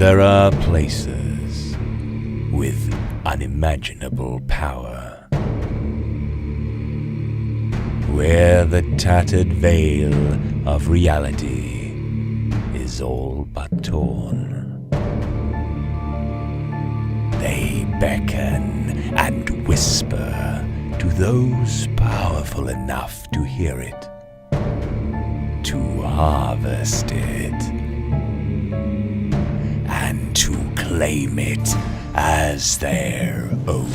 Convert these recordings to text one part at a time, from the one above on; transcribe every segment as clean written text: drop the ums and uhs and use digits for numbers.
There are places with unimaginable power, where the tattered veil of reality is all but torn. They beckon and whisper to those powerful enough to hear it, to harvest it, and to claim it as their own.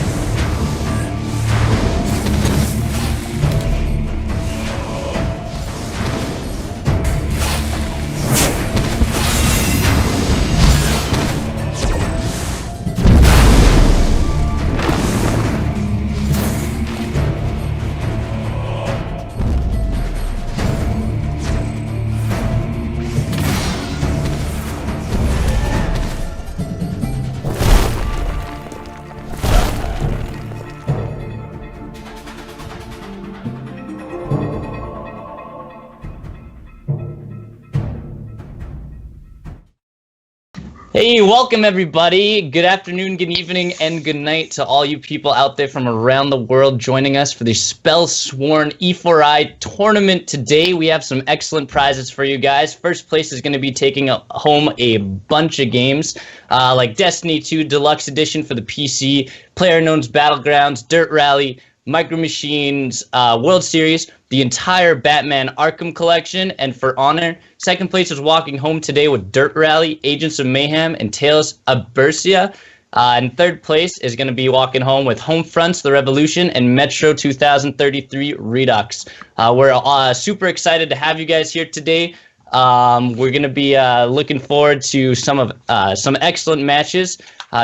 Hey, welcome everybody. Good afternoon, good evening, and good night to all you people out there from around the world joining us for the Spellsworn E4i tournament today. We have some excellent prizes for you guys. First place is going to be taking home a bunch of games like Destiny 2 Deluxe Edition for the PC, PlayerUnknown's Battlegrounds, Dirt Rally, Micro Machines World Series, the entire Batman Arkham collection, and for honor, second place is walking home today with Dirt Rally, Agents of Mayhem, and Tales of Berseria. And third place is going to be walking home with Homefronts, The Revolution, and Metro 2033 Redux. We're super excited to have you guys here today. We're going to be looking forward to some excellent matches.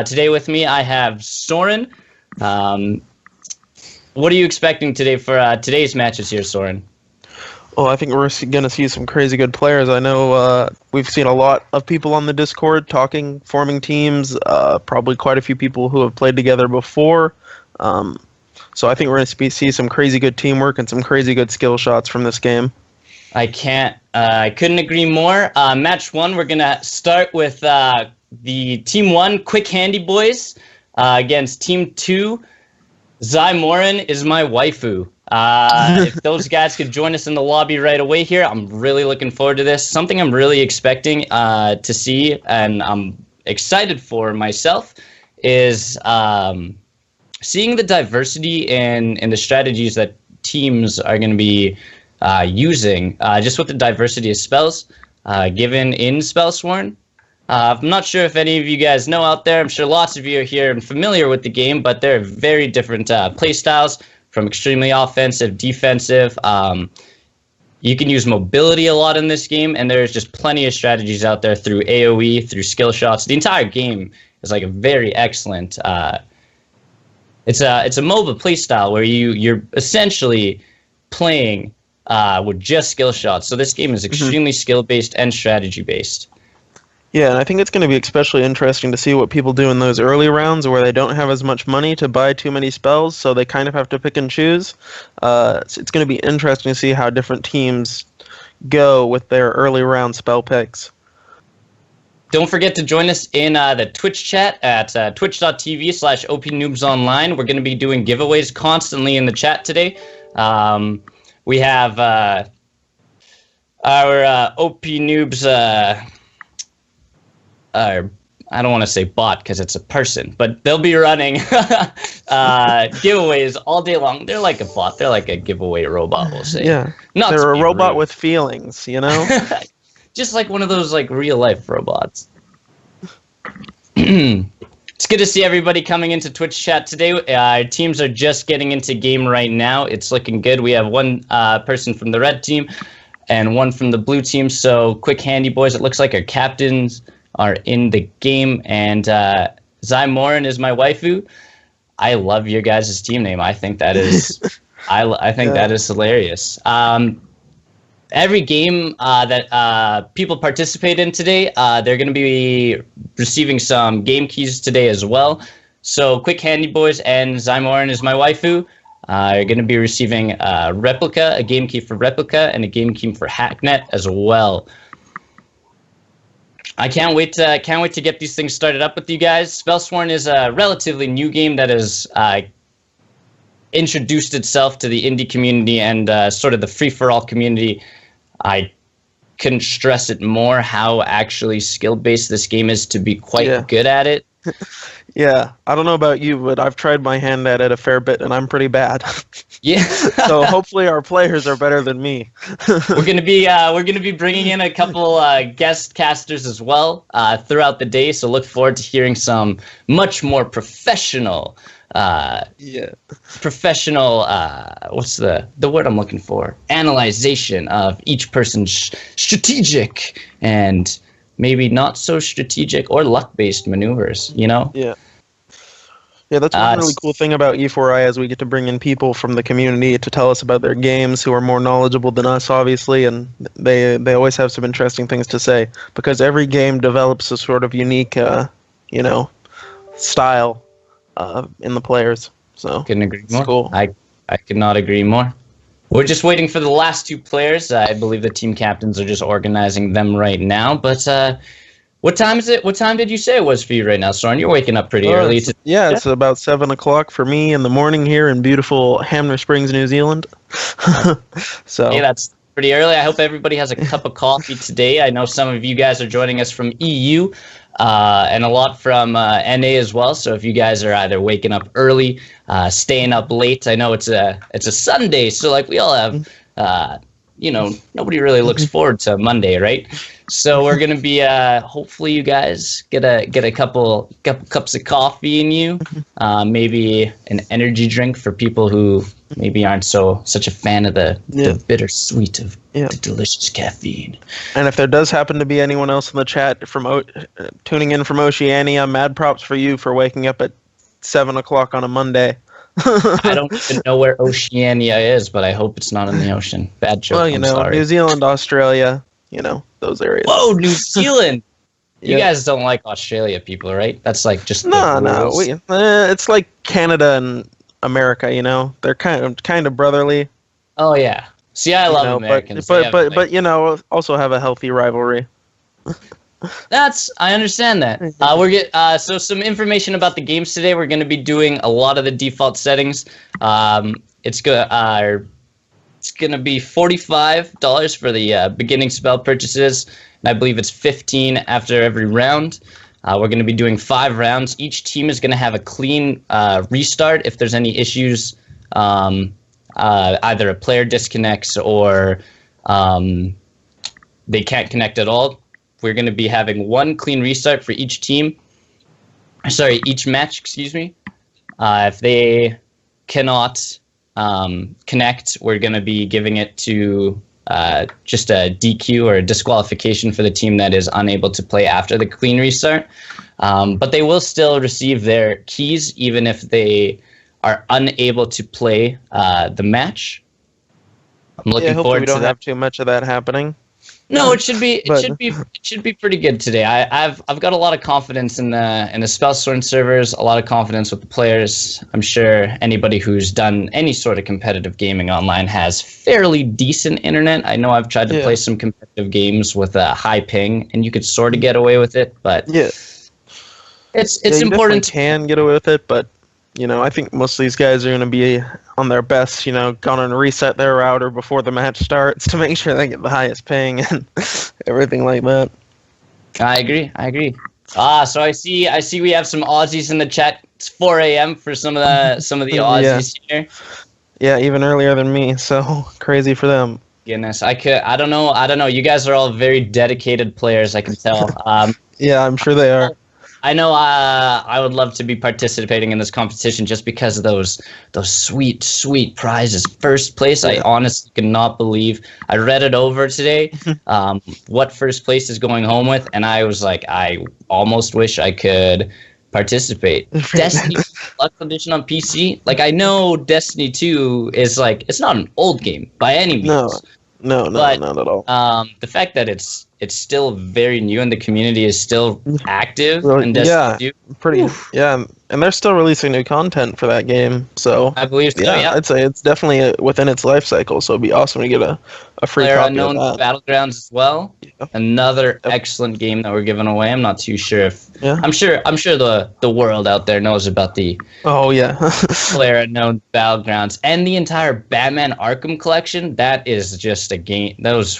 Today with me, I have Soren. What are you expecting today for today's matches here, Soren? Well, I think we're going to see some crazy good players. I know we've seen a lot of people on the Discord talking, forming teams, probably quite a few people who have played together before. So I think we're going to see some crazy good teamwork and some crazy good skill shots from this game. I couldn't agree more. Match one, we're going to start with the Team 1, Quick Handy Boys, against Team 2, Zymoran is my waifu. If those guys could join us in the lobby right away here, I'm really looking forward to this. Something I'm really expecting to see, and I'm excited for myself, is seeing the diversity in the strategies that teams are going to be using, just with the diversity of spells given in Spellsworn. I'm not sure if any of you guys know out there. I'm sure lots of you are here and familiar with the game, but there are very different play styles, from extremely offensive, defensive. You can use mobility a lot in this game, and there's just plenty of strategies out there through AoE, through skill shots. The entire game is like a very excellent. It's a MOBA play style where you're essentially playing with just skill shots. So this game is extremely skill based and strategy based. Yeah, and I think it's going to be especially interesting to see what people do in those early rounds where they don't have as much money to buy too many spells, so they kind of have to pick and choose. It's going to be interesting to see how different teams go with their early round spell picks. Don't forget to join us in the Twitch chat at twitch.tv/opnoobsonline. We're going to be doing giveaways constantly in the chat today. We have our OP Noobs... I don't want to say bot because it's a person, but they'll be running giveaways all day long. They're like a bot. They're like a giveaway robot, we'll say. Yeah, they're a robot with feelings, you know? Just like one of those like real-life robots. It's good to see everybody coming into Twitch chat today. Our teams are just getting into game right now. It's looking good. We have one person from the red team and one from the blue team. So, Quick Handy Boys, it looks like our captains are in the game, and Zymoran is my waifu. I love your guys' team name. I think that is, that is hilarious. Every game that people participate in today, they're going to be receiving some game keys today as well. So Quick Handy Boys and Zymoran is my waifu are going to be receiving Replica, a game key for Replica, and a game key for Hacknet as well. I can't wait to get these things started up with you guys. Spellsworn is a relatively new game that has introduced itself to the indie community and sort of the free-for-all community. I couldn't stress it more how actually skill-based this game is to be quite good at it. Yeah, I don't know about you, but I've tried my hand at it a fair bit, and I'm pretty bad. Yeah. So hopefully our players are better than me. We're gonna be bringing in a couple guest casters as well throughout the day. So look forward to hearing some much more professional. Professional. What's the word I'm looking for? Analyzation of each person's strategic and maybe not so strategic or luck-based maneuvers, you know? Yeah, that's one really cool thing about E4i is we get to bring in people from the community to tell us about their games who are more knowledgeable than us, obviously, and they always have some interesting things to say because every game develops a sort of unique, style in the players. So couldn't agree more. Cool. I could not agree more. We're just waiting for the last two players. I believe the team captains are just organizing them right now. But what time is it? What time did you say it was for you right now, Soren? You're waking up pretty early. It's about 7 o'clock for me in the morning here in beautiful Hamner Springs, New Zealand. So hey, that's pretty early. I hope everybody has a cup of coffee today. I know some of you guys are joining us from EU and a lot from NA as well. So if you guys are either waking up early, staying up late, I know it's a Sunday, so like we all have, nobody really looks forward to Monday, right? So we're gonna be hopefully you guys get a couple cups of coffee in you, maybe an energy drink for people who maybe aren't such a fan of the bittersweet of the delicious caffeine. And if there does happen to be anyone else in the chat from tuning in from Oceania, mad props for you for waking up at 7 o'clock on a Monday. I don't even know where Oceania is, but I hope it's not in the ocean. Bad joke. Well, I'm sorry. New Zealand, Australia, those areas. Whoa, New Zealand! You guys don't like Australia people, right? That's like just no. It's like Canada and America. They're kind of brotherly. Oh yeah. See, I love Americans. But also have a healthy rivalry. I understand that. So some information about the games today. We're going to be doing a lot of the default settings. It's going to be $45 for the beginning spell purchases, and I believe it's $15 after every round. We're going to be doing 5 rounds. Each team is going to have a clean restart if there's any issues. Either a player disconnects or they can't connect at all. We're going to be having 1 clean restart for each team. Sorry, each match, excuse me. If they cannot connect, we're going to be giving it to just a DQ or a disqualification for the team that is unable to play after the clean restart. But they will still receive their keys even if they are unable to play the match. I'm looking forward to that. We don't have too much of that happening. No, it should be pretty good today. I've got a lot of confidence in the Spellsworn servers, a lot of confidence with the players. I'm sure anybody who's done any sort of competitive gaming online has fairly decent internet. I know I've tried to play some competitive games with a high ping, and you could sort of get away with it, but it's important. You can get away with it, but I think most of these guys are going to be on their best, gonna reset their router before the match starts to make sure they get the highest ping and everything like that. I agree. So I see we have some Aussies in the chat. It's 4 a.m. for some of the Aussies here. Yeah, even earlier than me, so crazy for them. Goodness, I don't know. You guys are all very dedicated players, I can tell. Yeah, I'm sure they are. I know I would love to be participating in this competition just because of those sweet, sweet prizes. First place, I honestly cannot believe. I read it over today, what first place is going home with, and I was like, I almost wish I could participate. Destiny Luck Edition on PC, like I know Destiny 2 is like, it's not an old game by any means. No, not at all. The fact that it's it's still very new and the community is still active Really, in yeah, Destiny 2. pretty. Yeah, and they're still releasing new content for that game. So I believe so, yeah, yeah. I'd say it's definitely within its life cycle. So it'd be awesome to get a free Player copy of Unknown that. Battlegrounds as well. Yeah. Another Yep. excellent game that we're giving away. I'm not too sure if Yeah. I'm sure the world out there knows about the Oh yeah. Player Unknown Battlegrounds and the entire Batman Arkham collection. That is just a game that was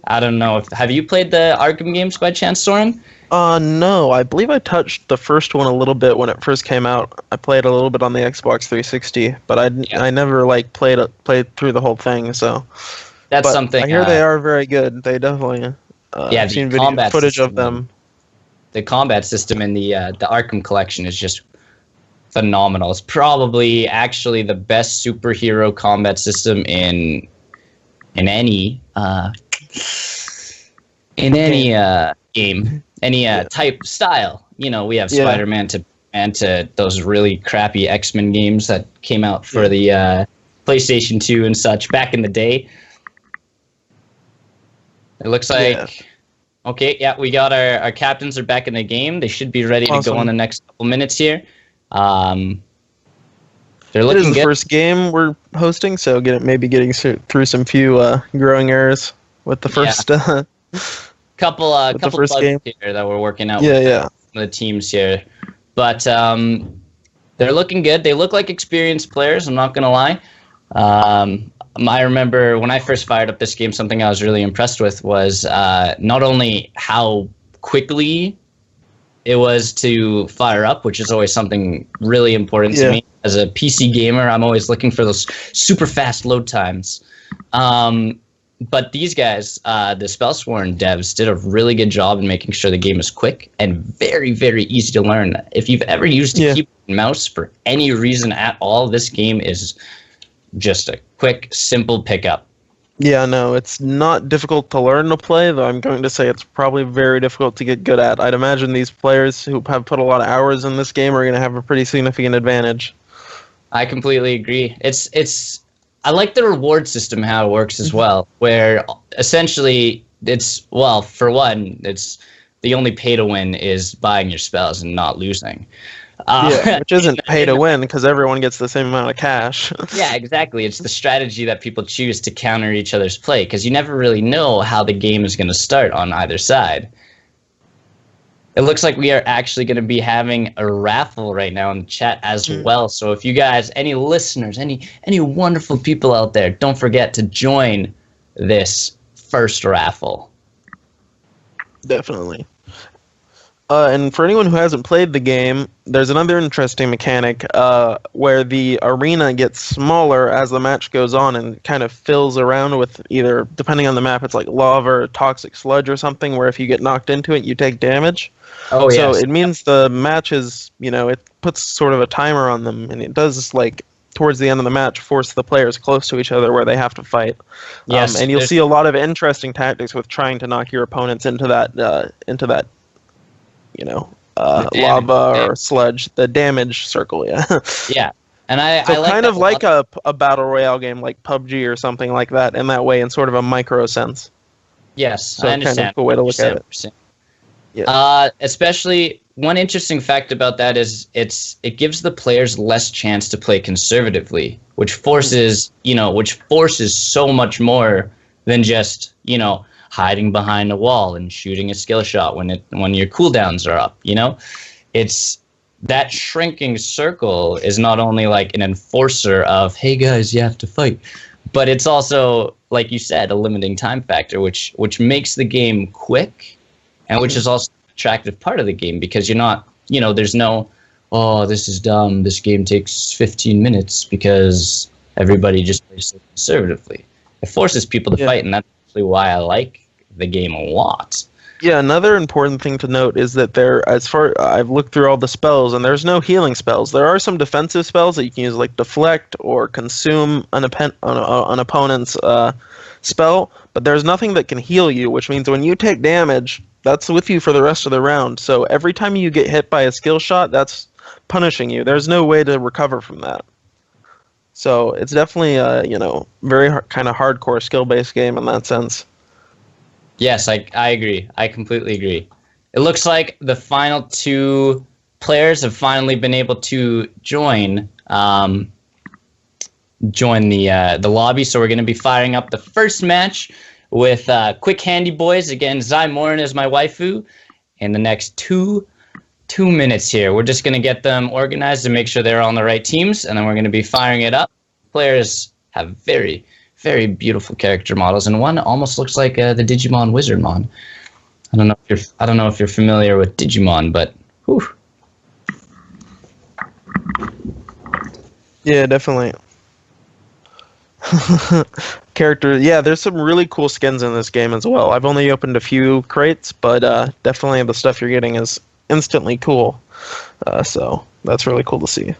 I don't know if have you played the Arkham games by chance, Soren? No, I believe I touched the first one a little bit when it first came out. I played a little bit on the Xbox 360, but I never like played through the whole thing. So That's but something I hear they are very good. They definitely. Yeah, I've the seen combat footage of system, them. The combat system in the Arkham collection is just phenomenal. It's probably actually the best superhero combat system in any game, any type style. You know, we have Yeah. Spider-Man to those really crappy X-Men games that came out for the PlayStation 2 and such back in the day. It looks like okay, yeah, we got our captains are back in the game. They should be ready to go in the next couple minutes here. They're looking It is the good. first game we're hosting, so maybe getting through some few growing errors with the first. couple the first bugs game. here that we're working out Yeah, with yeah. the teams here. But they're looking good. They look like experienced players, I'm not going to lie. I remember when I first fired up this game, something I was really impressed with was not only how quickly it was to fire up, which is always something really important to me. As a PC gamer, I'm always looking for those super fast load times. But these guys, the Spellsworn devs, did a really good job in making sure the game is quick and very, very easy to learn. If you've ever used a keyboard and mouse for any reason at all, this game is just a quick, simple pickup. Yeah, no, it's not difficult to learn to play, though I'm going to say it's probably very difficult to get good at. I'd imagine these players who have put a lot of hours in this game are going to have a pretty significant advantage. I completely agree. I like the reward system, how it works as well, where essentially for one, it's the only pay to win is buying your spells and not losing. Which isn't pay to win because everyone gets the same amount of cash. Yeah, exactly. It's the strategy that people choose to counter each other's play because you never really know how the game is going to start on either side. It looks like we are actually going to be having a raffle right now in the chat as well. So if you guys, any listeners, any wonderful people out there, don't forget to join this first raffle. Definitely. And for anyone who hasn't played the game, there's another interesting mechanic where the arena gets smaller as the match goes on and kind of fills around with either, depending on the map, it's like lava or toxic sludge or something, where if you get knocked into it, you take damage. Oh, so yes. it means the match is, it puts sort of a timer on them, and it does, like, towards the end of the match, force the players close to each other where they have to fight. Yes, and you'll see a lot of interesting tactics with trying to knock your opponents into that lava or sludge, the damage circle, Yeah, and I like kind that of like a battle royale game like PUBG or something like that in that way, in sort of a micro sense. Yes, So I understand. kind of a way to look at it. Yeah. Especially one interesting fact about that is it gives the players less chance to play conservatively, which forces so much more than just hiding behind a wall and shooting a skill shot when your cooldowns are up. It's that shrinking circle is not only like an enforcer of, hey guys, you have to fight, but it's also, like you said, a limiting time factor, which makes the game quick, and which is also an attractive part of the game because you're not, there's no, oh, this is dumb, this game takes 15 minutes because everybody just plays so conservatively. It forces people to fight, and that's actually why I like the game a lot. Yeah, another important thing to note is that I've looked through all the spells, and there's no healing spells. There are some defensive spells that you can use, like deflect or consume an opponent's spell, but there's nothing that can heal you, which means when you take damage, that's with you for the rest of the round. So every time you get hit by a skill shot, that's punishing you. There's no way to recover from that. So it's definitely a very kind of hardcore skill-based game in that sense. Yes, I agree. I completely agree. It looks like the final two players have finally been able to join the lobby. So we're going to be firing up the first match with Quick Handy Boys. Again, Zai Morin is my waifu. In the next two minutes here, we're just going to get them organized and make sure they're on the right teams, and then we're going to be firing it up. Players have very, very beautiful character models, and one almost looks like the Digimon Wizardmon. I don't know if you're familiar with Digimon, but whew. Yeah, definitely. Character, yeah, there's some really cool skins in this game as well. I've only opened a few crates, but definitely the stuff you're getting is instantly cool. So that's really cool to see.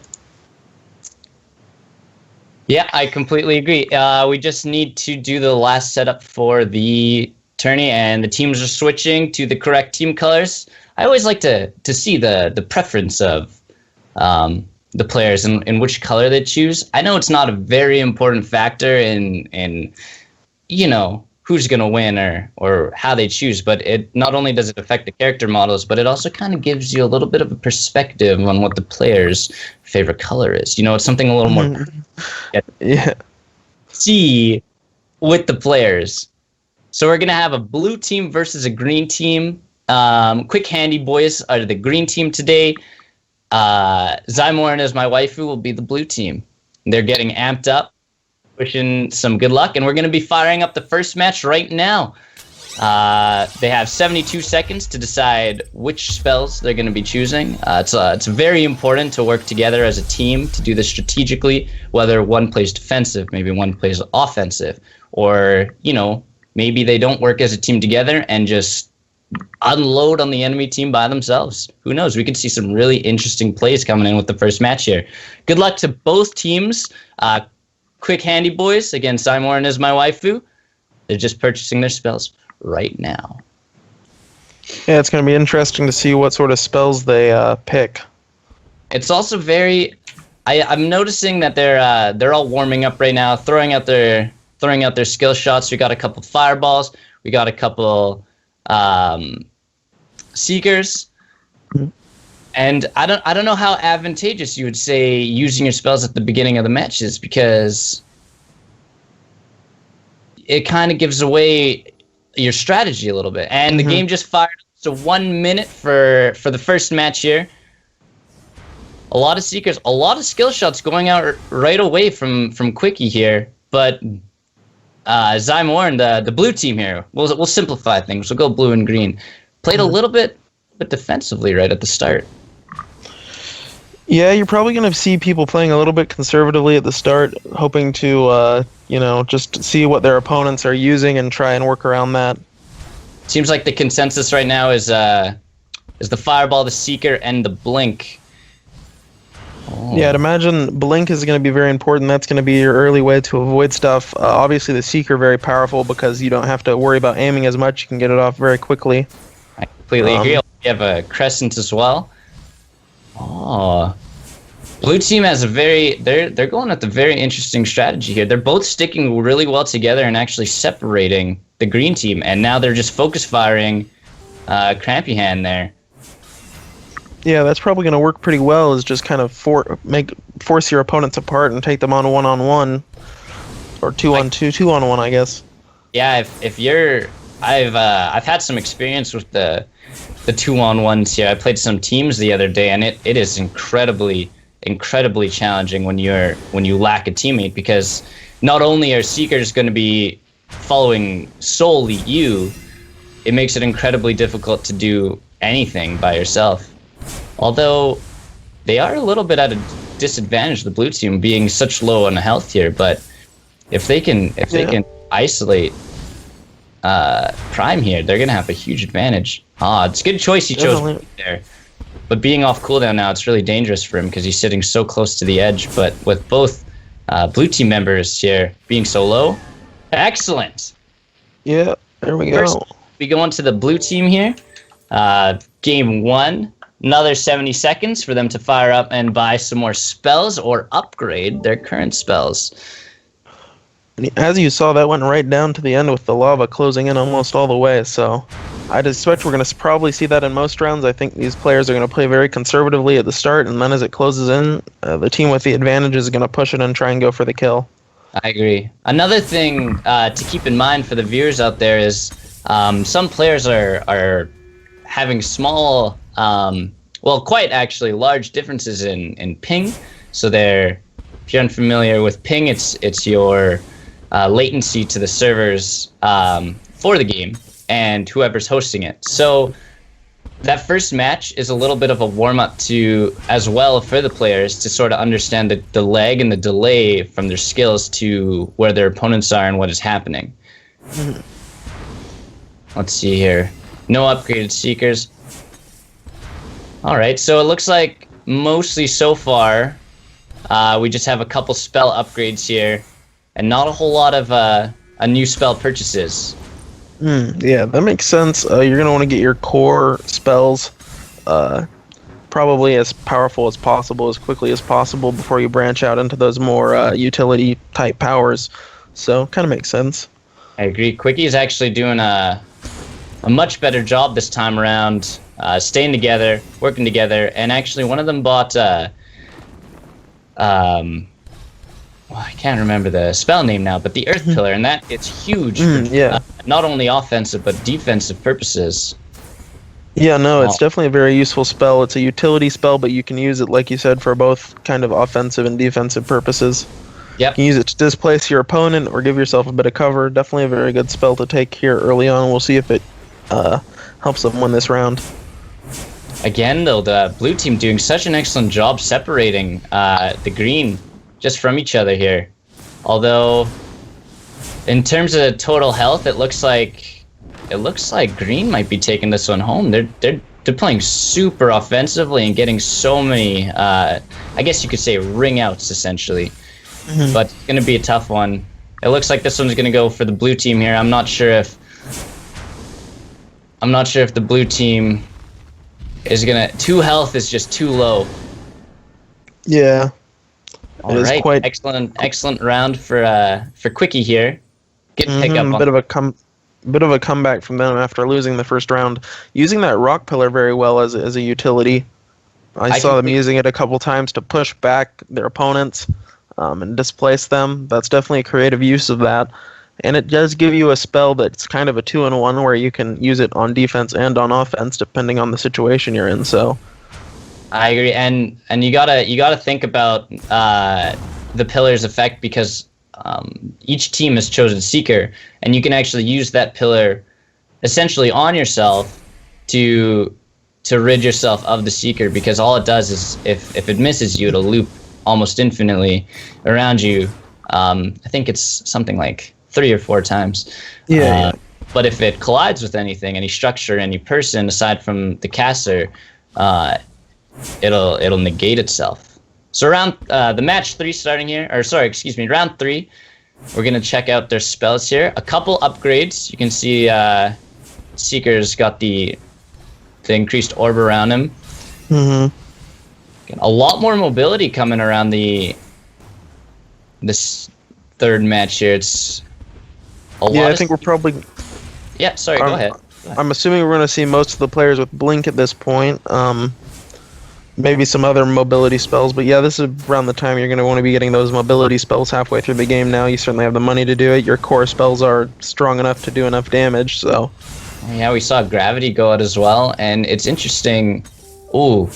Yeah, I completely agree. We just need to do the last setup for the tourney, and the teams are switching to the correct team colors. I always like to see the preference of the players and which color they choose. I know it's not a very important factor in who's going to win or how they choose, but it not only does it affect the character models, but it also kind of gives you a little bit of a perspective on what the player's favorite color is. It's something a little more see with the players. So we're going to have a blue team versus a green team. Quick Handy Boys are the green team today. Zai Morin as my waifu will be the blue team. They're getting amped up, wishing some good luck, and we're going to be firing up the first match right now. They have 72 seconds to decide which spells they're going to be choosing. It's very important to work together as a team to do this strategically, whether one plays defensive, maybe one plays offensive, or, maybe they don't work as a team together and just unload on the enemy team by themselves. Who knows? We could see some really interesting plays coming in with the first match here. Good luck to both teams. Quick Handy Boys, again, Zai Morin is my waifu. They're just purchasing their spells right now. Yeah, it's going to be interesting to see what sort of spells they pick. It's also very... I'm noticing that they're all warming up right now, throwing out their skill shots. We got a couple fireballs. We got a couple seekers. Mm-hmm. And I don't know how advantageous you would say using your spells at the beginning of the match is, because it kind of gives away your strategy a little bit. And the game just fired. So 1 minute for the first match here. A lot of seekers, a lot of skill shots going out right away from Quickie here. But Zai Morin, the blue team here, we'll simplify things. We'll go blue and green. Played a little bit defensively right at the start. Yeah, you're probably going to see people playing a little bit conservatively at the start, hoping to, just see what their opponents are using and try and work around that. Seems like the consensus right now is the Fireball, the Seeker, and the Blink. Oh. Yeah, I'd imagine Blink is going to be very important. That's going to be your early way to avoid stuff. Obviously, the Seeker very powerful because you don't have to worry about aiming as much. You can get it off very quickly. I completely agree. You have a Crescent as well. Oh, blue team has they're going with a very interesting strategy here. They're both sticking really well together and actually separating the green team, and now they're just focus firing Crampy Hand there. Yeah, that's probably going to work pretty well, is just kind of force your opponents apart and take them on one-on-one, or two-on-one, I guess. Yeah, if you're, I've had some experience with the 2-on-1s here. I played some teams the other day, and it is incredibly challenging when you lack a teammate, because not only are Seekers going to be following solely you, it makes it incredibly difficult to do anything by yourself. Although they are a little bit at a disadvantage, the blue team being such low on health here, but if they can isolate Prime here, they're gonna have a huge advantage. It's a good choice he chose there. But being off cooldown now, it's really dangerous for him because he's sitting so close to the edge. But with both blue team members here being so low, excellent. Yeah, there we go. First, we go on to the blue team here. Game 1. Another 70 seconds for them to fire up and buy some more spells or upgrade their current spells. As you saw, that went right down to the end with the lava closing in almost all the way, so I'd expect we're going to probably see that in most rounds. I think these players are going to play very conservatively at the start, and then as it closes in, the team with the advantage is going to push it and try and go for the kill. I agree. Another thing to keep in mind for the viewers out there is some players are having small, well, quite actually large differences in ping. So if you're unfamiliar with ping, it's your latency to the servers for the game and whoever's hosting it. So that first match is a little bit of a warm-up to as well for the players to sort of understand the lag and the delay from their skills to where their opponents are and what is happening. Let's see here. No upgraded Seekers. Alright, so it looks like mostly so far we just have a couple spell upgrades here and not a whole lot of a new spell purchases. Yeah, that makes sense. You're going to want to get your core spells probably as powerful as possible, as quickly as possible before you branch out into those more utility-type powers. So, kind of makes sense. I agree. Quickie is actually doing a much better job this time around, staying together, working together, and actually one of them bought... I can't remember the spell name now, but the Earth Pillar, and that it's huge for not only offensive but defensive purposes. Yeah, no, it's definitely a very useful spell. It's a utility spell, but you can use it, like you said, for both kind of offensive and defensive purposes. Yep. You can use it to displace your opponent or give yourself a bit of cover. Definitely a very good spell to take here early on. We'll see if it helps them win this round. Again, though, the blue team doing such an excellent job separating the green just from each other here. Although, in terms of total health, it looks like green might be taking this one home. They're playing super offensively and getting so many, I guess you could say, ring outs essentially. But it's going to be a tough one. It looks like this one's going to go for the blue team here. I'm not sure if the blue team is gonna. 2 health is just too low. Yeah. All right, quite excellent round for Quickie here. Good pickup. Bit of a comeback from them after losing the first round. Using that rock pillar very well as a utility. I saw them using it a couple times to push back their opponents and displace them. That's definitely a creative use of that. And it does give you a spell that's kind of a 2-in-1 where you can use it on defense and on offense depending on the situation you're in. So I agree, and you gotta think about the pillar's effect because each team has chosen Seeker, and you can actually use that pillar essentially on yourself to rid yourself of the Seeker, because all it does is if it misses you, it'll loop almost infinitely around you. I think it's something like 3 or 4 times. Yeah. But if it collides with anything, any structure, any person aside from the caster, it'll negate itself. So round the match 3 starting here, or sorry, excuse me, round 3. We're gonna check out their spells here. A couple upgrades. You can see Seeker's got the increased orb around him. A lot more mobility coming around this third match here. It's a lot. I think we're probably. Yeah, sorry. Go ahead. I'm assuming we're going to see most of the players with Blink at this point. Maybe some other mobility spells, but yeah, this is around the time you're going to want to be getting those mobility spells halfway through the game now. You certainly have the money to do it. Your core spells are strong enough to do enough damage, so... Yeah, we saw Gravity go out as well, and it's interesting... Ooh,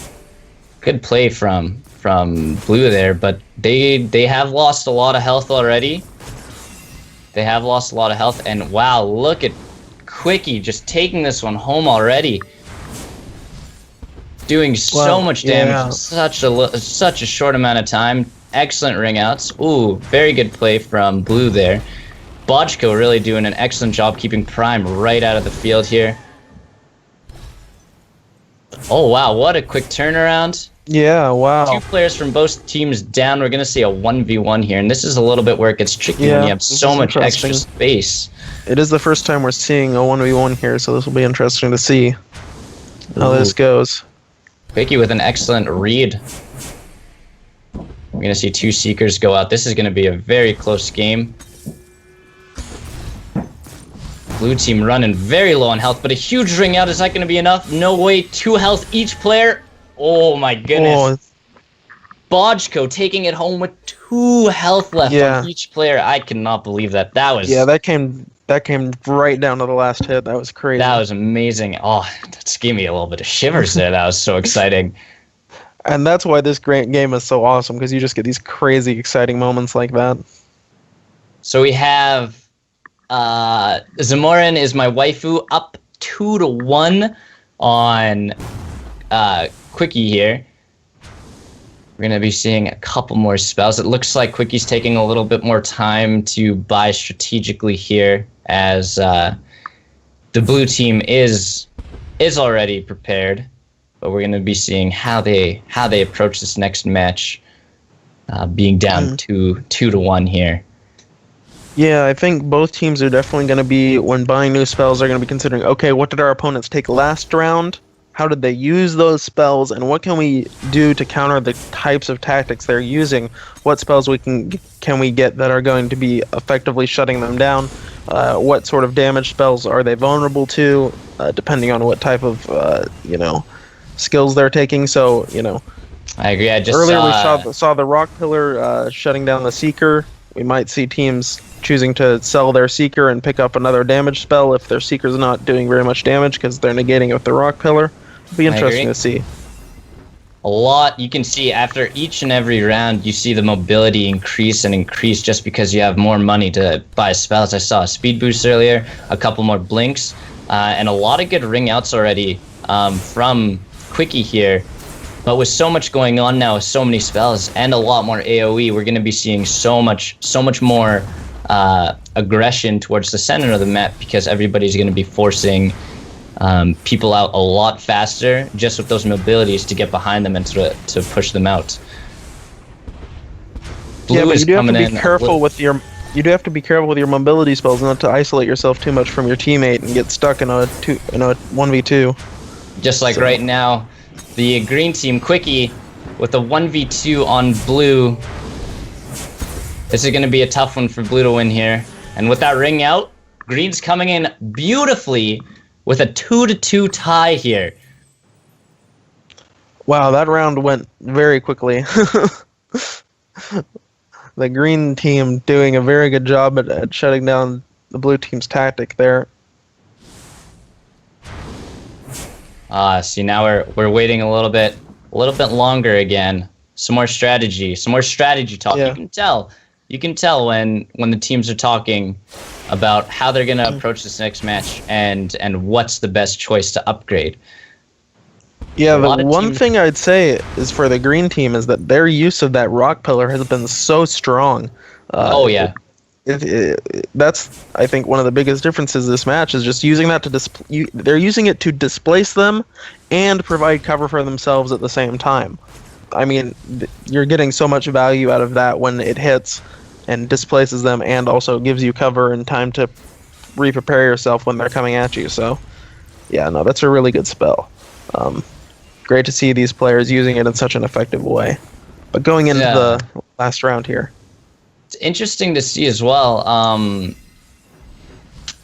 good play from Blue there, but they have lost a lot of health already. They have lost a lot of health, and wow, look at Quickie just taking this one home already. Doing so much damage in such a short amount of time. Excellent ring outs. Ooh, very good play from Blue there. Bojko really doing an excellent job keeping Prime right out of the field here. Oh wow, what a quick turnaround. Yeah, wow. 2 players from both teams down. We're going to see a 1v1 here, and this is a little bit where it gets tricky when you have so much extra space. It is the first time we're seeing a 1v1 here, so this will be interesting to see how this goes. Quickie with an excellent read. We're going to see 2 Seekers go out. This is going to be a very close game. Blue team running very low on health, but a huge ring out. Is that going to be enough? No way. 2 health each player. Oh my goodness. Bojko taking it home with 2 health left on each player. I cannot believe that. That was that came right down to the last hit. That was crazy. That was amazing. Oh, that just gave me a little bit of shivers there. That was so exciting. And that's why this great game is so awesome, because you just get these crazy, exciting moments like that. So we have Zamorin is my waifu, up 2-1 on Quickie here. We're going to be seeing a couple more spells. It looks like Quickie's taking a little bit more time to buy strategically here, as the blue team is already prepared. But we're going to be seeing how they approach this next match, being down 2-1 here. Yeah, I think both teams are definitely going to be, when buying new spells, are going to be considering, okay, what did our opponents take last round? How did they use those spells? And what can we do to counter the types of tactics they're using? What spells can we get that are going to be effectively shutting them down? What sort of damage spells are they vulnerable to, depending on what type of, skills they're taking? So, I agree. Earlier we saw the Rock Pillar shutting down the Seeker. We might see teams choosing to sell their Seeker and pick up another damage spell if their Seeker's not doing very much damage because they're negating it with the Rock Pillar. It'll be interesting to see. A lot you can see after each and every round. You see the mobility increase and increase just because you have more money to buy spells. I saw a speed boost earlier, a couple more blinks, and a lot of good ring outs already from Quickie here. But with so much going on now, with so many spells and a lot more AoE, we're going to be seeing so much more aggression towards the center of the map, because everybody's going to be forcing people out a lot faster just with those mobilities to get behind them and to push them out. Blue but you do have to be careful with your. You do have to be careful with your mobility spells, not to isolate yourself too much from your teammate and get stuck in a 1v2. Just like right now, the green team Quickie with a 1v2 on blue. This is going to be a tough one for blue to win here. And with that ring out, green's coming in beautifully with a 2-2 tie here. Wow, that round went very quickly. The green team doing a very good job at shutting down the blue team's tactic there. See, now we're waiting a little bit longer again. Some more strategy talk. Yeah. You can tell when the teams are talking about how they're going to approach this next match and what's the best choice to upgrade. Yeah, the one thing I'd say is for the green team is that their use of that Rock Pillar has been so strong. That's, I think, one of the biggest differences this match is just using that to they're using it to displace them and provide cover for themselves at the same time. I mean, you're getting so much value out of that when it hits and displaces them, and also gives you cover and time to re-prepare yourself when they're coming at you. So, yeah, no, that's a really good spell. Great to see these players using it in such an effective way. But going into the last round here, it's interesting to see as well.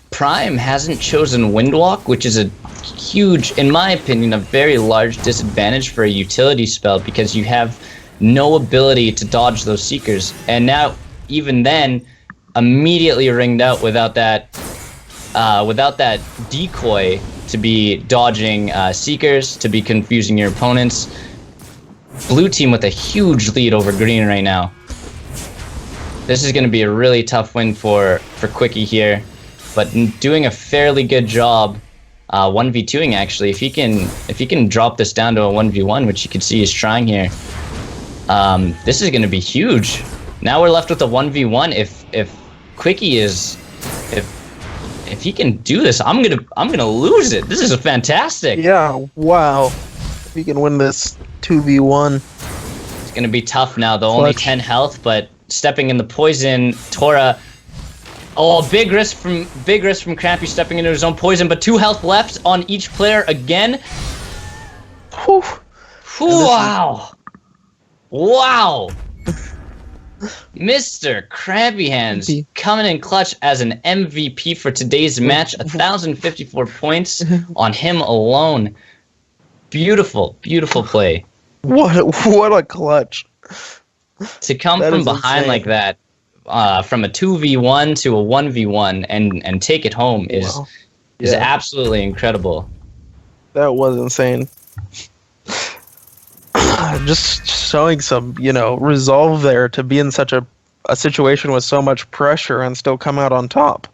Prime hasn't chosen Windwalk, which is a huge, in my opinion, a very large disadvantage for a utility spell, because you have no ability to dodge those Seekers. And now, even then, immediately ringed out without that decoy to be dodging Seekers, to be confusing your opponents. Blue team with a huge lead over green right now. This is going to be a really tough win for Quickie here, but doing a fairly good job 1v2ing actually. If he can drop this down to a 1v1, which you can see he's trying here, this is going to be huge. Now we're left with a 1v1. If Quickie is if he can do this, I'm gonna lose it. This is fantastic. Yeah, wow. If he can win this 2v1. It's gonna be tough now though. Only 10 health, but stepping in the poison, Tora. Oh, big risk from Crampy stepping into his own poison, but 2 health left on each player again. Whew. Wow. Wow. Mr. Krabby Hands coming in clutch as an MVP for today's match. 1,054 points on him alone. Beautiful, beautiful play. What a clutch. To come That from is behind insane. like that, from a 2v1 to a 1v1 and take it home is Wow. is Yeah. absolutely incredible. That was insane. Just showing some, resolve there to be in such a situation with so much pressure and still come out on top.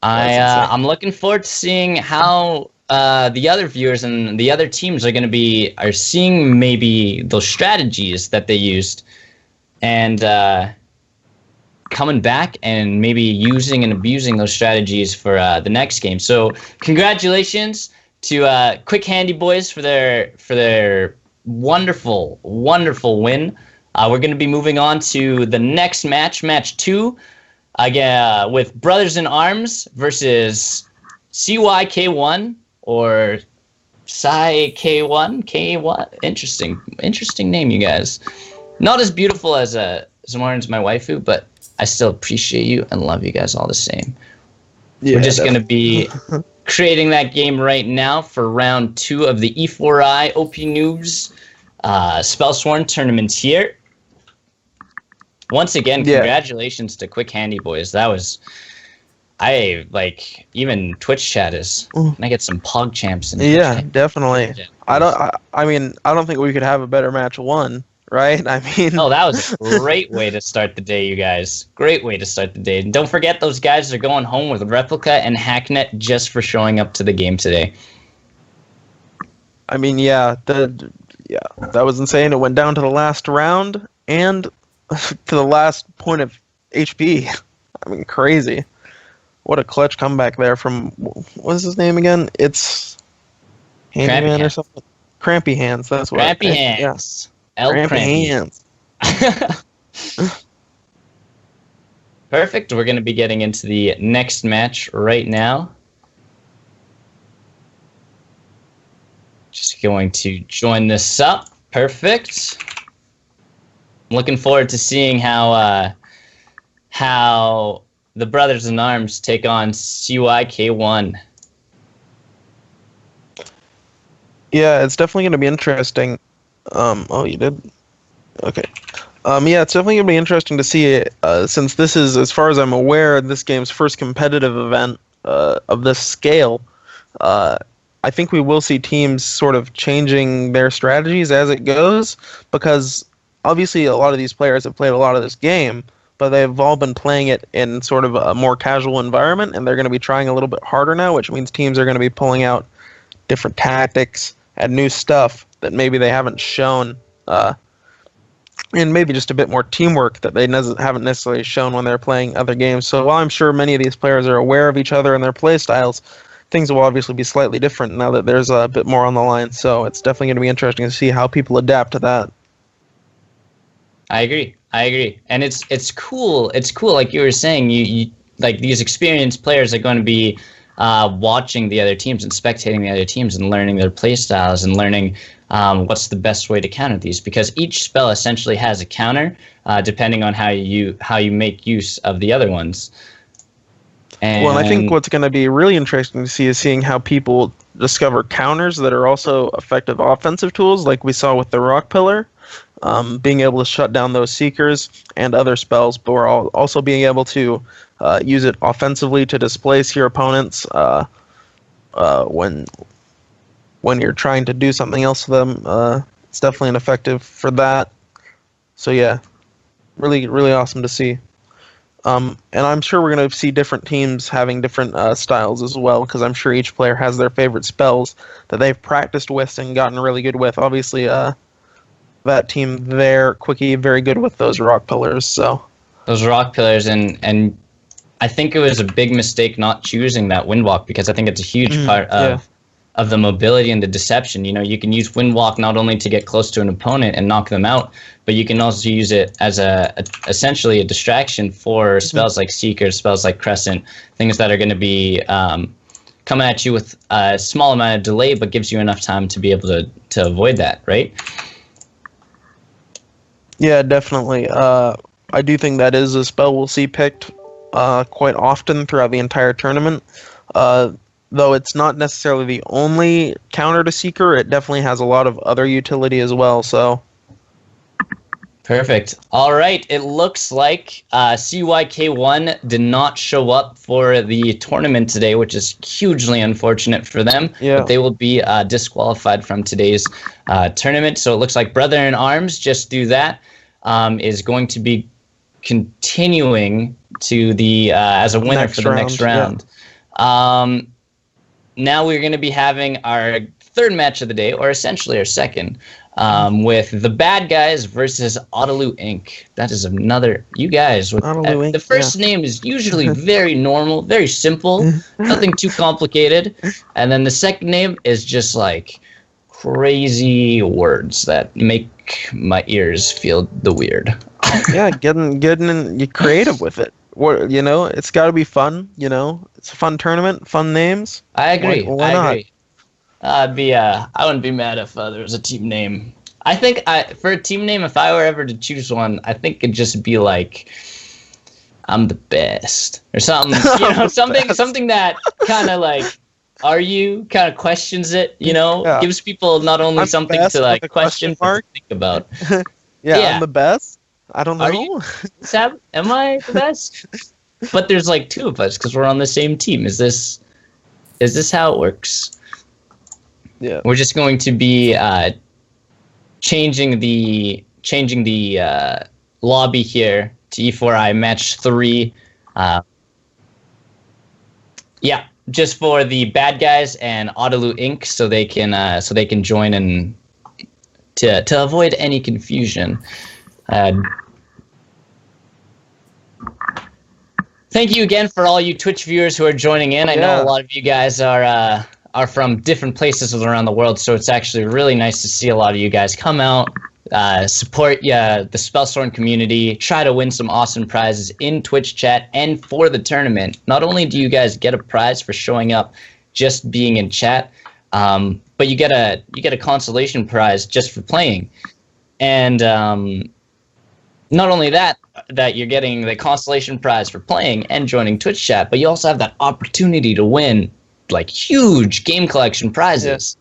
That's insane. I'm looking forward to seeing how the other viewers and the other teams are seeing maybe those strategies that they used and coming back and maybe using and abusing those strategies for the next game. So congratulations to Quick Handy Boys for their wonderful, wonderful win. We're going to be moving on to the next match, match 2, again with Brothers in Arms versus CYK1 or Psy K1. K1. Interesting name, you guys. Not as beautiful as Zamarin's my waifu, but I still appreciate you and love you guys all the same. Yeah, We're just going to be creating that game right now for round 2 of the E4i OP Noobs Spellsworn tournament here. Once again, congratulations to Quick Handy Boys. That was, even Twitch chat is. Can I get some Pog champs in Yeah, Twitch chat? definitely. I don't think we could have a better match 1, right? I mean, Oh, that was a great way to start the day, you guys. Great way to start the day. And don't forget, those guys are going home with Replica and Hacknet just for showing up to the game today. I mean, that was insane. It went down to the last round and to the last point of HP. I mean, crazy. What a clutch comeback there from, what is his name again? It's Handyman or something? Crampy Hands, that's what. Crampy Hands. Yeah. El Crampy Hands. Perfect. We're going to be getting into the next match right now. Just going to join this up. Perfect. I'm looking forward to seeing how the Brothers in Arms take on CYK1. Yeah, it's definitely going to be interesting. Oh, you did? Okay. Yeah, it's definitely going to be interesting to see it, since this is, as far as I'm aware, this game's first competitive event of this scale. I think we will see teams sort of changing their strategies as it goes, because obviously a lot of these players have played a lot of this game, but they've all been playing it in sort of a more casual environment, and they're going to be trying a little bit harder now, which means teams are going to be pulling out different tactics and new stuff that maybe they haven't shown, and maybe just a bit more teamwork that they haven't necessarily shown when they're playing other games. So while I'm sure many of these players are aware of each other and their play styles, things will obviously be slightly different now that there's a bit more on the line. So it's definitely going to be interesting to see how people adapt to that. I agree. And it's cool. It's cool, like you were saying, you like these experienced players are going to be watching the other teams and spectating the other teams and learning their play styles and learning what's the best way to counter these, because each spell essentially has a counter depending on how you make use of the other ones. And I think what's going to be really interesting to see is seeing how people discover counters that are also effective offensive tools, like we saw with the Rock Pillar, being able to shut down those Seekers and other spells, but we're also being able to use it offensively to displace your opponents when you're trying to do something else to them. It's definitely an effective for that. So yeah, really, really awesome to see. And I'm sure we're going to see different teams having different styles as well, because I'm sure each player has their favorite spells that they've practiced with and gotten really good with. Obviously, that team there, Quickie, very good with those Rock Pillars. So those Rock Pillars, and I think it was a big mistake not choosing that Windwalk, because I think it's a huge part of the mobility and the deception. You know, you can use Windwalk not only to get close to an opponent and knock them out, but you can also use it as essentially a distraction for spells like Seeker, spells like Crescent, things that are going to be coming at you with a small amount of delay, but gives you enough time to be able to avoid that, right? Yeah, definitely. I do think that is a spell we'll see picked quite often throughout the entire tournament. Uh, though it's not necessarily the only counter to Seeker, it definitely has a lot of other utility as well. So Perfect. All right. It looks like CYK1 did not show up for the tournament today, which is hugely unfortunate for them. Yeah. But they will be disqualified from today's tournament. So it looks like Brother in Arms, just do that, is going to be continuing to the as a winner for the next round. Yeah. Now we're going to be having our third match of the day, or essentially our second, with the Bad Guys versus Autolu Inc. That is another, you guys, with, the first name is usually very normal, very simple, nothing too complicated, and then the second name is just like crazy words that make my ears feel the weird. Yeah, getting creative with it. What, it's got to be fun. It's a fun tournament, fun names. I agree. Why not? I agree. I wouldn't be mad if there was a team name. I think for a team name, if I were ever to choose one, I think it'd just be like, I'm the best or something. Something that kind of like, are you kind of questions it? Gives people not only something to like question, but to think about. Yeah, I'm the best. I don't know. Are you, Sab? Am I the best? But there's like two of us because we're on the same team. Is this how it works? Yeah. We're just going to be changing the lobby here to E4i match 3. Yeah, just for the Bad Guys and Autolu Inc. so they can join and to avoid any confusion. Thank you again for all you Twitch viewers who are joining in. I know a lot of you guys are from different places around the world, so it's actually really nice to see a lot of you guys come out, support the Spellsworn community, try to win some awesome prizes in Twitch chat and for the tournament. Not only do you guys get a prize for showing up, just being in chat, but you get a consolation prize just for playing, and not only that you're getting the consolation prize for playing and joining Twitch chat, but you also have that opportunity to win like huge game collection prizes.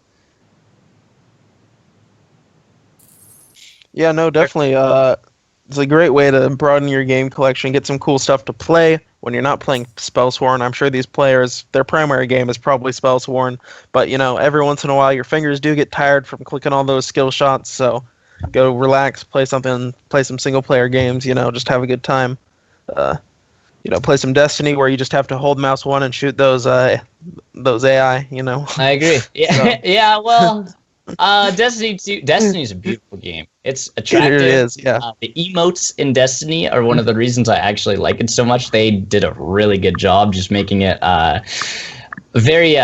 Yeah, no, definitely. It's a great way to broaden your game collection, get some cool stuff to play when you're not playing Spellsworn. I'm sure these players, their primary game is probably Spellsworn, but every once in a while your fingers do get tired from clicking all those skill shots, so go relax, play some single player games, just have a good time. Play some Destiny where you just have to hold mouse 1 and shoot those AI, I agree. Yeah. So. Yeah, well, Destiny 2, Destiny's a beautiful game. It's attractive. It is, yeah. The emotes in Destiny are one of the reasons I actually like it so much. They did a really good job just making it very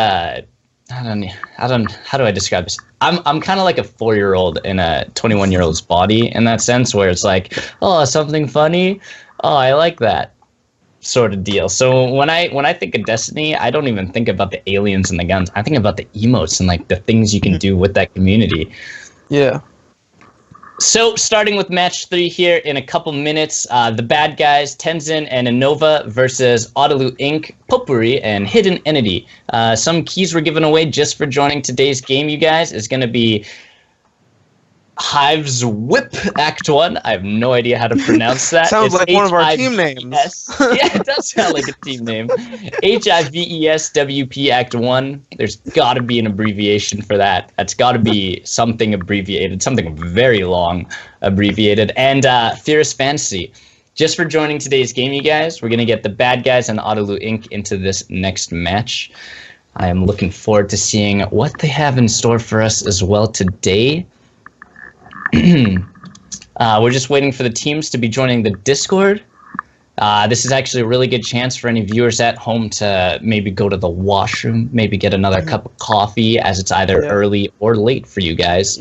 how do I describe this? I'm kind of like a 4-year-old in a 21-year-old's body in that sense, where it's like, oh, something funny, oh, I like that sort of deal. So when I think of Destiny, I don't even think about the aliens and the guns. I think about the emotes and like the things you can do with that community. Yeah. So starting with match 3 here in a couple minutes, the Bad Guys, Tenzin and Innova versus Autolu Inc., Potpourri, and Hidden Entity. Some keys were given away just for joining today's game, you guys. Is going to be Hive's Whip Act 1. I have no idea how to pronounce that. Sounds like one of our team names. Yeah, it does sound like a team name. HIVESWP Act 1. There's got to be an abbreviation for that. That's got to be something abbreviated, something very long abbreviated. And Fierce Fantasy. Just for joining today's game, you guys, we're going to get the Bad Guys and Autolu Inc. into this next match. I am looking forward to seeing what they have in store for us as well today. We're just waiting for the teams to be joining the Discord. This is actually a really good chance for any viewers at home to maybe go to the washroom, maybe get another cup of coffee, as it's either early or late for you guys.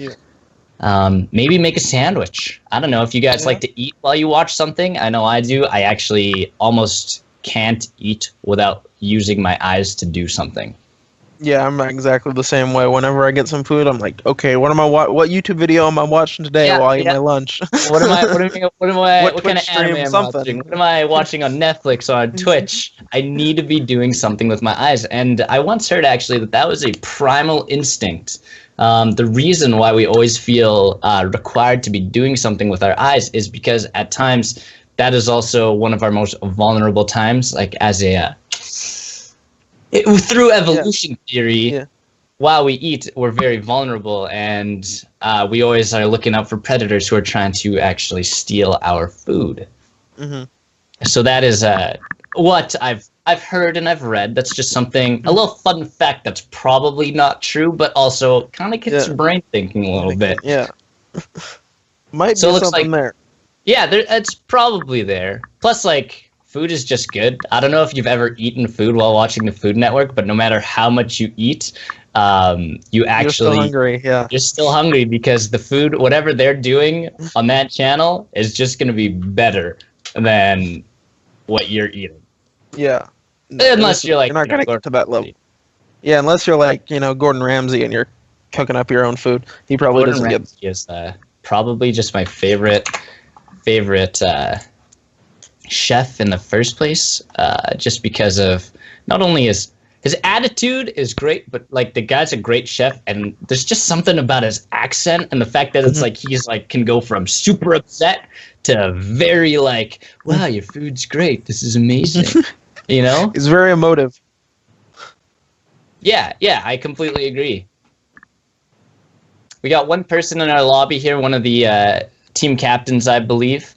Maybe make a sandwich. I don't know if you guys like to eat while you watch something. I know I do. I actually almost can't eat without using my eyes to do something. Yeah, I'm exactly the same way. Whenever I get some food, I'm like, okay, what YouTube video am I watching today Yeah, while I eat yeah. my lunch? What What kind Twitch of anime stream? am I watching? Something. What am I watching on Netflix or on Twitch? I need to be doing something with my eyes. And I once heard actually that was a primal instinct. The reason why we always feel required to be doing something with our eyes is because at times that is also one of our most vulnerable times. Like through Yeah, evolution theory, yeah. while we eat, we're very vulnerable, and we always are looking out for predators who are trying to actually steal our food. Hmm. So that is what I've heard and I've read. That's just something, a little fun fact that's probably not true, but also kind of gets Yeah. your brain thinking a little bit. Yeah. Might So be it looks something like, there. yeah, it's probably there. Plus, like, food is just good. I don't know if you've ever eaten food while watching the Food Network, but no matter how much you eat, you You're still actually hungry. Yeah. you're still hungry because the food, whatever they're doing on that channel, is just going to be better than what you're eating. Yeah. Unless you're like, you're not gonna get to that level. Yeah, unless you're like, Gordon Ramsay and you're cooking up your own food. He probably Gordon doesn't get. Ramsay is probably just my favorite chef in the first place, just because of not only his attitude is great, but like the guy's a great chef, and there's just something about his accent and the fact that it's like he's like can go from super upset to very like, wow, your food's great, this is amazing. He's very emotive. Yeah, I completely agree. We got one person in our lobby here, one of the team captains, I believe.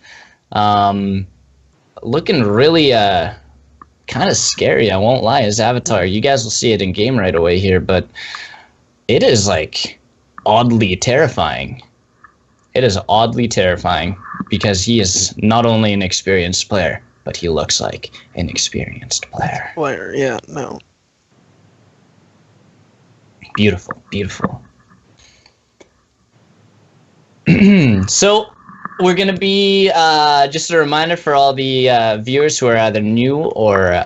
Looking really kind of scary, I won't lie, his avatar. You guys will see it in game right away here, but it is like oddly terrifying. It is oddly terrifying because he is not only an experienced player, but he looks like an experienced player. Yeah, no. Beautiful, beautiful. So we're going to be, just a reminder for all the viewers who are either new or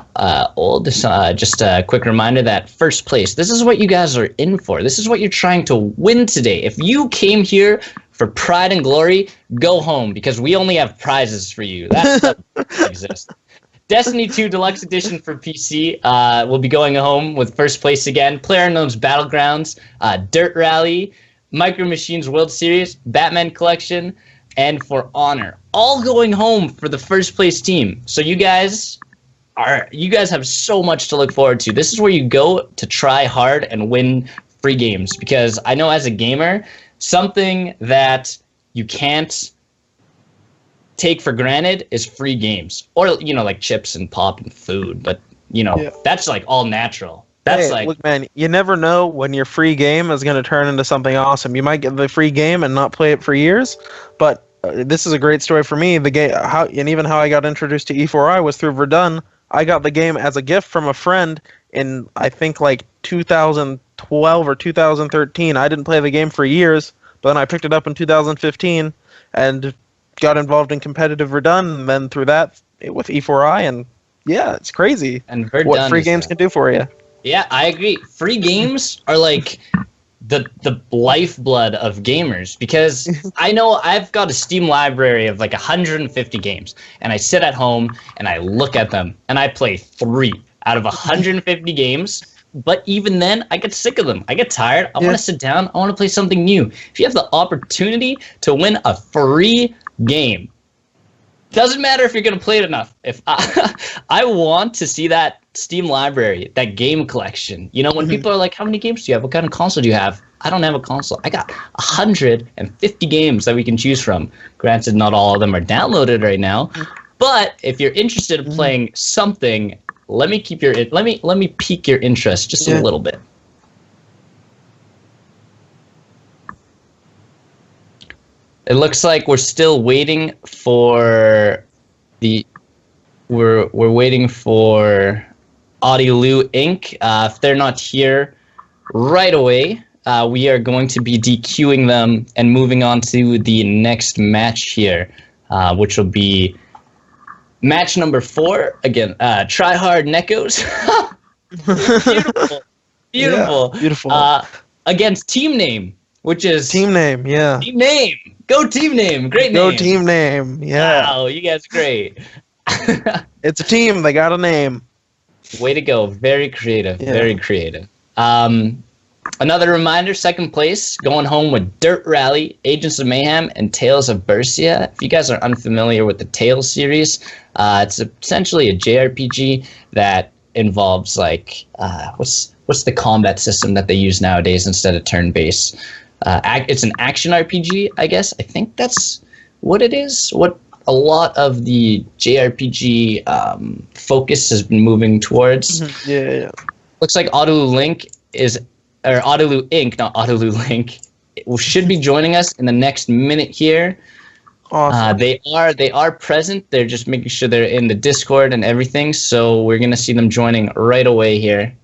old, just a quick reminder that first place, this is what you guys are in for. This is what you're trying to win today. If you came here for pride and glory, go home, because we only have prizes for you. That doesn't exist. Destiny 2 Deluxe Edition for PC will be going home with first place again. PlayerUnknown's Battlegrounds, Dirt Rally, Micro Machines World Series, Batman Collection, and For Honor, all going home for the first place team. So you guys have so much to look forward to. This is where you go to try hard and win free games, because I know as a gamer, something that you can't take for granted is free games, or like chips and pop and food, but that's like all natural. That's Look, man, you never know when your free game is going to turn into something awesome. You might get the free game and not play it for years, but this is a great story for me. The game, how I got introduced to E4i was through Verdun. I got the game as a gift from a friend in, I think, like 2012 or 2013. I didn't play the game for years, but then I picked it up in 2015 and got involved in competitive Verdun, and then through that with E4i, and yeah, it's crazy and Verdun what free games can do for you. Yeah, I agree. Free games are like the lifeblood of gamers, because I know I've got a Steam library of like 150 games, and I sit at home and I look at them and I play 3 out of 150 games. But even then, I get sick of them. I get tired. I want to sit down. I want to play something new. If you have the opportunity to win a free game, doesn't matter if you're going to play it enough. If I want to see that Steam library, that game collection. When people are like, how many games do you have? What kind of console do you have? I don't have a console. I got 150 games that we can choose from. Granted, not all of them are downloaded right now. But if you're interested in playing something, let me pique your interest just a little bit. It looks like we're still waiting for we're waiting for Audioloo Inc. If they're not here right away, we are going to be dequeuing them and moving on to the next match here, which will be match number 4. Again, Try Hard Neckos. Beautiful. Beautiful. Yeah, beautiful. Against team name, which is Team name, yeah. Team name. Go team name. Great Go name. team name, yeah. Wow, you guys are great. It's a team. They got a name. Way to go. Very creative. Yeah. Very creative. Another reminder, second place, going home with Dirt Rally, Agents of Mayhem, and Tales of Berseria. If you guys are unfamiliar with the Tales series, it's essentially a JRPG that involves like what's the combat system that they use nowadays instead of turn-based? It's an action RPG, I guess. I think that's what it is. What a lot of the JRPG focus has been moving towards. Yeah. Looks like Autolu Inc., not Autolu Link, should be joining us in the next minute here. Awesome. They are present. They're just making sure they're in the Discord and everything. So we're gonna see them joining right away here.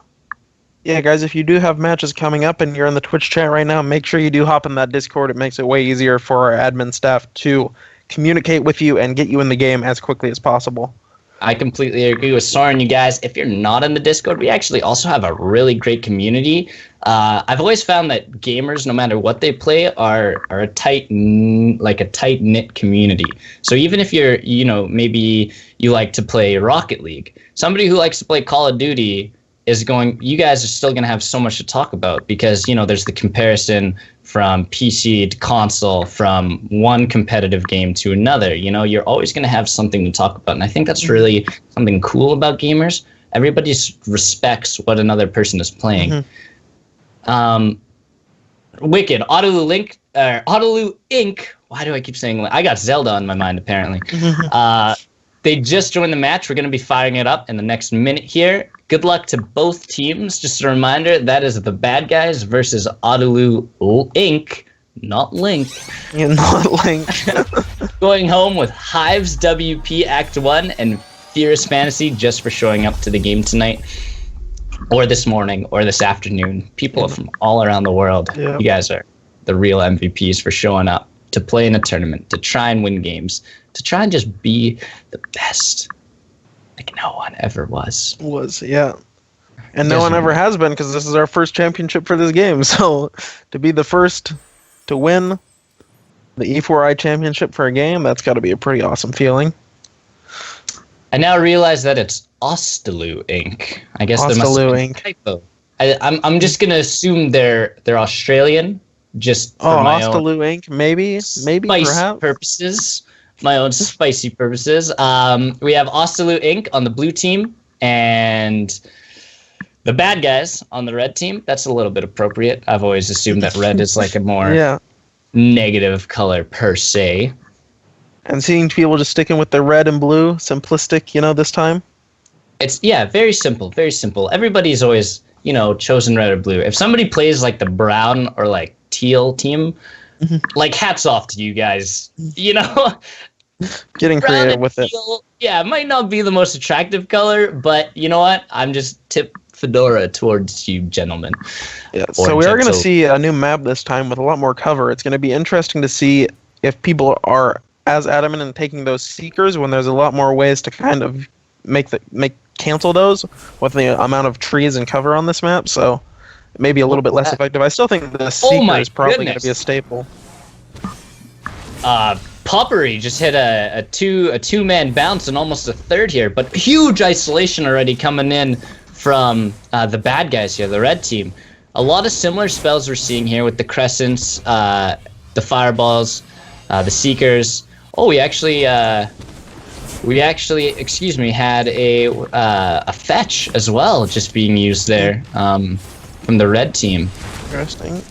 Yeah, guys, if you do have matches coming up and you're in the Twitch chat right now, make sure you do hop in that Discord. It makes it way easier for our admin staff to communicate with you and get you in the game as quickly as possible. I completely agree with Soren, you guys. If you're not in the Discord, we actually also have a really great community. I've always found that gamers, no matter what they play, are a tight-knit community. So even if you're, maybe you like to play Rocket League, somebody who likes to play Call of Duty you guys are still going to have so much to talk about because, there's the comparison from PC to console, from one competitive game to another. You're always going to have something to talk about. And I think that's really something cool about gamers. Everybody respects what another person is playing. Wicked. Autolu Inc. Why do I keep saying I got Zelda on my mind, apparently. They just joined the match. We're going to be firing it up in the next minute here. Good luck to both teams. Just a reminder, that is the bad guys versus Autolu Inc., not Link. Yeah, not Link. Going home with Hives WP Act 1 and Fierce Fantasy just for showing up to the game tonight. Or this morning, or this afternoon. People from all around the world. Yeah. You guys are the real MVPs for showing up to play in a tournament, to try and win games, to try and just be the best like no one ever was. Yeah. And no one ever has been because this is our first championship for this game. So to be the first to win the E4i championship for a game, that's got to be a pretty awesome feeling. I now realize that it's Ostalu Inc. I guess there must be a typo. I'm just gonna assume they're Australian, just for my Ostalu Inc. Maybe perhaps purposes. My own spicy purposes. We have Ostalu Inc. on the blue team and the bad guys on the red team. That's a little bit appropriate. I've always assumed that red is like a more negative color per se. And seeing people just sticking with the red and blue, simplistic, this time. It's very simple, very simple. Everybody's always, chosen red or blue. If somebody plays like the brown or like teal team, like hats off to you guys. Getting creative with it. Yeah, it might not be the most attractive color, but you know what? I'm just tip fedora towards you gentlemen. Yeah, so we are going to see a new map this time with a lot more cover. It's going to be interesting to see if people are as adamant in taking those seekers when there's a lot more ways to kind of cancel those with the amount of trees and cover on this map. So maybe a little bit less effective. I still think the seeker is probably going to be a staple. Poppery just hit a two-man bounce and almost a third here, but huge isolation already coming in from the bad guys here, the red team. A lot of similar spells we're seeing here with the crescents, the fireballs, the seekers. Oh, we actually, had a fetch as well, just being used there from the red team. Interesting.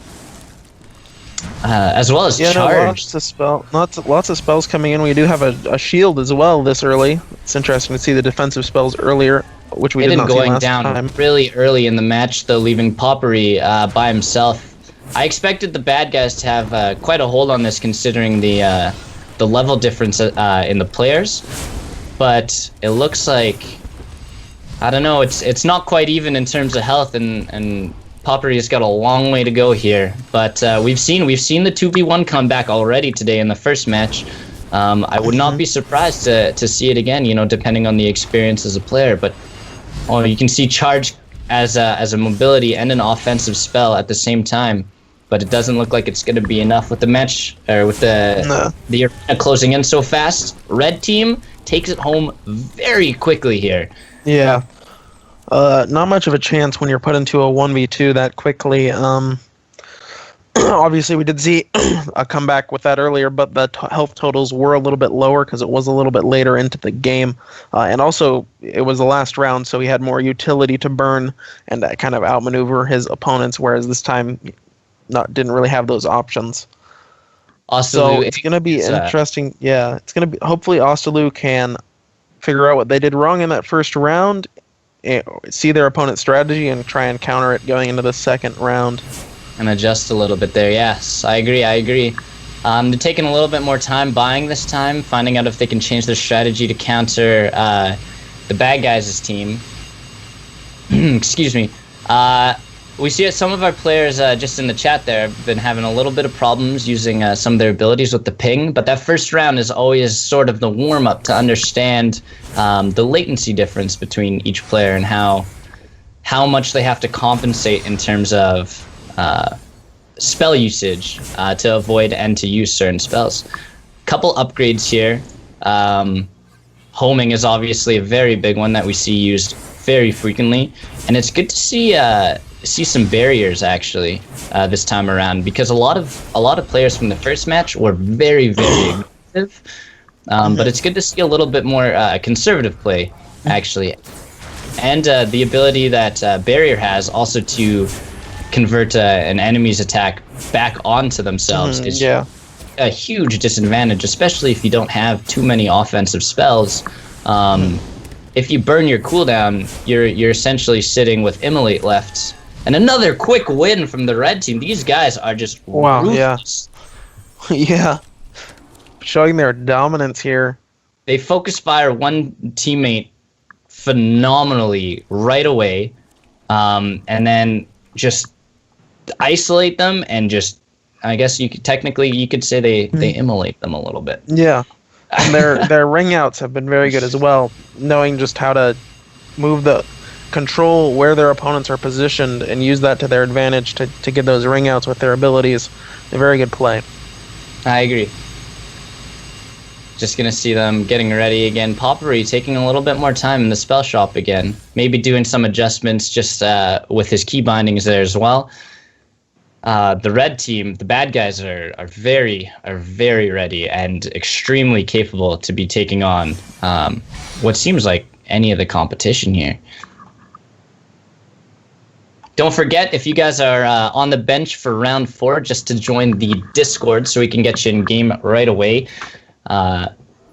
As well as charge. Lots of spells coming in. We do have a shield as well this early. It's interesting to see the defensive spells earlier, which we did not see last time. Going down really early in the match, though, leaving Poppery by himself. I expected the bad guys to have quite a hold on this, considering the level difference in the players. But it looks like, I don't know, it's not quite even in terms of health, and Poppery has got a long way to go here. But we've seen the 2v1 comeback already today in the first match. I would not be surprised to see it again, depending on the experience as a player. But you can see charge as a mobility and an offensive spell at the same time, but it doesn't look like it's going to be enough with the match or with the arena closing in so fast. Red team takes it home very quickly here. Yeah. Not much of a chance when you're put into a 1v2 that quickly. Obviously, we did see a comeback with that earlier, but the health totals were a little bit lower because it was a little bit later into the game. And also, it was the last round, so he had more utility to burn and kind of outmaneuver his opponents, whereas this time didn't really have those options. So it's going to be interesting. Yeah, it's going to be. Hopefully, Ostalu can figure out what they did wrong in that first round, see their opponent's strategy, and try and counter it going into the second round. And adjust a little bit there. Yes, I agree. They're taking a little bit more time buying this time, finding out if they can change their strategy to counter the bad guys' team. Excuse me. We see some of our players just in the chat there have been having a little bit of problems using some of their abilities with the ping, but that first round is always sort of the warm-up to understand the latency difference between each player and how much they have to compensate in terms of spell usage to avoid and to use certain spells. Couple upgrades here. Homing is obviously a very big one that we see used very frequently, and it's good to see some barriers actually this time around, because a lot of players from the first match were very aggressive, but it's good to see a little bit more conservative play actually, and the ability that barrier has also to convert an enemy's attack back onto themselves is a huge disadvantage, especially if you don't have too many offensive spells. If you burn your cooldown, you're essentially sitting with Immolate left. And another quick win from the red team. These guys are just ruthless. Yeah. Showing their dominance here. They focus fire one teammate phenomenally right away, and then just isolate them and just, I guess you could say they immolate them a little bit. Yeah. And their ring outs have been very good as well, knowing just how to control where their opponents are positioned and use that to their advantage to get those ring outs with their abilities. A very good play. I agree. Just gonna see them getting ready again. Poppery taking a little bit more time in the spell shop again. Maybe doing some adjustments just with his key bindings there as well. The red team, the bad guys are very ready and extremely capable to be taking on what seems like any of the competition here. Don't forget, if you guys are on the bench for round 4, just to join the Discord so we can get you in game right away.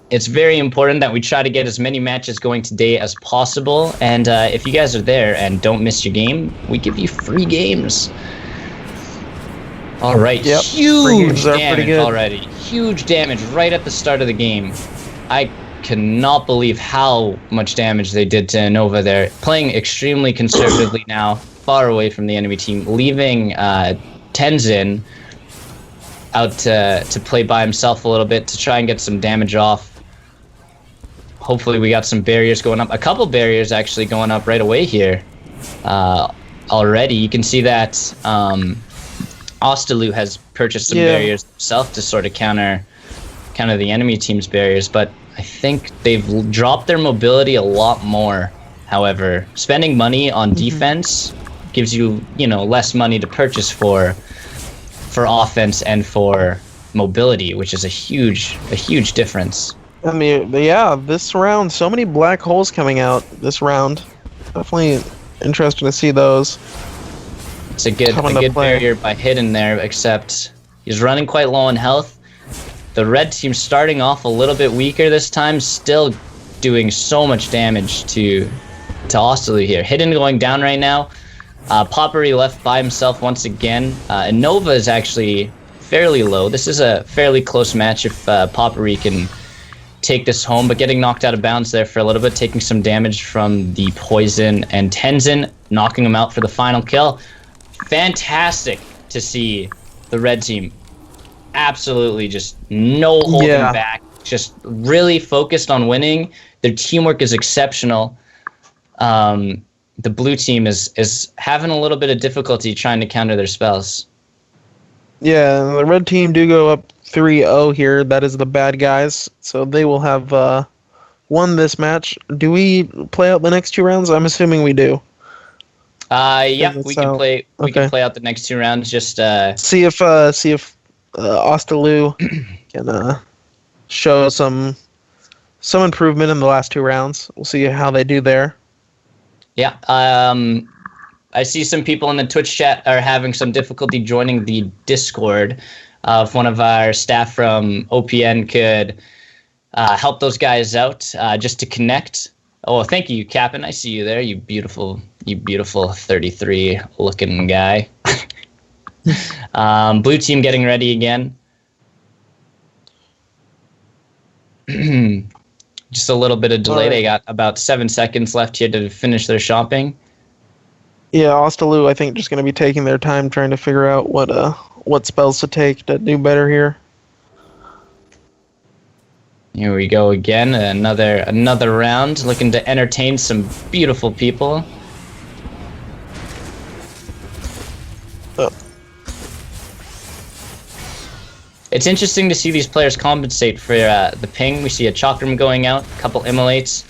It's very important that we try to get as many matches going today as possible. And if you guys are there and don't miss your game, we give you free games. All right, huge damage already. Huge damage right at the start of the game. I cannot believe how much damage they did to Nova there. Playing extremely conservatively now, far away from the enemy team, leaving Tenzin out to play by himself a little bit to try and get some damage off. Hopefully we got some barriers going up. A couple barriers actually going up right away here already. You can see that Ostalu has purchased some barriers himself to sort of counter the enemy team's barriers, but I think they've dropped their mobility a lot more. However, spending money on defense gives you, less money to purchase for offense and for mobility, which is a huge difference. I mean, this round, so many black holes coming out this round. Definitely interesting to see those. It's a good barrier by Hidden there, except he's running quite low on health. The red team starting off a little bit weaker this time, still doing so much damage to Ostalu here. Hidden going down right now. Poppery left by himself once again. And Nova is actually fairly low. This is a fairly close match if Poppery can take this home, but getting knocked out of bounds there for a little bit, taking some damage from the poison, and Tenzin knocking him out for the final kill. Fantastic to see the red team absolutely just no holding back, just really focused on winning. Their teamwork is exceptional. the blue team is having a little bit of difficulty trying to counter their spells. Yeah, the red team do go up 3-0 here. That is the bad guys. So they will have won this match. Do we play out the next 2 rounds? I'm assuming we do. Yeah, we can play. We can play out the next 2 rounds. Just see if Ostaloo can show some improvement in the last 2 rounds. We'll see how they do there. Yeah. I see some people in the Twitch chat are having some difficulty joining the Discord. If one of our staff from OPN could help those guys out just to connect. Oh, thank you, Captain. I see you there. You beautiful 33 looking guy. Blue team getting ready again. Just a little bit of delay. Right. They got about 7 seconds left here to finish their shopping. Yeah, Ostaloo, I think, just going to be taking their time trying to figure out what spells to take to do better here. Here we go again. Another round, looking to entertain some beautiful people. It's interesting to see these players compensate for the ping. We see a Chakram going out, a couple Immolates.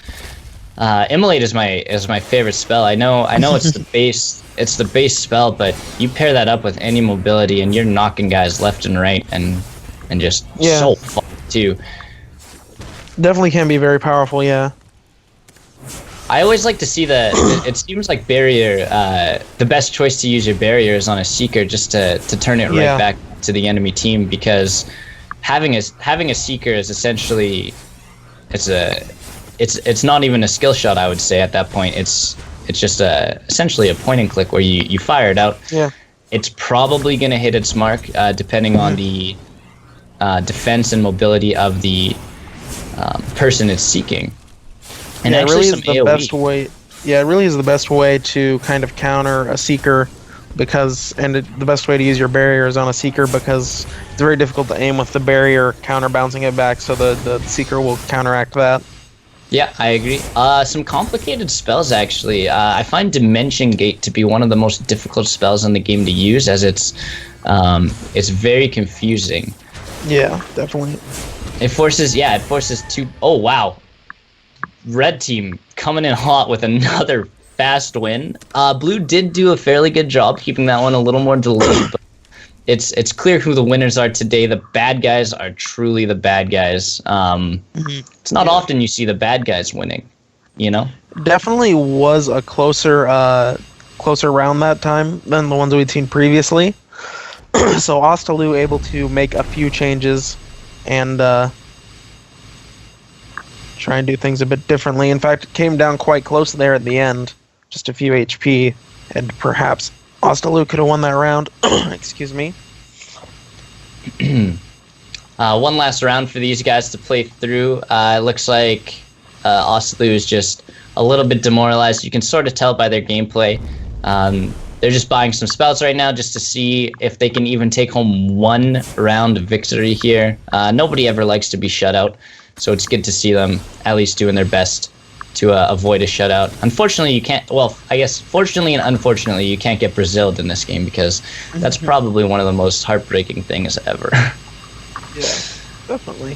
Immolate is my favorite spell. I know it's the base spell, but you pair that up with any mobility and you're knocking guys left and right and just so fun too. Definitely can be very powerful, yeah. I always like to see it seems like barrier, the best choice to use your barrier is on a Seeker just to turn it right back to the enemy team, because having a Seeker is essentially, it's not even a skill shot, I would say at that point. It's just essentially a point and click where you fire it out. Yeah. It's probably going to hit its mark depending on the defense and mobility of the person it's seeking. And it really is the best way. Yeah, it really is the best way to kind of counter a Seeker, the best way to use your barrier is on a Seeker, because it's very difficult to aim with the barrier counter bouncing it back, so the Seeker will counteract that. Yeah, I agree. Some complicated spells, actually. I find Dimension Gate to be one of the most difficult spells in the game to use, as it's very confusing. Yeah, definitely. It forces two. Oh wow, red team coming in hot with another fast win. Blue did do a fairly good job keeping that one a little more delayed, but it's clear who the winners are today. The bad guys are truly the bad guys. It's not often you see the bad guys winning, you know? Definitely was a closer round that time than the ones we'd seen previously. So Ostaloo able to make a few changes and try and do things a bit differently. In fact, it came down quite close there at the end, just a few HP, and perhaps Ostaloo could have won that round. Excuse me. One last round for these guys to play through. It looks like Ostaloo is just a little bit demoralized. You can sort of tell by their gameplay. They're just buying some spells right now just to see if they can even take home one round of victory here. Nobody ever likes to be shut out, so it's good to see them at least doing their best to avoid a shutout. Unfortunately, you can't. Well, I guess fortunately and unfortunately, you can't get Brazil'd in this game, because that's probably one of the most heartbreaking things ever. Yeah, definitely.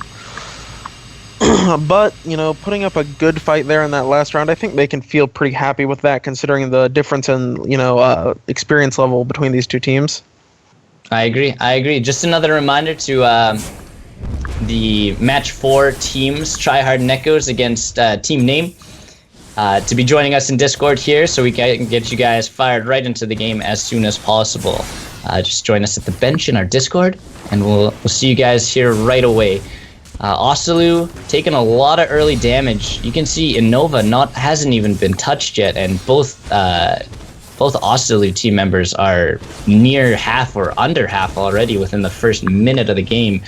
But, putting up a good fight there in that last round, I think they can feel pretty happy with that, considering the difference in, experience level between these two teams. I agree. Just another reminder to the match 4 teams, Tryhard and Echoes against Team Name, to be joining us in Discord here, so we can get you guys fired right into the game as soon as possible. Just join us at the bench in our Discord, and we'll see you guys here right away. Ostaloo taking a lot of early damage. You can see Innova hasn't even been touched yet, and both Ostaloo team members are near half or under half already within the first minute of the game.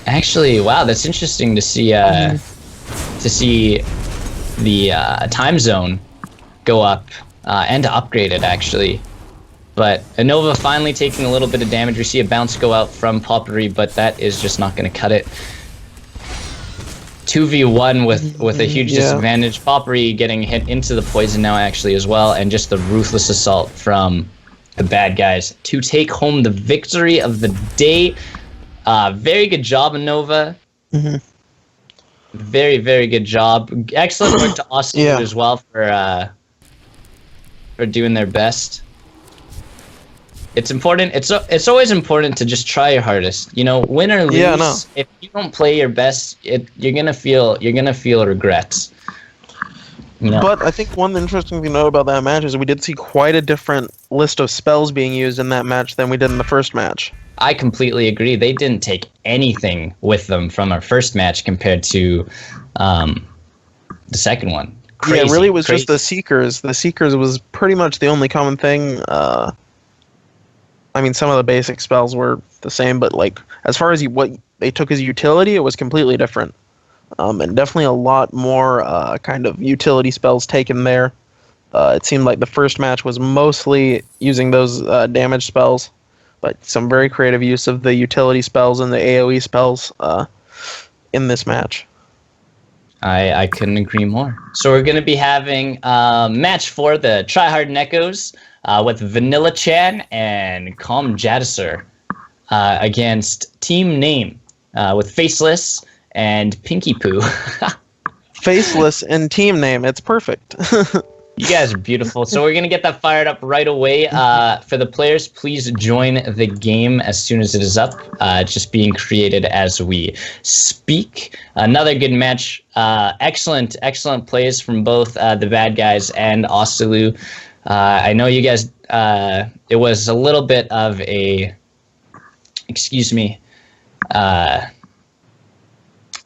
Actually, wow, that's interesting to see the time zone go up and to upgrade it, actually. But Innova finally taking a little bit of damage. We see a bounce go out from Potpourri, but that is just not going to cut it. 2v1 with a huge Yeah. disadvantage. Poppery getting hit into the poison now actually as well, and just the ruthless assault from the bad guys to take home the victory of the day. Very good job, Nova. Very, very good job. Excellent work to Austin Yeah. as well for doing their best. It's important. It's always important to just try your hardest. You know, win or lose. Yeah, no. If you don't play your best, you're gonna feel regrets. You know? But I think one interesting thing to know about that match is we did see quite a different list of spells being used in that match than we did in the first match. I completely agree. They didn't take anything with them from our first match compared to the second one. Crazy, yeah, really, it was crazy. just the Seekers. The Seekers was pretty much the only common thing. I mean, some of the basic spells were the same, but like as far as what they took as utility, it was completely different. And definitely a lot more kind of utility spells taken there. It seemed like the first match was mostly using those damage spells, but some very creative use of the utility spells and the AoE spells in this match. I couldn't agree more. So we're going to be having match 4, the Tryhard Neckos, with Vanilla Chan and Calm Jadisur against Team Name with Faceless and Pinky Poo. Faceless and Team Name, it's perfect. You guys are beautiful. So we're going to get that fired up right away. For the players, please join the game as soon as it is up. It's just being created as we speak. Another good match. Excellent plays from both the bad guys and Ostalu. I know you guys, it was a little bit of a,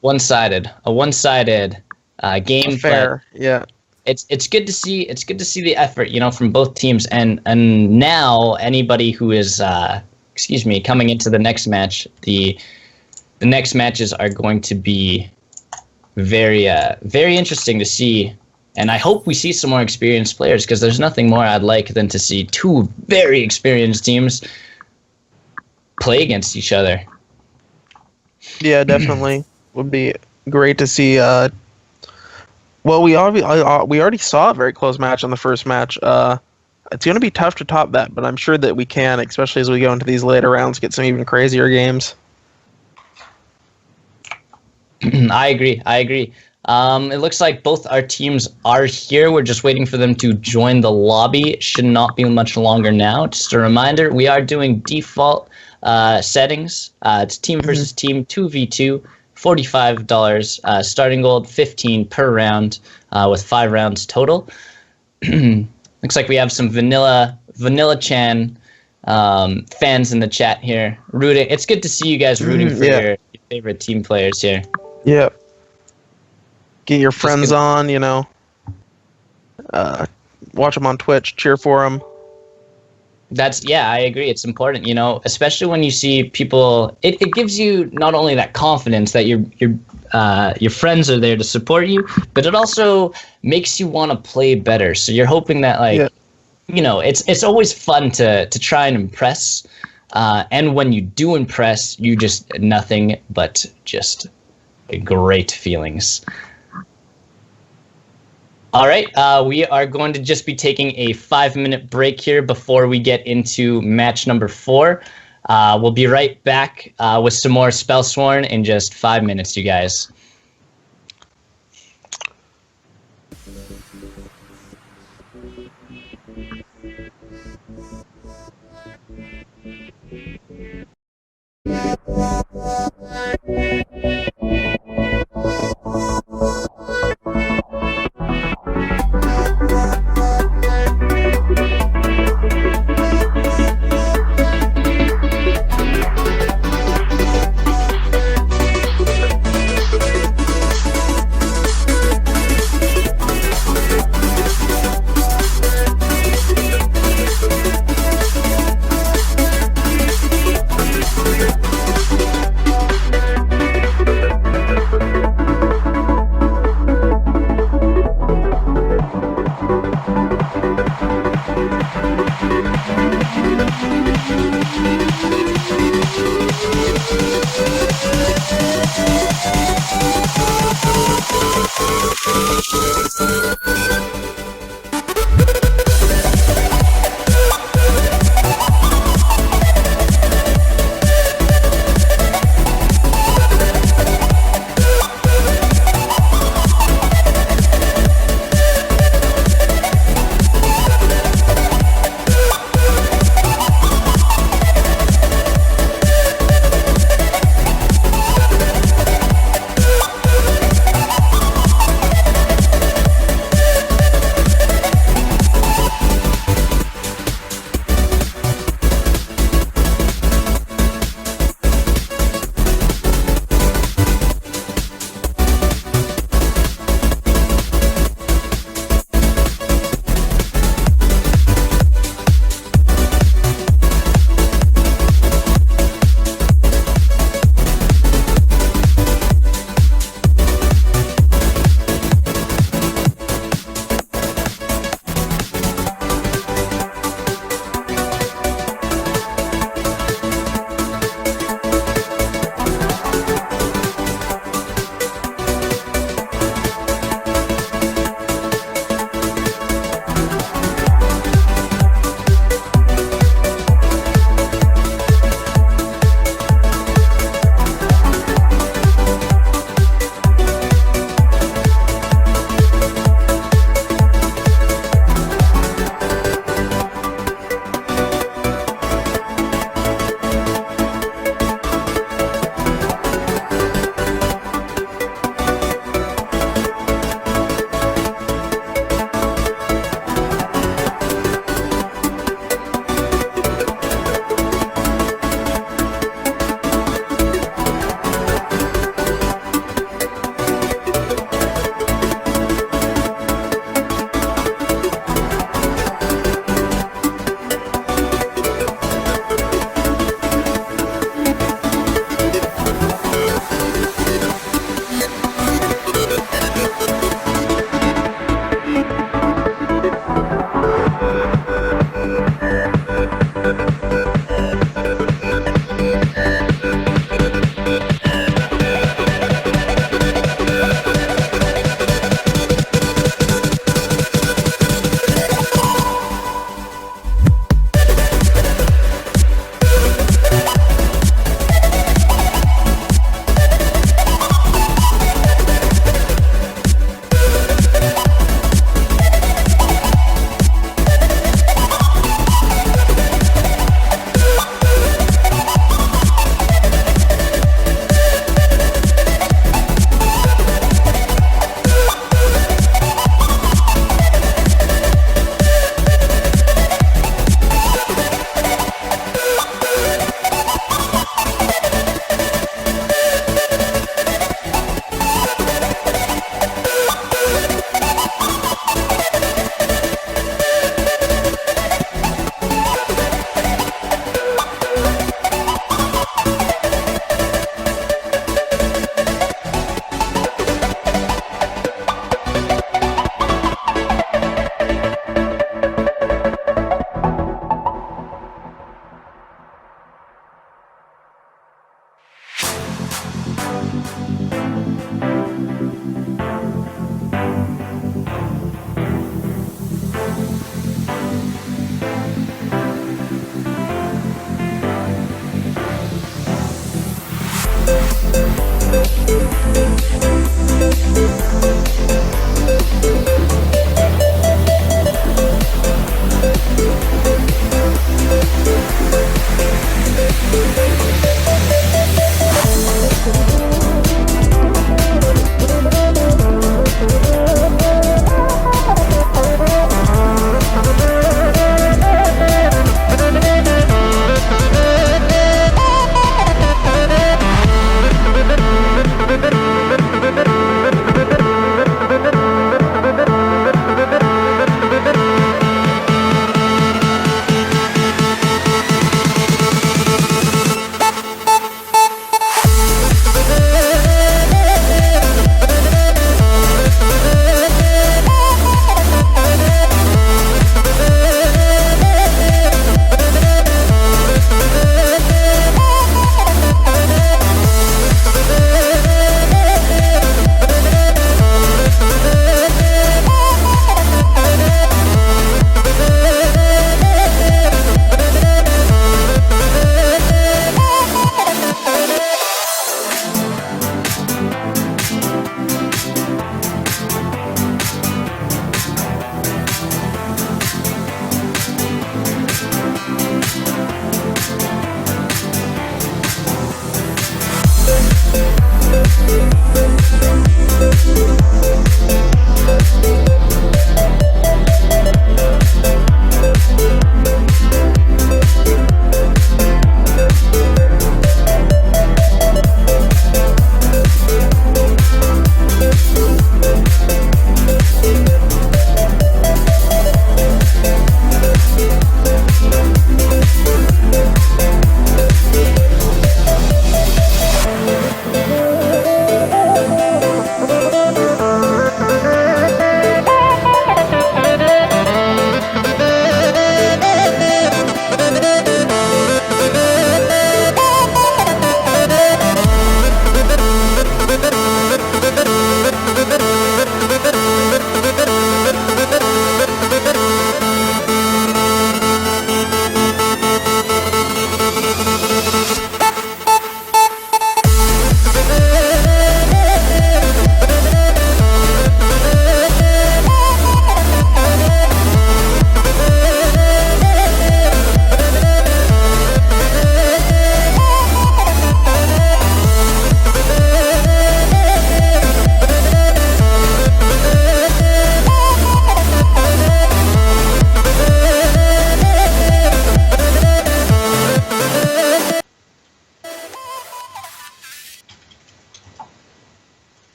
one-sided game. Fair, yeah. It's good to see the effort, you know, from both teams, and now anybody who is coming into the next match, the next matches are going to be very interesting to see, and I hope we see some more experienced players, because there's nothing more I'd like than to see two very experienced teams play against each other. Yeah, definitely would be great to see. Well, we already saw a very close match on the first match. It's going to be tough to top that, but I'm sure that we can, especially as we go into these later rounds, get some even crazier games. I agree. It looks like both our teams are here. We're just waiting for them to join the lobby. It should not be much longer now. Just a reminder, we are doing default settings. It's team versus team, 2v2. $45 starting gold, 15 per round, with 5 rounds total. Looks like we have some Vanilla Chan fans in the chat here rooting. It's good to see you guys rooting for your favorite team players here. Yeah. Get your friends on, you know. Watch them on Twitch, cheer for them. I agree. It's important, you know, especially when you see people. It gives you not only that confidence that your friends are there to support you, but it also makes you want to play better. So you're hoping that, you know, it's always fun to try and impress. And when you do impress, you just nothing but just great feelings. All right, we are going to just be taking a 5-minute break here before we get into match number 4. We'll be right back with some more Spellsworn in just 5 minutes, you guys.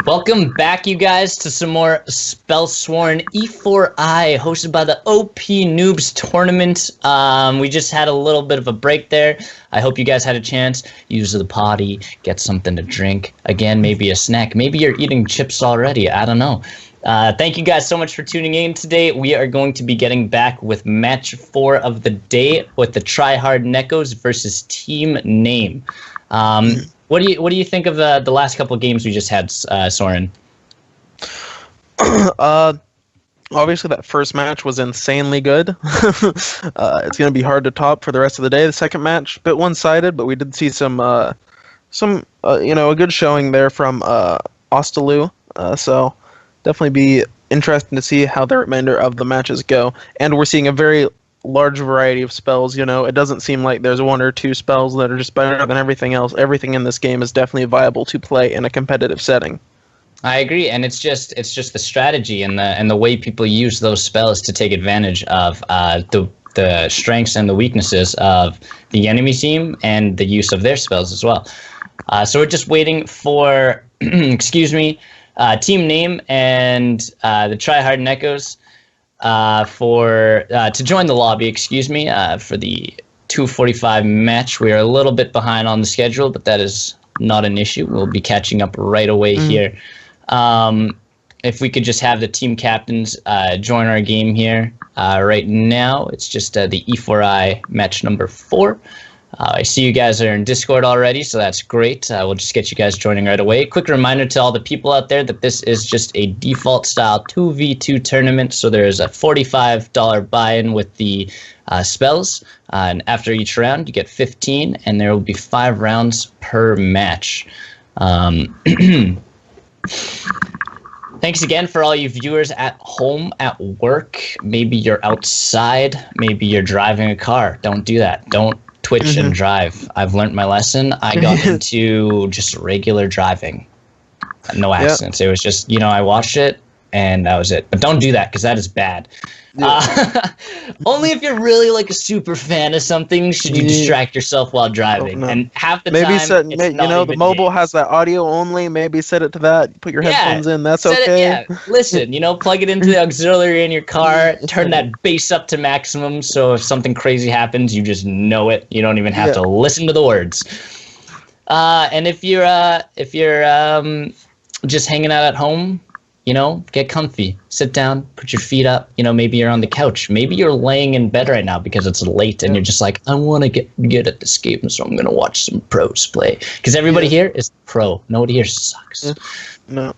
Welcome back, you guys, to some more Spellsworn E4i, hosted by the OP Noobs Tournament. We just had a little bit of a break there. I hope you guys had a chance. Use the potty, get something to drink. Again, maybe a snack. Maybe you're eating chips already. I don't know. Thank you guys so much for tuning in today. We are going to be getting back with match 4 of the day with the Tryhard Neckos versus Team Name. What do you think of the last couple of games we just had, Soren? Obviously, that first match was insanely good. It's going to be hard to top for the rest of the day. The second match, a bit one-sided, but we did see a good showing there from Ostalu. So definitely be interesting to see how the remainder of the matches go. And we're seeing a very large variety of spells. It doesn't seem like there's one or two spells that are just better than everything else. Everything in this game is definitely viable to play in a competitive setting. I agree, and it's just the strategy and the way people use those spells to take advantage of the strengths and the weaknesses of the enemy team and the use of their spells as well. So we're just waiting for excuse me, Team Name and the Tryhard Neckos to join the lobby, for the 2:45 match. We are a little bit behind on the schedule, but that is not an issue. We'll be catching up right away here. If we could just have the team captains join our game here right now. It's just the E4i match number 4. I see you guys are in Discord already, so that's great. We'll just get you guys joining right away. Quick reminder to all the people out there that this is just a default style 2v2 tournament, so there's a $45 buy-in with the spells, and after each round you get 15, and there will be 5 rounds per match. Thanks again for all you viewers at home, at work. Maybe you're outside, maybe you're driving a car. Don't do that. Don't Twitch and drive. I've learned my lesson. I got into just regular driving. No accidents. It was just, I watched it and that was it. But don't do that because that is bad. Only if you're really like a super fan of something should you distract yourself while driving. And half the time, the mobile has that audio only. Maybe set it to that. Put your headphones in. That's okay. Listen, plug it into the auxiliary in your car. Turn that bass up to maximum. So if something crazy happens, you just know it. You don't even have to listen to the words. And if you're just hanging out at home, get comfy, sit down, put your feet up. Maybe you're on the couch. Maybe you're laying in bed right now because it's late and you're just like, I want to get good at this game, so I'm going to watch some pros play. Because everybody here is pro. Nobody here sucks. No.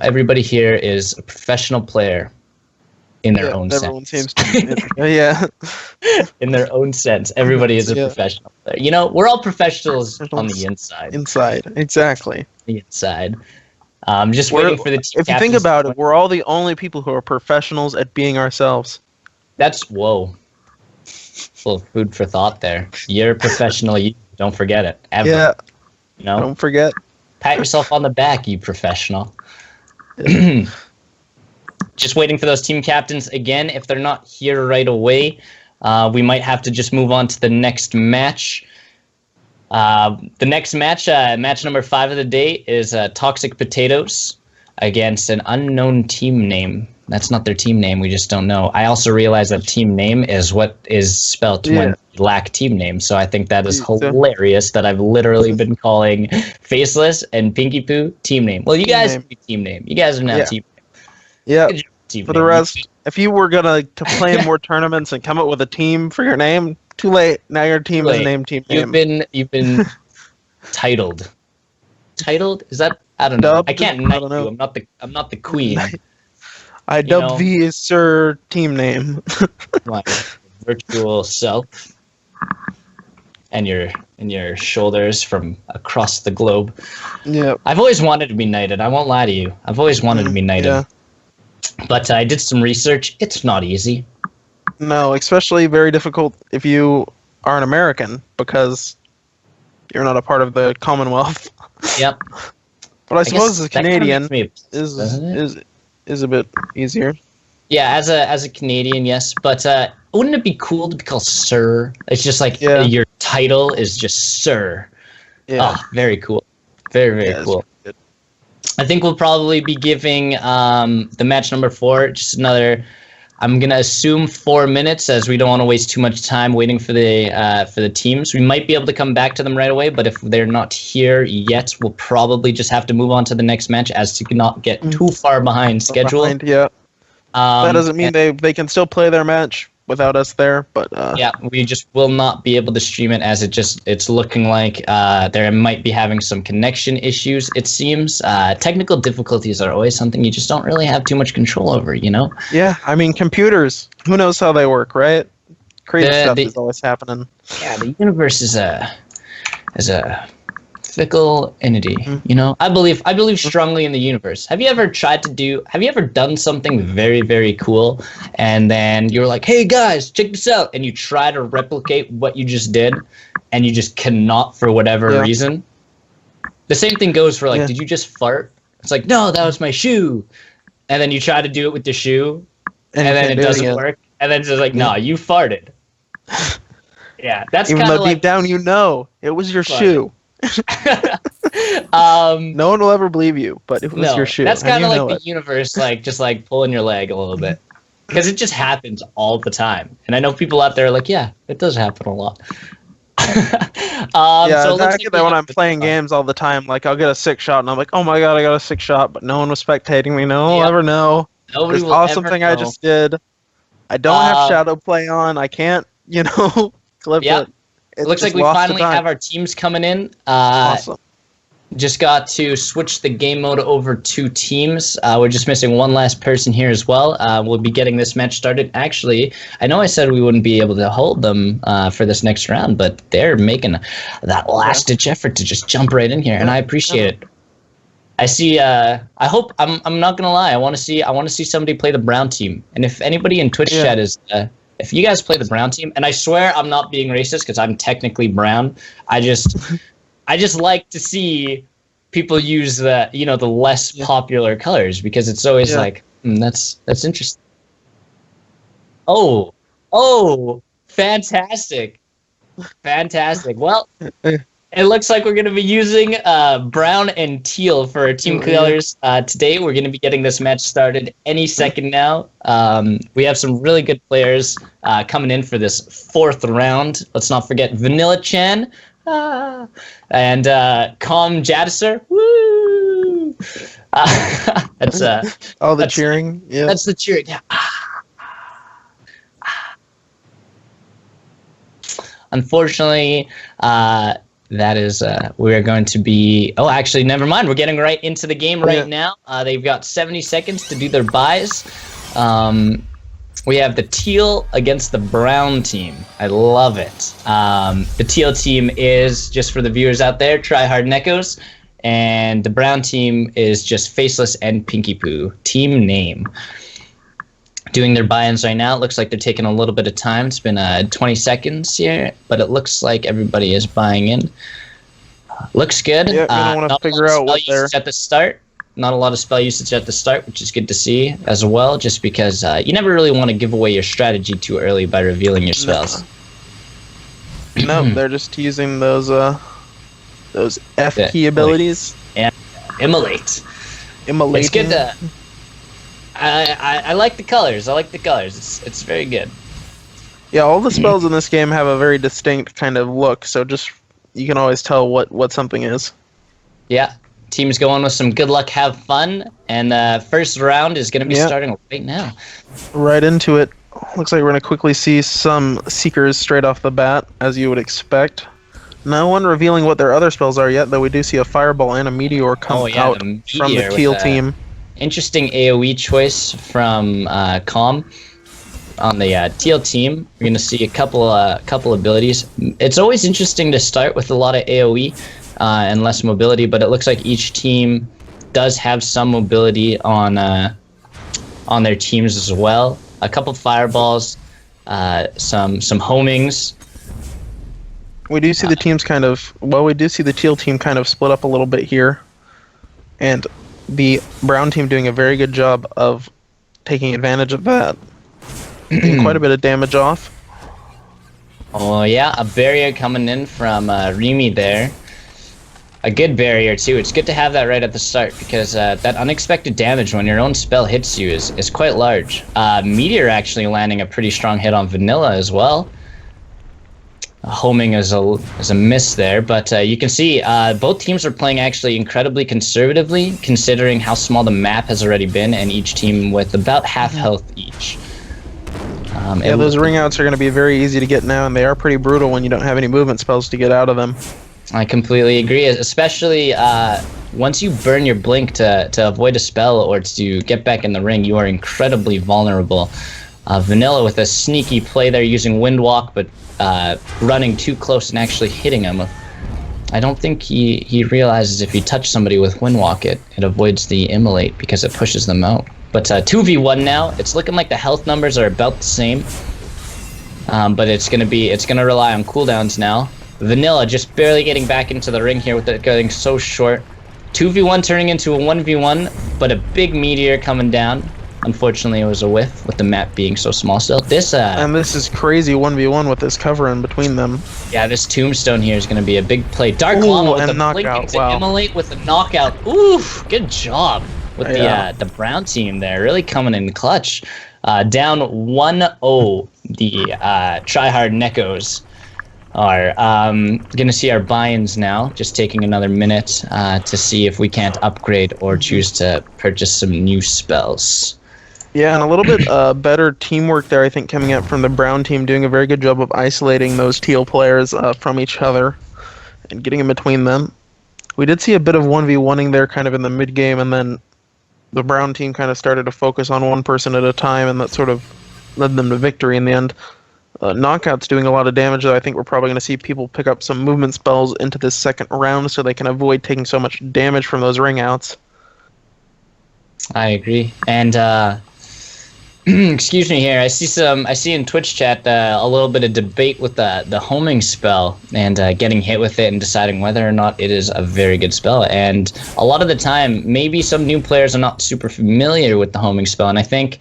Everybody here is a professional player in their own sense. Everyone seems to. In their own sense. Everybody is a professional player. We're all professionals on the inside. Inside, exactly. The inside. Just waiting for the team. If you think about it, we're all the only people who are professionals at being ourselves. Whoa. A little food for thought there. You're a professional. You don't forget it. Ever. Yeah. Don't forget. Pat yourself on the back, you professional. Just waiting for those team captains again. If they're not here right away, we might have to just move on to the next match. The next match, match number 5 of the day, is Toxic Potatoes against an unknown team name. That's not their team name. We just don't know. I also realize that team name is what is spelt when you lack team name. So I think that is hilarious that I've literally been calling Faceless and Pinky Poo team name. Well, you guys can be team name. You guys are now team name. Yeah. For the rest, if you were going to play more tournaments and come up with a team for your name, too late. Now your team is named Team Name. You've been titled. Titled? Is that? I don't know. I can't knight you. I'm not the queen. I dubbed thee as Sir Team Name. My virtual self. And your shoulders from across the globe. Yeah. I've always wanted to be knighted. I won't lie to you. I've always wanted to be knighted. Yeah. But I did some research. It's not easy. No, especially very difficult if you are an American because you're not a part of the Commonwealth. Yep. But I suppose as a Canadian is a bit easier. Yeah, as a Canadian, yes. But wouldn't it be cool to be called Sir? It's just like your title is just Sir. Yeah. Oh, very cool. Very cool. I think we'll probably be giving the match number 4 just another. I'm gonna assume 4 minutes, as we don't want to waste too much time waiting for the teams. We might be able to come back to them right away, but if they're not here yet, we'll probably just have to move on to the next match, as to not get too far behind schedule. Yeah. That doesn't mean they can still play their match without us there, but yeah, we just will not be able to stream it, as it's looking like they might be having some connection issues. It seems technical difficulties are always something you just don't really have too much control over, you know? Yeah, I mean, computers, who knows how they work, right? Crazy stuff is always happening. Yeah, the universe is a fickle entity, you know? I believe strongly in the universe. Have you ever done something very, very cool, and then you're like, hey guys, check this out, and you try to replicate what you just did, and you just cannot for whatever reason? The same thing goes for did you just fart? It's like, no, that was my shoe. And then you try to do it with the shoe, and then it doesn't work, and then it's just like, no, you farted. Yeah, that's kind of even though deep down you know it was your shoe. No one will ever believe you, but it was your shoe. That's kind of like the universe, just pulling your leg a little bit, because it just happens all the time. And I know people out there are like, yeah, it does happen a lot. So I get that when I'm playing games all the time. Like, I'll get a sick shot, and I'm like, oh my god, I got a sick shot, but no one was spectating me. No one will ever know. Nobody this will awesome ever thing know. I just did. I don't have shadow play on. I can't, clip it. It looks like we finally have our teams coming in. Awesome. Just got to switch the game mode over to teams. We're just missing one last person here as well. We'll be getting this match started. Actually, I know I said we wouldn't be able to hold them for this next round, but they're making that last-ditch effort to just jump right in here, and I appreciate it. I see. I hope. I'm not gonna lie. I want to see somebody play the brown team. And if anybody in Twitch chat is, if you guys play the brown team, and I swear I'm not being racist because I'm technically brown. I just like to see people use the less popular colors, because it's always that's interesting. Oh, fantastic. Well, it looks like we're going to be using brown and teal for our team colors today. We're going to be getting this match started any second now. We have some really good players coming in for this 4th round. Let's not forget Vanilla Chan and Calm Jadisser. Woo! That's all the cheering. Yeah, that's the cheering. Yeah. Unfortunately, that is, we are going to be... Oh, actually, never mind. We're getting right into the game now. They've got 70 seconds to do their buys. We have the teal against the brown team. I love it. The teal team is, just for the viewers out there, Try Hard Neckos. And the brown team is just Faceless and Pinky Poo. Team name. Doing their buy-ins right now. It looks like they're taking a little bit of time. It's been 20 seconds here, but it looks like everybody is buying in. Looks good. Yeah, we don't want to figure out what they're... at the start. Not a lot of spell usage at the start, which is good to see as well, just because you never really want to give away your strategy too early by revealing your spells. No, they're just using those F key abilities. And immolate. It's good to... I like the colors. It's very good. Yeah, all the spells in this game have a very distinct kind of look, so just you can always tell what something is. Yeah, team's going with some good luck, have fun, and first round is going to be starting right now. Right into it. Looks like we're going to quickly see some Seekers straight off the bat, as you would expect. No one revealing what their other spells are yet, though we do see a Fireball and a Meteor come out from the teal team. Interesting AoE choice from Calm on the teal team. We're going to see a couple abilities. It's always interesting to start with a lot of AoE and less mobility, but it looks like each team does have some mobility on their teams as well. A couple fireballs, some homings. We do see the teams we do see the teal team kind of split up a little bit here, and the brown team doing a very good job of taking advantage of that. Getting quite a bit of damage off. Oh yeah, a barrier coming in from Remy there. a good barrier too. It's good to have that right at the start because that unexpected damage when your own spell hits you is quite large. Meteor actually landing a pretty strong hit on Vanilla as well. Homing is a miss there, but you can see both teams are playing actually incredibly conservatively, considering how small the map has already been, and each team with about half health each. Yeah, those ring outs are going to be very easy to get now, and they are pretty brutal when you don't have any movement spells to get out of them. I completely agree, especially once you burn your blink to avoid a spell or to get back in the ring, you are incredibly vulnerable. Vanilla with a sneaky play there using Windwalk, but running too close and actually hitting him. I don't think he realizes if you touch somebody with Windwalk, it avoids the Immolate because it pushes them out. But 2v1 now, it's looking like the health numbers are about the same. But it's gonna rely on cooldowns now. Vanilla just barely getting back into the ring here with it getting so short. 2v1 turning into a 1v1, but a big meteor coming down. Unfortunately, it was a whiff with the map being so small still. And this is crazy 1v1 with this cover in between them. Yeah, this tombstone here is going to be a big play. Dark Llama with the blinking to immolate with the knockout. Oof, good job with the brown team there. Really coming in clutch. Down 1-0, the tryhard Neckos are going to see our buy-ins now. Just taking another minute to see if we can't upgrade or choose to purchase some new spells. Yeah, and a little bit better teamwork there, I think, coming out from the brown team, doing a very good job of isolating those teal players from each other and getting in between them. We did see a bit of 1v1ing there kind of in the mid-game, and then the brown team kind of started to focus on one person at a time, and that sort of led them to victory in the end. Knockout's doing a lot of damage, though. I think we're probably going to see people pick up some movement spells into this second round so they can avoid taking so much damage from those ring outs. I agree. And excuse me here. I see in Twitch chat a little bit of debate with the homing spell and getting hit with it and deciding whether or not it is a very good spell. And a lot of the time, maybe some new players are not super familiar with the homing spell. And I think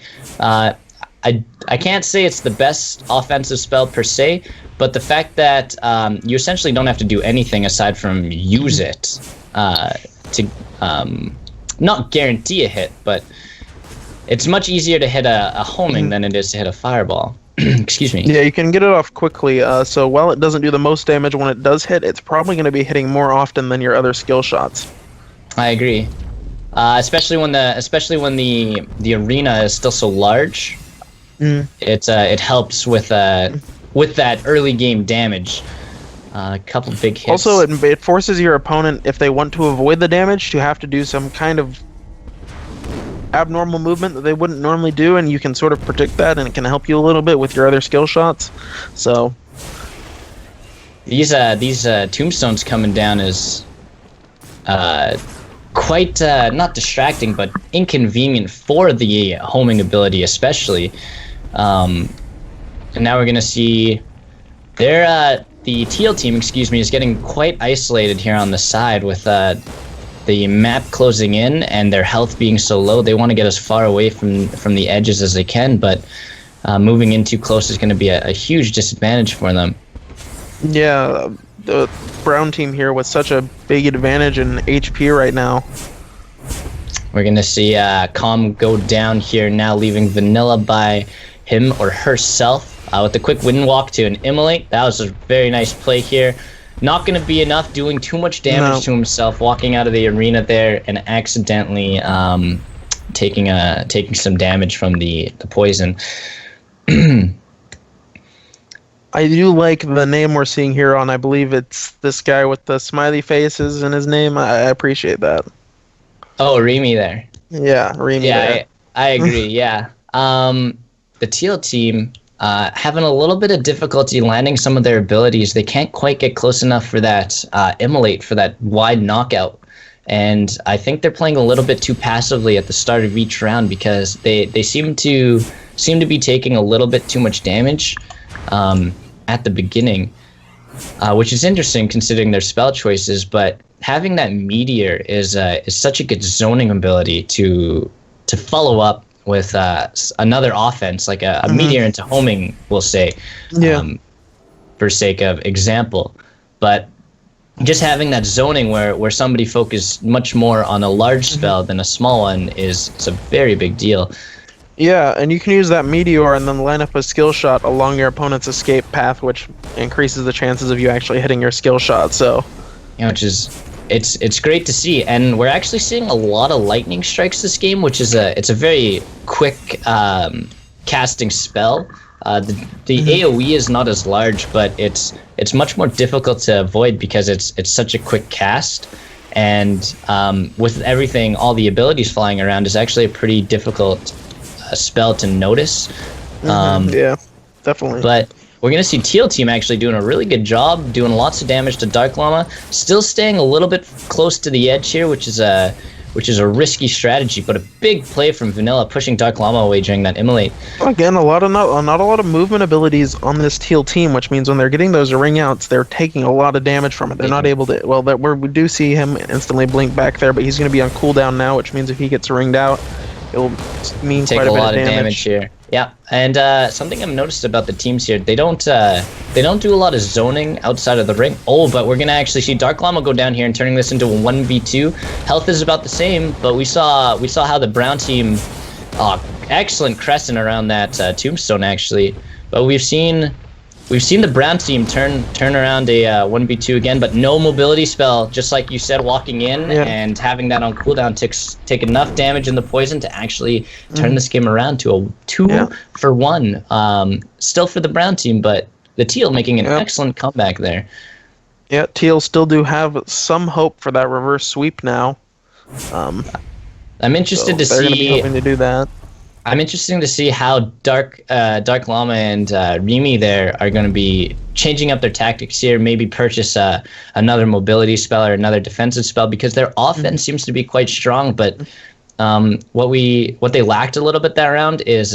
I can't say it's the best offensive spell per se, but the fact that you essentially don't have to do anything aside from use it to not guarantee a hit, but it's much easier to hit a homing than it is to hit a fireball. Excuse me. Yeah, you can get it off quickly, so while it doesn't do the most damage when it does hit, it's probably going to be hitting more often than your other skill shots. I agree. Especially when the arena is still so large. It helps with that early game damage. A couple big hits. Also, it forces your opponent, if they want to avoid the damage, to have to do some kind of abnormal movement that they wouldn't normally do, and you can sort of predict that, and it can help you a little bit with your other skill shots. So these tombstones coming down is quite not distracting, but inconvenient for the homing ability, especially. And now we're gonna see the teal team, is getting quite isolated here on the side with the map closing in and their health being so low. They want to get as far away from the edges as they can, but moving in too close is going to be a huge disadvantage for them. Yeah, the brown team here with such a big advantage in HP right now. We're going to see Calm go down here now, leaving Vanilla by him or herself with a quick wind walk to an Immolate. That was a very nice play here. Not going to be enough, doing too much damage to himself, walking out of the arena there and accidentally taking some damage from the poison. I do like the name we're seeing here on, I believe it's this guy with the smiley faces in his name. I appreciate that. Oh, Remy there. Yeah, Remy there. I agree, yeah. The teal team having a little bit of difficulty landing some of their abilities. They can't quite get close enough for that Immolate, for that wide knockout. And I think they're playing a little bit too passively at the start of each round because they seem to be taking a little bit too much damage at the beginning, which is interesting considering their spell choices. But having that meteor is such a good zoning ability to follow up with another offense, like a meteor into homing, we'll say, for sake of example. But just having that zoning where somebody focused much more on a large spell than a small one it's a very big deal. Yeah, and you can use that meteor and then line up a skill shot along your opponent's escape path, which increases the chances of you actually hitting your skill shot. So, Which is it's great to see, and we're actually seeing a lot of lightning strikes this game, which is it's a very quick casting spell. The AoE is not as large, but it's much more difficult to avoid because it's such a quick cast, and with everything, all the abilities flying around, is actually a pretty difficult spell to notice. Yeah, definitely. But we're going to see Teal Team actually doing a really good job, doing lots of damage to Dark Llama, still staying a little bit close to the edge here, which is a risky strategy, but a big play from Vanilla, pushing Dark Llama away during that immolate. Again, not a lot of movement abilities on this Teal team, which means when they're getting those ring outs, they're taking a lot of damage from it. They're not able to. Well, we do see him instantly blink back there, but he's going to be on cooldown now, which means if he gets ringed out, it will mean Take quite a bit lot of of damage here. Yeah, and something I've noticed about the teams here, they don't do a lot of zoning outside of the ring. Oh, but we're gonna actually see Dark Llama go down here and turning this into a 1v2. Health is about the same, but we saw how the brown team, excellent crescent around that tombstone actually. But we've seen the brown team turn around a 1v2 again, but no mobility spell, just like you said, walking in and having that on cooldown take enough damage in the poison to actually turn this game around to a 2-for-1. Still for the brown team, but the Teal making an excellent comeback there. Yeah, Teal still do have some hope for that reverse sweep now. I'm interested to they're see. They're going to be hoping to do that. I'm interested to see how Dark Llama and Remy there are going to be changing up their tactics here. Maybe purchase another mobility spell or another defensive spell, because their offense seems to be quite strong. But what they lacked a little bit that round is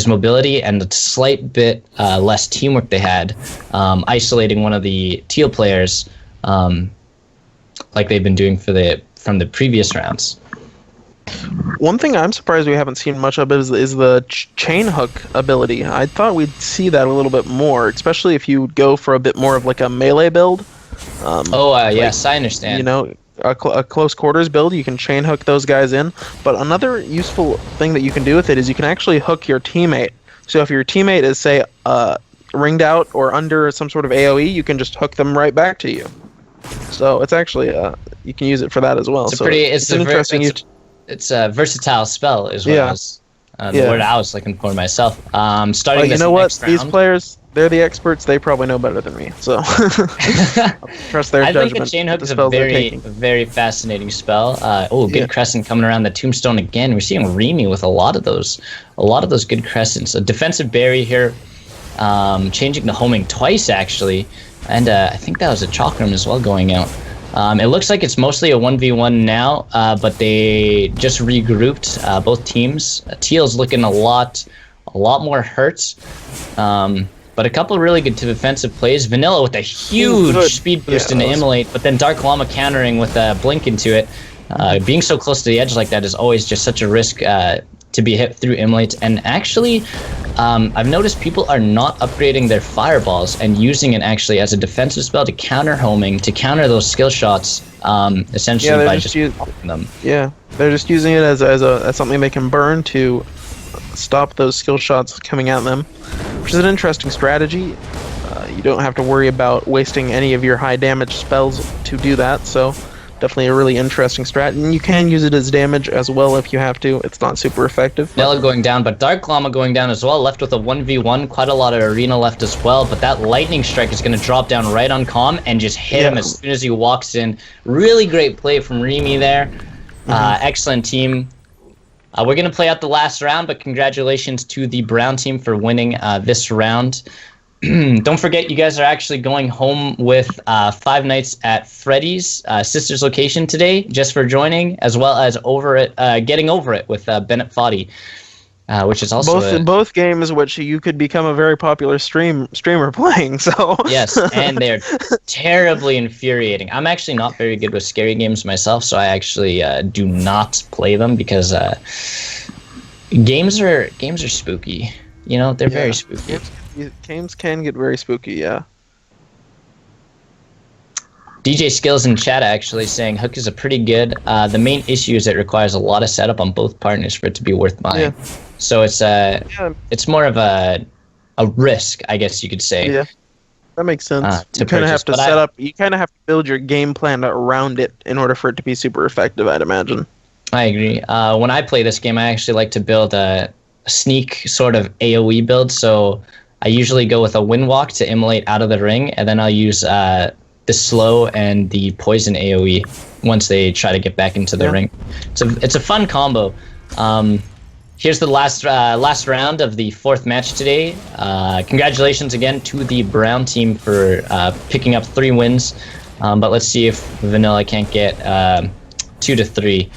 mobility and a slight bit less teamwork they had, isolating one of the Teal players, like they've been doing from the previous rounds. One thing I'm surprised we haven't seen much of is the chain hook ability. I thought we'd see that a little bit more, especially if you go for a bit more of like a melee build. Yes, I understand. You know, a close quarters build, you can chain hook those guys in. But another useful thing that you can do with it is you can actually hook your teammate. So if your teammate is, say, ringed out or under some sort of AoE, you can just hook them right back to you. So it's actually you can use it for that as well. It's a versatile spell as well as the word I was looking for myself. Starting you know what? Round, these players, they're the experts. They probably know better than me. So trust their judgment. I think the chain hook is a very fascinating spell. Good crescent coming around the tombstone again. We're seeing Remy with a lot of those good crescents. A defensive berry here, changing the homing twice actually, and I think that was a chakram as well going out. It looks like it's mostly a 1v1 now, but they just regrouped both teams. Teal's looking a lot more hurt, but a couple of really good defensive plays. Vanilla with a huge speed boost into Immolate, but then Dark Llama countering with a blink into it. Being so close to the edge like that is always just such a risk to be hit through Immolate. And actually, I've noticed people are not upgrading their fireballs and using it actually as a defensive spell to counter homing, to counter those skill shots, essentially by just popping them. Yeah, they're just using it as something they can burn to stop those skill shots coming at them, which is an interesting strategy. You don't have to worry about wasting any of your high damage spells to do that, so definitely a really interesting strat, and you can use it as damage as well if you have to. It's not super effective. Vanilla going down, but Dark Llama going down as well, left with a 1v1, quite a lot of arena left as well, but that lightning strike is going to drop down right on Calm and just hit him as soon as he walks in. Really great play from Remy there. Excellent team. We're going to play out the last round, but congratulations to the brown team for winning this round. Don't forget, you guys are actually going home with 5 nights at Freddy's sister's location today, just for joining, as well as getting over it with Bennett Foddy, which is also both games which you could become a very popular streamer playing. So yes, and they're terribly infuriating. I'm actually not very good with scary games myself, so I actually do not play them because games are spooky. You know, they're very spooky. Games can get very spooky, yeah. DJ Skills in chat actually saying Hook is a pretty good. The main issue is it requires a lot of setup on both partners for it to be worth buying. Yeah. So it's more of a risk, I guess you could say. Yeah, that makes sense. To You kind of purchase, have to but set up. You kind of have to build your game plan around it in order for it to be super effective, I'd imagine. I agree. When I play this game, I actually like to build a sneak sort of AoE build. So I usually go with a wind walk to immolate out of the ring, and then I'll use the slow and the poison AoE once they try to get back into the ring. It's a fun combo. Here's the last round of the 4th match today. Congratulations again to the Brown team for picking up 3 wins. But let's see if Vanilla can't get 2 to 3.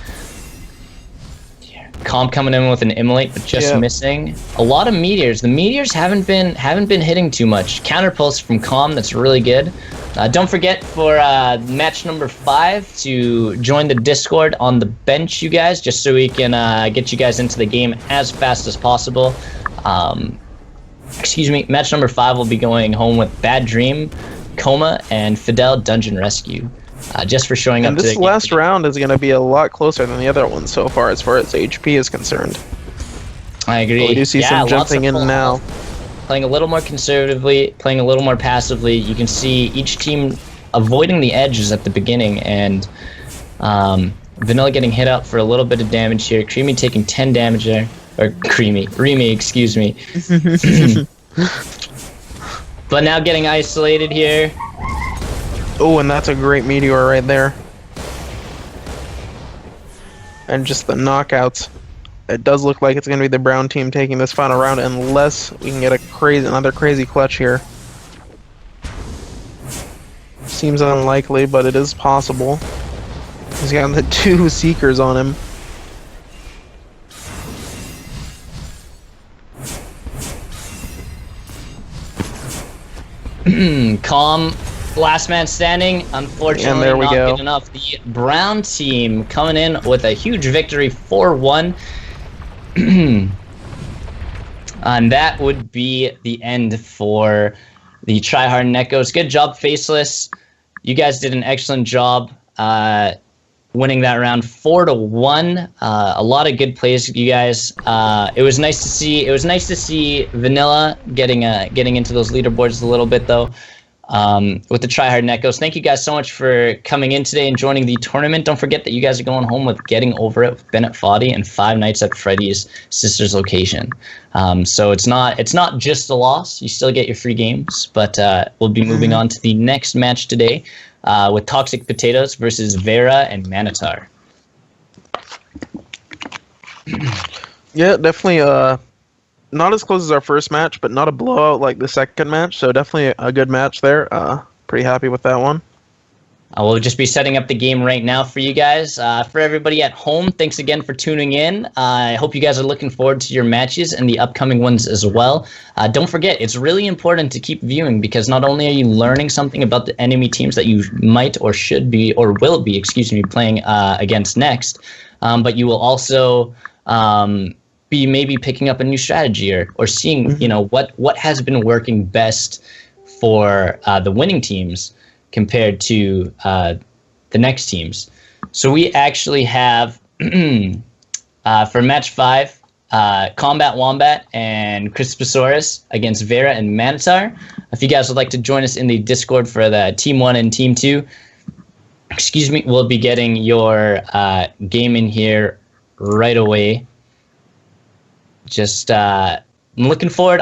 Comp coming in with an immolate, but just missing a lot of meteors. The meteors haven't been hitting too much. Counterpulse from Com, that's really good. Don't forget for match number 5 to join the Discord on the bench, you guys, just so we can get you guys into the game as fast as possible. Excuse me. Match number 5 will be going home with Bad Dream, Coma, and Fidel Dungeon Rescue. Just for showing up. And this last round is going to be a lot closer than the other ones so far, as HP is concerned. I agree. But we do see some jumping in now. Playing a little more conservatively, playing a little more passively. You can see each team avoiding the edges at the beginning, and Vanilla getting hit up for a little bit of damage here. Creamy taking 10 damage there. Or Remy, excuse me. But now getting isolated here. Oh, and that's a great meteor right there. And just the knockouts. It does look like it's going to be the Brown team taking this final round unless we can get another crazy clutch here. Seems unlikely, but it is possible. He's got the 2 Seekers on him. Calm. Last man standing, unfortunately not good enough. The Brown team coming in with a huge victory, 4-1. And that would be the end for the Tryhard Neckos. Good job, Faceless. You guys did an excellent job winning that round 4-1. A lot of good plays, you guys. It was nice to see. It was nice to see Vanilla getting into those leaderboards a little bit though. With the Tryhard Neckos. Thank you guys so much for coming in today and joining the tournament. Don't forget that you guys are going home with Getting Over It with Bennett Foddy and 5 Nights at Freddy's sister's location. So it's not just a loss. You still get your free games, but we'll be moving on to the next match today with Toxic Potatoes versus Vera and Manitar. Yeah, definitely not as close as our first match, but not a blowout like the second match, so definitely a good match there. Pretty happy with that one. We'll just be setting up the game right now for you guys. For everybody at home, thanks again for tuning in. I hope you guys are looking forward to your matches and the upcoming ones as well. Don't forget, it's really important to keep viewing because not only are you learning something about the enemy teams that you might or should be or will be, playing against next, but you will also be maybe picking up a new strategy or seeing what has been working best for the winning teams compared to the next teams. So we actually have for match 5 Combat Wombat and Crisposaurus against Vera and Manitar. If you guys would like to join us in the Discord for the Team 1 and Team 2, we'll be getting your game in here right away. Just I'm looking forward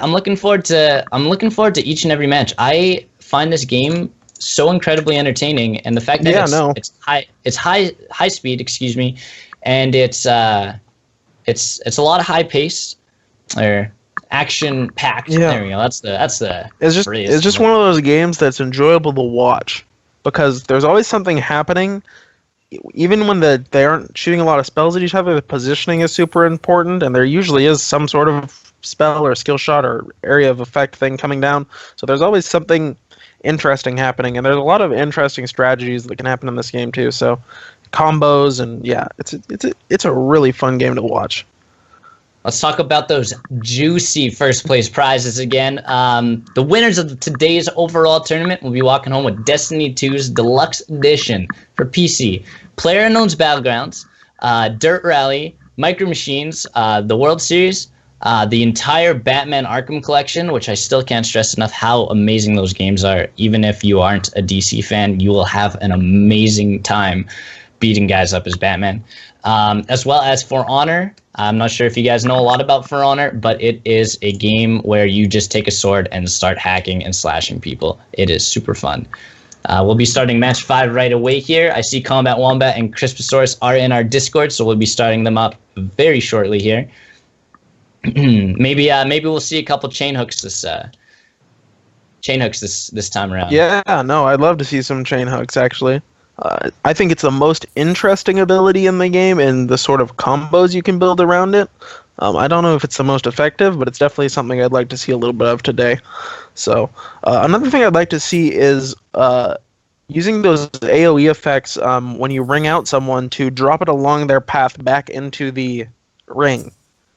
to each and every match. I find this game so incredibly entertaining, and the fact that it's high speed, and it's a lot of high pace or action packed. Yeah. There we go. That's the it's just one of those games that's enjoyable to watch because there's always something happening. Even when they aren't shooting a lot of spells at each other, the positioning is super important, and there usually is some sort of spell or skill shot or area of effect thing coming down. So there's always something interesting happening, and there's a lot of interesting strategies that can happen in this game too. So combos and it's a really fun game to watch. let's talk about those juicy first place prizes again. The winners of today's overall tournament will be walking home with Destiny 2's Deluxe Edition for PC, PlayerUnknown's Battlegrounds, Dirt Rally, Micro Machines, the World Series, the entire Batman Arkham Collection, which I still can't stress enough how amazing those games are. Even if you aren't a DC fan, you will have an amazing time beating guys up as Batman. As well as For Honor. I'm not sure if you guys know a lot about For Honor, but it is a game where you just take a sword and start hacking and slashing people. It is super fun. We'll be starting match 5 right away here. I see Combat Wombat and Crisposaurus are in our Discord, so we'll be starting them up very shortly here. maybe we'll see a couple chain hooks this time around. Yeah, no, I'd love to see some chain hooks actually. I think it's the most interesting ability in the game and the sort of combos you can build around it. I don't know if it's the most effective, but it's definitely something I'd like to see a little bit of today. So another thing I'd like to see is using those AoE effects when you ring out someone to drop it along their path back into the ring.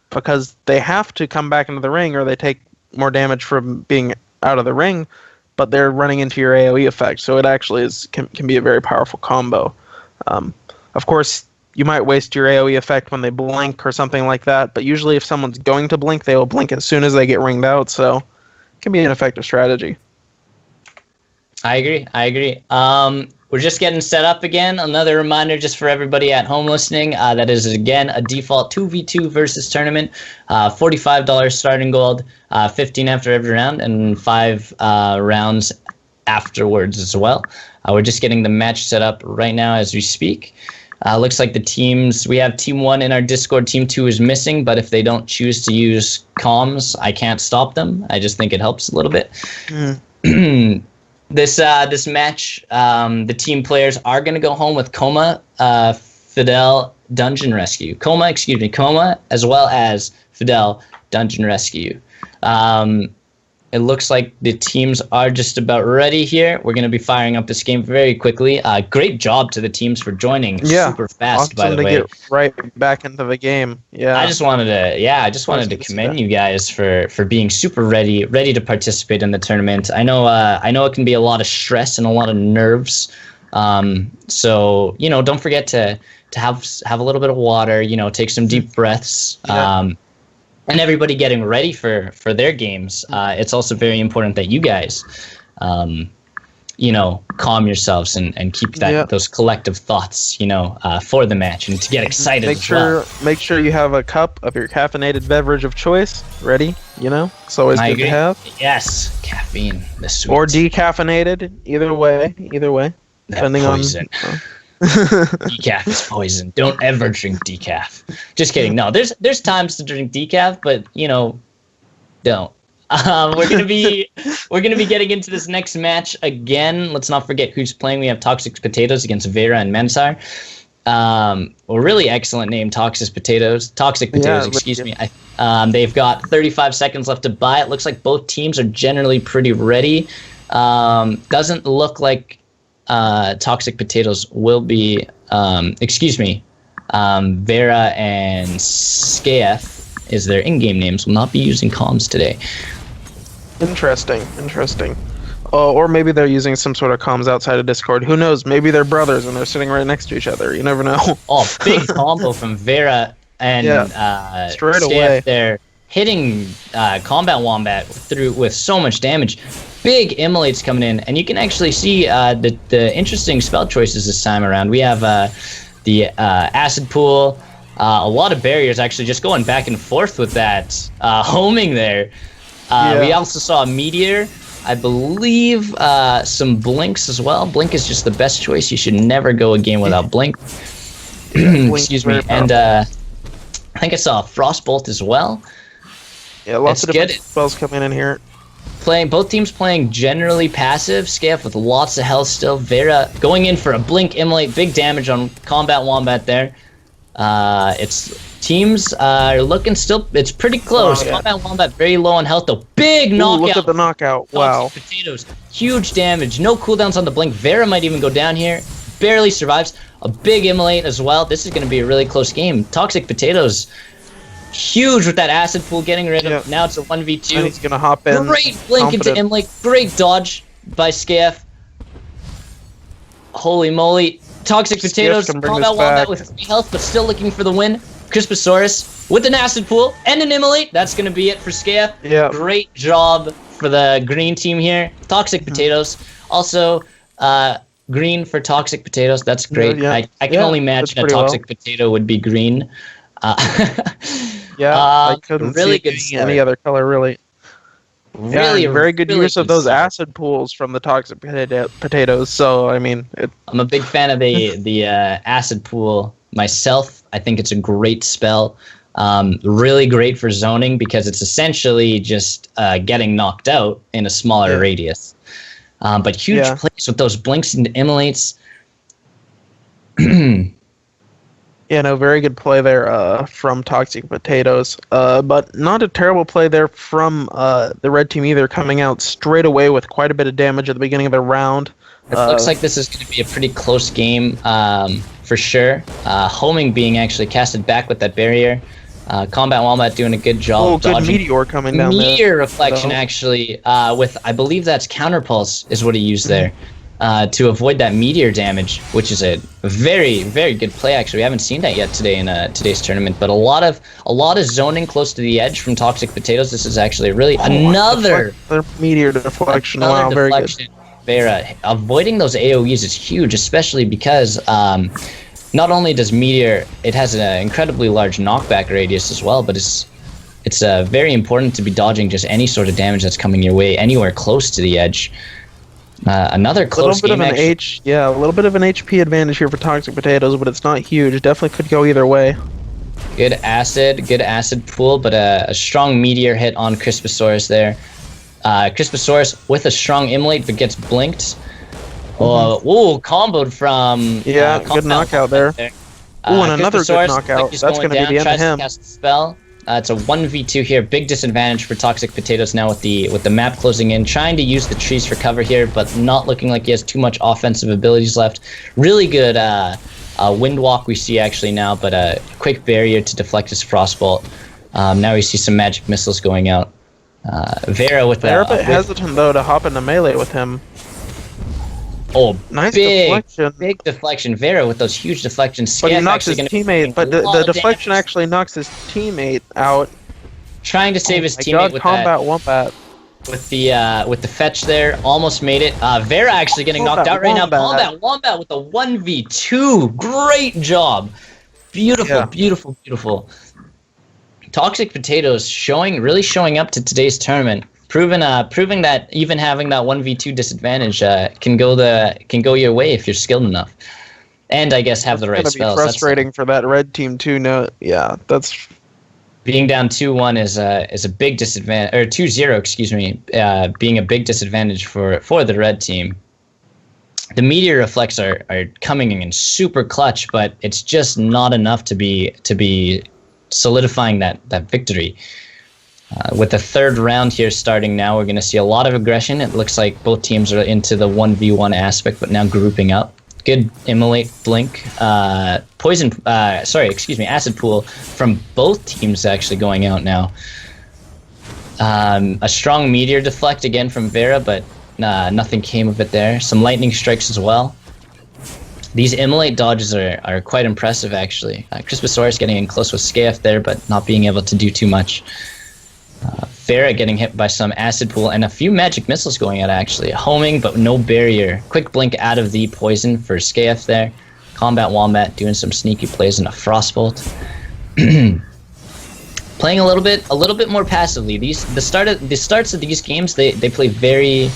Because they have to come back into the ring or they take more damage from being out of the ring, but they're running into your AoE effect, so it actually can be a very powerful combo. Of course, you might waste your AoE effect when they blink or something like that, but usually if someone's going to blink, they will blink as soon as they get ringed out, so it can be an effective strategy. I agree. We're just getting set up again. Another reminder just for everybody at home listening, that is, again, a default 2v2 versus tournament, $45 starting gold, 15 after every round, and 5 rounds afterwards as well. We're just getting the match set up right now as we speak. Looks like the teams, we have Team 1 in our Discord, Team 2 is missing, but if they don't choose to use comms, I can't stop them. I just think it helps a little bit. This match, the team players are going to go home with Coma, Fidel, Dungeon Rescue. Coma, as well as Fidel, Dungeon Rescue. It looks like the teams are just about ready here. We're going to be firing up this game very quickly. Great job to the teams for joining super fast, by the way. Get right back into the game. Yeah. I just wanted to commend you guys for being super ready to participate in the tournament. I know it can be a lot of stress and a lot of nerves. So, don't forget to have a little bit of water, take some deep breaths. And everybody getting ready for their games. It's also very important that you guys, calm yourselves and keep those collective thoughts, for the match and to get excited as well. Make sure you have a cup of your caffeinated beverage of choice ready. It's always good to have. Yes, caffeine, the sweet. Or decaffeinated. Either way. Depending on. Decaf is poison. Don't ever drink decaf. Just kidding. No, there's times to drink decaf, but don't. We're gonna be getting into this next match again. Let's not forget who's playing. We have Toxic Potatoes against Vera and Mensar. A really excellent name, Toxic Potatoes. Excuse me. They've got 35 seconds left to buy. It looks like both teams are generally pretty ready. Doesn't look like Toxic Potatoes will be, Vera and Skaef is their in-game names, will not be using comms today. Interesting. Or maybe they're using some sort of comms outside of Discord. Who knows? Maybe they're brothers and they're sitting right next to each other. You never know. Big combo from Vera and straight Skaef away. They're hitting Combat Wombat with so much damage. Big immolates coming in, and you can actually see the interesting spell choices this time around. We have the Acid Pool, a lot of barriers actually just going back and forth with that homing there. We also saw a Meteor, I believe some Blinks as well. Blink is just the best choice. You should never go a game without Blink. Excuse me. And I think I saw a Frostbolt as well. Yeah, lots of different spells coming in here. Both teams playing generally passive. Skaef with lots of health still. Vera going in for a Blink Immolate. Big damage on Combat Wombat there. Teams are looking still. It's pretty close. Combat Wombat very low on health though. Big knockout. Look at the knockout. Wow. Potatoes. Huge damage. No cooldowns on the Blink. Vera might even go down here. Barely survives. A big Immolate as well. This is going to be a really close game. Toxic Potatoes Huge with that acid pool getting rid of. Yeah. Now it's a 1v2. And he's gonna hop in. Great blink into confident. Imlate. Great dodge by Scaf. Holy moly. Toxic Scaf Potatoes, can bring combat this wombat back. with 3 health, but still looking for the win. Crisposaurus with an acid pool and an Immolate. That's going to be it for Scaf. Yeah. Great job for the green team here. Toxic Potatoes. Also, green for Toxic Potatoes. That's great. Yeah. I can Yeah, only that's imagine a pretty Toxic Potato would be green. Yeah, I couldn't really see good it start. being any other color, really. Really, yeah, very good really use of good those start. acid pools from the toxic potatoes. So I mean, I'm a big fan of the acid pool myself. I think it's a great spell. Really great for zoning because it's essentially just getting knocked out in a smaller radius. But huge plays with those blinks and immolates. yeah, no, very good play there from toxic potatoes. But not a terrible play there from the red team either, coming out straight away with quite a bit of damage at the beginning of the round. It looks like this is going to be a pretty close game for sure. Homing being actually casted back with that barrier. Combat Wombat doing a good job. Oh, good dodging. meteor coming down there. Meteor reflection actually with, I believe that's counterpulse is what he used there to avoid that meteor damage, which is a very, very good play actually. We haven't seen that yet today in today's tournament, but a lot of zoning close to the edge from Toxic Potatoes. This is actually really another meteor deflection. another Wow, very good. deflection. Vera avoiding those AoEs is huge, especially because not only does Meteor, it has an incredibly large knockback radius as well, but it's very important to be dodging just any sort of damage that's coming your way anywhere close to the edge. Another close game. A little bit of an HP advantage here for Toxic Potatoes, but it's not huge. Definitely could go either way. Good acid pool, but a strong Meteor hit on Crisposaurus there. Crisposaurus with a strong Immolate, but gets blinked. Comboed from good knockout there. Ooh, and another good knockout. That's going to be the end of him. Cast the spell. It's a 1v2 here. Big disadvantage for Toxic Potatoes now with the map closing in. Trying to use the trees for cover here, but not looking like he has too much offensive abilities left. Really good wind walk we see actually now, but a quick barrier to deflect his frostbolt. Now we see some magic missiles going out. Vera with They're a bit hesitant though to hop into melee with him. Oh, nice deflection. Big deflection. Vera with those huge deflections. But he knocks his teammate. But the deflection actually knocks his teammate out. Trying to save his teammate with combat wombat. With the fetch there, almost made it. Vera actually getting knocked out right now. Combat Wombat with a 1v2. Great job. Beautiful, beautiful, beautiful. Toxic Potatoes really showing up to today's tournament. Proving that even having that 1v2 disadvantage can go your way if you're skilled enough, and I guess have the right spells. Be frustrating for that red team too. No, that's being down 2-1 is a big disadvantage, or 2-0, excuse me, being a big disadvantage for the red team. The meteor reflects are coming in super clutch, but it's just not enough to be solidifying that victory. With the third round here starting now, we're going to see a lot of aggression. It looks like both teams are into the 1v1 aspect, but now grouping up. Good Immolate, Blink, Acid Pool from both teams actually going out now. A strong Meteor Deflect again from Vera, but nothing came of it there. Some Lightning Strikes as well. These Immolate dodges are quite impressive actually. Crisposaurus getting in close with Scaf there, but not being able to do too much. Vera getting hit by some acid pool and a few magic missiles going out actually. Homing, but no barrier. Quick blink out of the poison for Scaf there. Combat Wombat doing some sneaky plays in a frostbolt. Playing a little bit more passively. The starts of these games they play very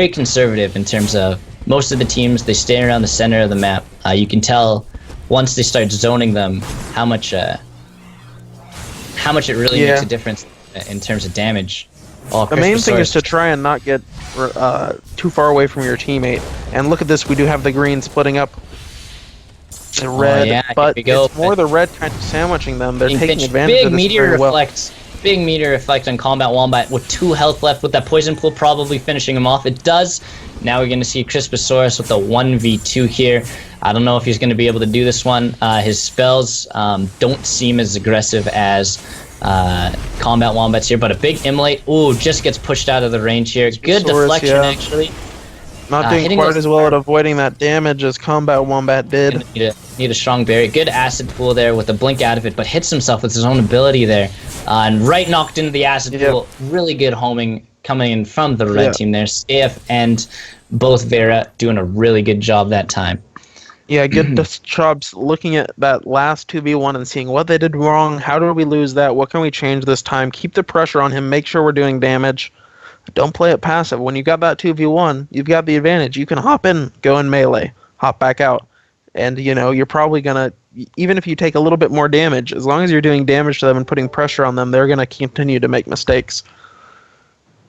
conservative in terms of most of the teams. They stay around the center of the map. You can tell once they start zoning them how much it really makes a difference in terms of damage. The main thing is to try and not get too far away from your teammate. And look at this, we do have the green splitting up the red, but it's more the red kind of sandwiching them. They're taking advantage of this very well. big meteor effect on Combat Wombat with 2 health left, with that Poison Pool probably finishing him off. It does. Now we're going to see Crisposaurus with a 1v2 here. I don't know if he's going to be able to do this one. His spells don't seem as aggressive as Combat Wombats here, but a big Immolate. Ooh, just gets pushed out of the range here. Good deflection, actually. Not doing quite as well at avoiding that damage as Combat Wombat did. Need a strong berry. Good acid pool there with a blink out of it, but hits himself with his own ability there. And right knocked into the acid pool. Really good homing coming in from the red team there. Scaf and both Vera doing a really good job that time. Yeah, good jobs looking at that last 2v1 and seeing what they did wrong. How did we lose that? What can we change this time? Keep the pressure on him. Make sure we're doing damage. Don't play it passive. When you got that 2v1, you've got the advantage. You can hop in, go in melee, hop back out. And, you know, you're probably going to, even if you take a little bit more damage, as long as you're doing damage to them and putting pressure on them, they're going to continue to make mistakes.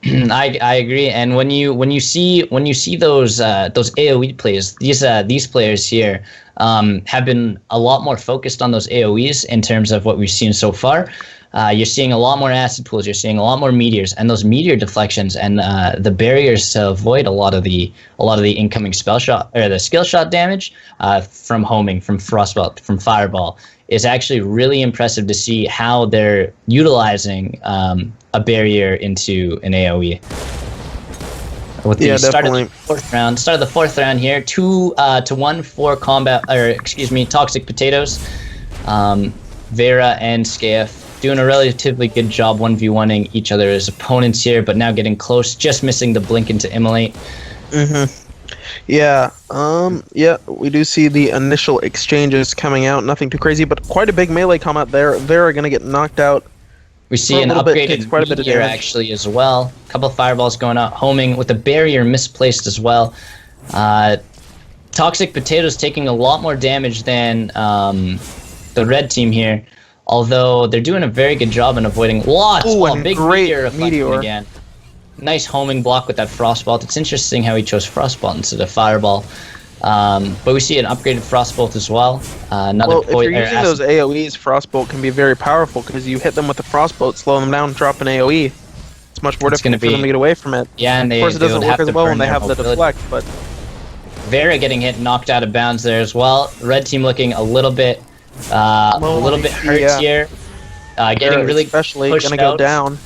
I agree, and when you see those AOE plays, these players here have been a lot more focused on those AOEs in terms of what we've seen so far. You're seeing a lot more acid pools, you're seeing a lot more meteors, and those meteor deflections and the barriers to avoid a lot of the incoming spell shot or the skill shot damage from homing, from frostbolt, from fireball is actually really impressive to see how they're utilizing a barrier into an AoE. With the start of the fourth round here, 2-1 for Toxic Potatoes. Vera and Scaf doing a relatively good job 1v1ing each other's opponents here, but now getting close, just missing the blink into Immolate. Yeah, we do see the initial exchanges coming out. Nothing too crazy, but quite a big melee combat there. Vera going to get knocked out. We see an upgraded meteor actually as well. A couple of fireballs going out, homing with the barrier misplaced as well. Toxic Potatoes taking a lot more damage than the red team here, although they're doing a very good job in avoiding lots. Ooh, big great meteor again. Nice homing block with that Frostbolt. It's interesting how he chose Frostbolt instead of Fireball. But we see an upgraded Frostbolt as well. If you're using those AoEs, Frostbolt can be very powerful because you hit them with the Frostbolt, slow them down, drop an AoE. It's much more difficult for them to get away from it. Yeah, and of course it doesn't work as well when they have the deflect, but... Vera getting hit, knocked out of bounds there as well. Red team looking a little bit hurt here. Getting really especially pushed gonna go down.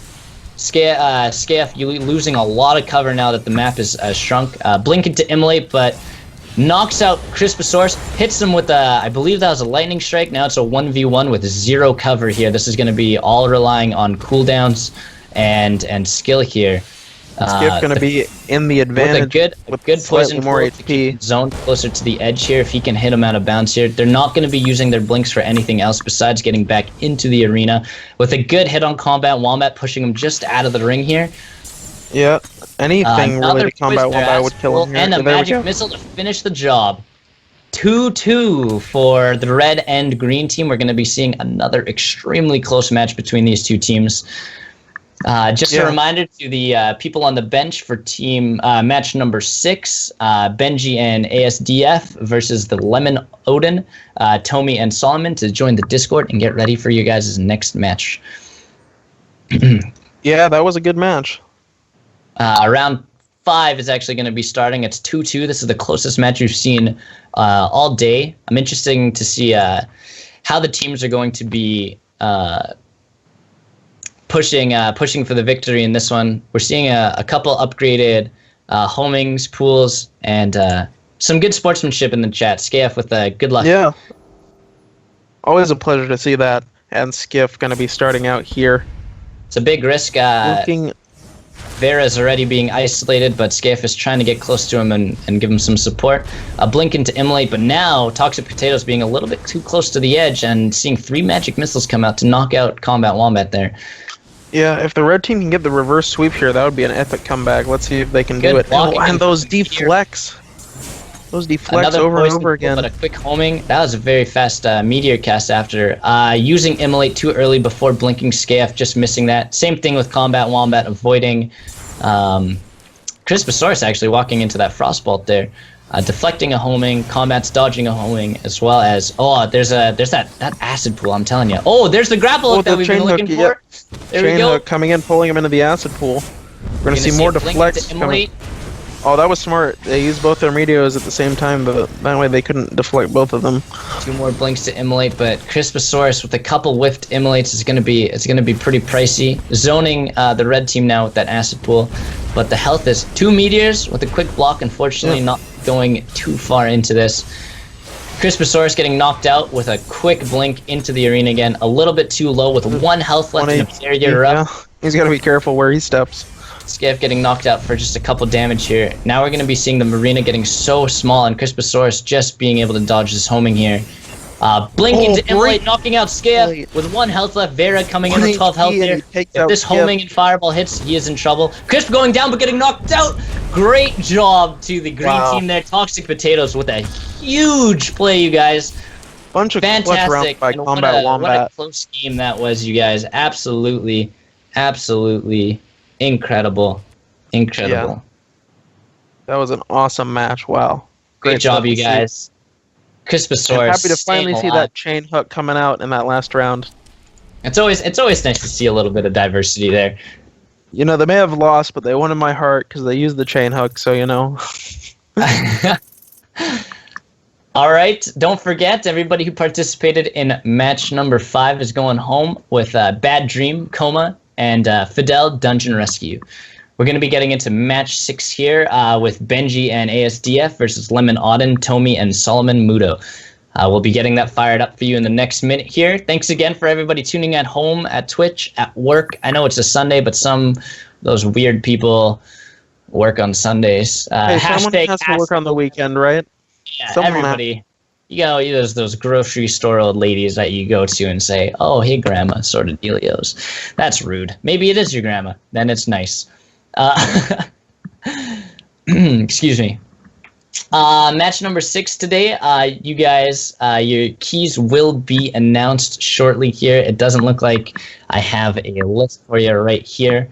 Scaf, you losing a lot of cover now that the map is shrunk. Blink into Immolate, but knocks out Crisposaurus, hits him with I believe that was a lightning strike. Now it's a 1v1 with 0 cover here. This is going to be all relying on cooldowns and skill here. Skip going to be in the advantage with a good poison more HP. Zone closer to the edge here. If he can hit him out of bounds here, they're not going to be using their blinks for anything else besides getting back into the arena. With a good hit on Combat Wombat, pushing him just out of the ring here. Yeah, anything really to Combat Wombat would kill him here. And a magic missile to finish the job. 2-2 for the red and green team. We're going to be seeing another extremely close match between these two teams. Just a reminder to the people on the bench for team match number 6, Benji and ASDF versus the Lemon Odin, Tommy and Solomon, to join the Discord and get ready for you guys' next match. Yeah, that was a good match. Round 5 is actually going to be starting. It's 2-2. This is the closest match we've seen all day. I'm interested to see how the teams are going to be pushing for the victory in this one. We're seeing a couple upgraded homings, pools, and some good sportsmanship in the chat. Scaf with good luck. Yeah. Always a pleasure to see that. And Skiff going to be starting out here. It's a big risk. Vera's already being isolated, but Scaf is trying to get close to him and give him some support. A blink into Immolate, but now Toxic Potatoes being a little bit too close to the edge and seeing 3 magic missiles come out to knock out Combat Wombat there. Yeah, if the red team can get the reverse sweep here, that would be an epic comeback. Let's see if they can do it. And those deflects. Those deflects over and over again. But a quick homing. That was a very fast meteor cast after. Using Immolate too early before blinking Scaf, just missing that. Same thing with Combat Wombat, avoiding Crisposaurus actually walking into that Frostbolt there. deflecting a homing, combat's dodging a homing, as well as there's that acid pool. I'm telling you. Oh, there's the grapple hook that we've been looking for. Yep. There we Chain go. hook coming in, pulling him into the acid pool. We're gonna see more deflects coming. Oh, that was smart. They used both their meteors at the same time, but that way they couldn't deflect both of them. 2 more blinks to immolate, but Crisposaurus with a couple whiffed immolates is gonna be pretty pricey. Zoning the red team now with that acid pool, but the health is 2 meteors with a quick block. Unfortunately, not going too far into this. Crisposaurus getting knocked out with a quick blink into the arena again. A little bit too low with 1 health left in a barrier up. He's got to be careful where he steps. Skiff getting knocked out for just a couple damage here. Now we're going to be seeing the marina getting so small, and Crisposaurus just being able to dodge this homing here. Blink into immolate, knocking out Skiff with 1 health left. Vera coming in with 12 health here. If this homing and fireball hits, he is in trouble. Crisp going down but getting knocked out. Great job to the green team there. Toxic Potatoes with a huge play, you guys. Bunch of fantastic. By Combat Wombat. What a close game that was, you guys. Absolutely incredible. Yeah. That was an awesome match. Wow. Great job, you guys. Crisposaurus. I'm happy to finally see that chain hook coming out in that last round. It's always nice to see a little bit of diversity there. You know, they may have lost, but they won in my heart because they used the chain hook, so you know. All right, don't forget, everybody who participated in match number 5 is going home with Bad Dream, Coma, and Fidel Dungeon Rescue. We're going to be getting into match 6 here with Benji and ASDF versus Lemon Auden, Tomy, and Solomon Mudo. We'll be getting that fired up for you in the next minute here. Thanks again for everybody tuning at home, at Twitch, at work. I know it's a Sunday, but some of those weird people work on Sundays. Hey, someone has to work on the weekend, right? Yeah, everybody. You know, those grocery store old ladies that you go to and say, "Oh, hey, grandma," sort of dealios. That's rude. Maybe it is your grandma. Then it's nice. Excuse me. Match number 6 today. You guys, your keys will be announced shortly here. It doesn't look like I have a list for you right here.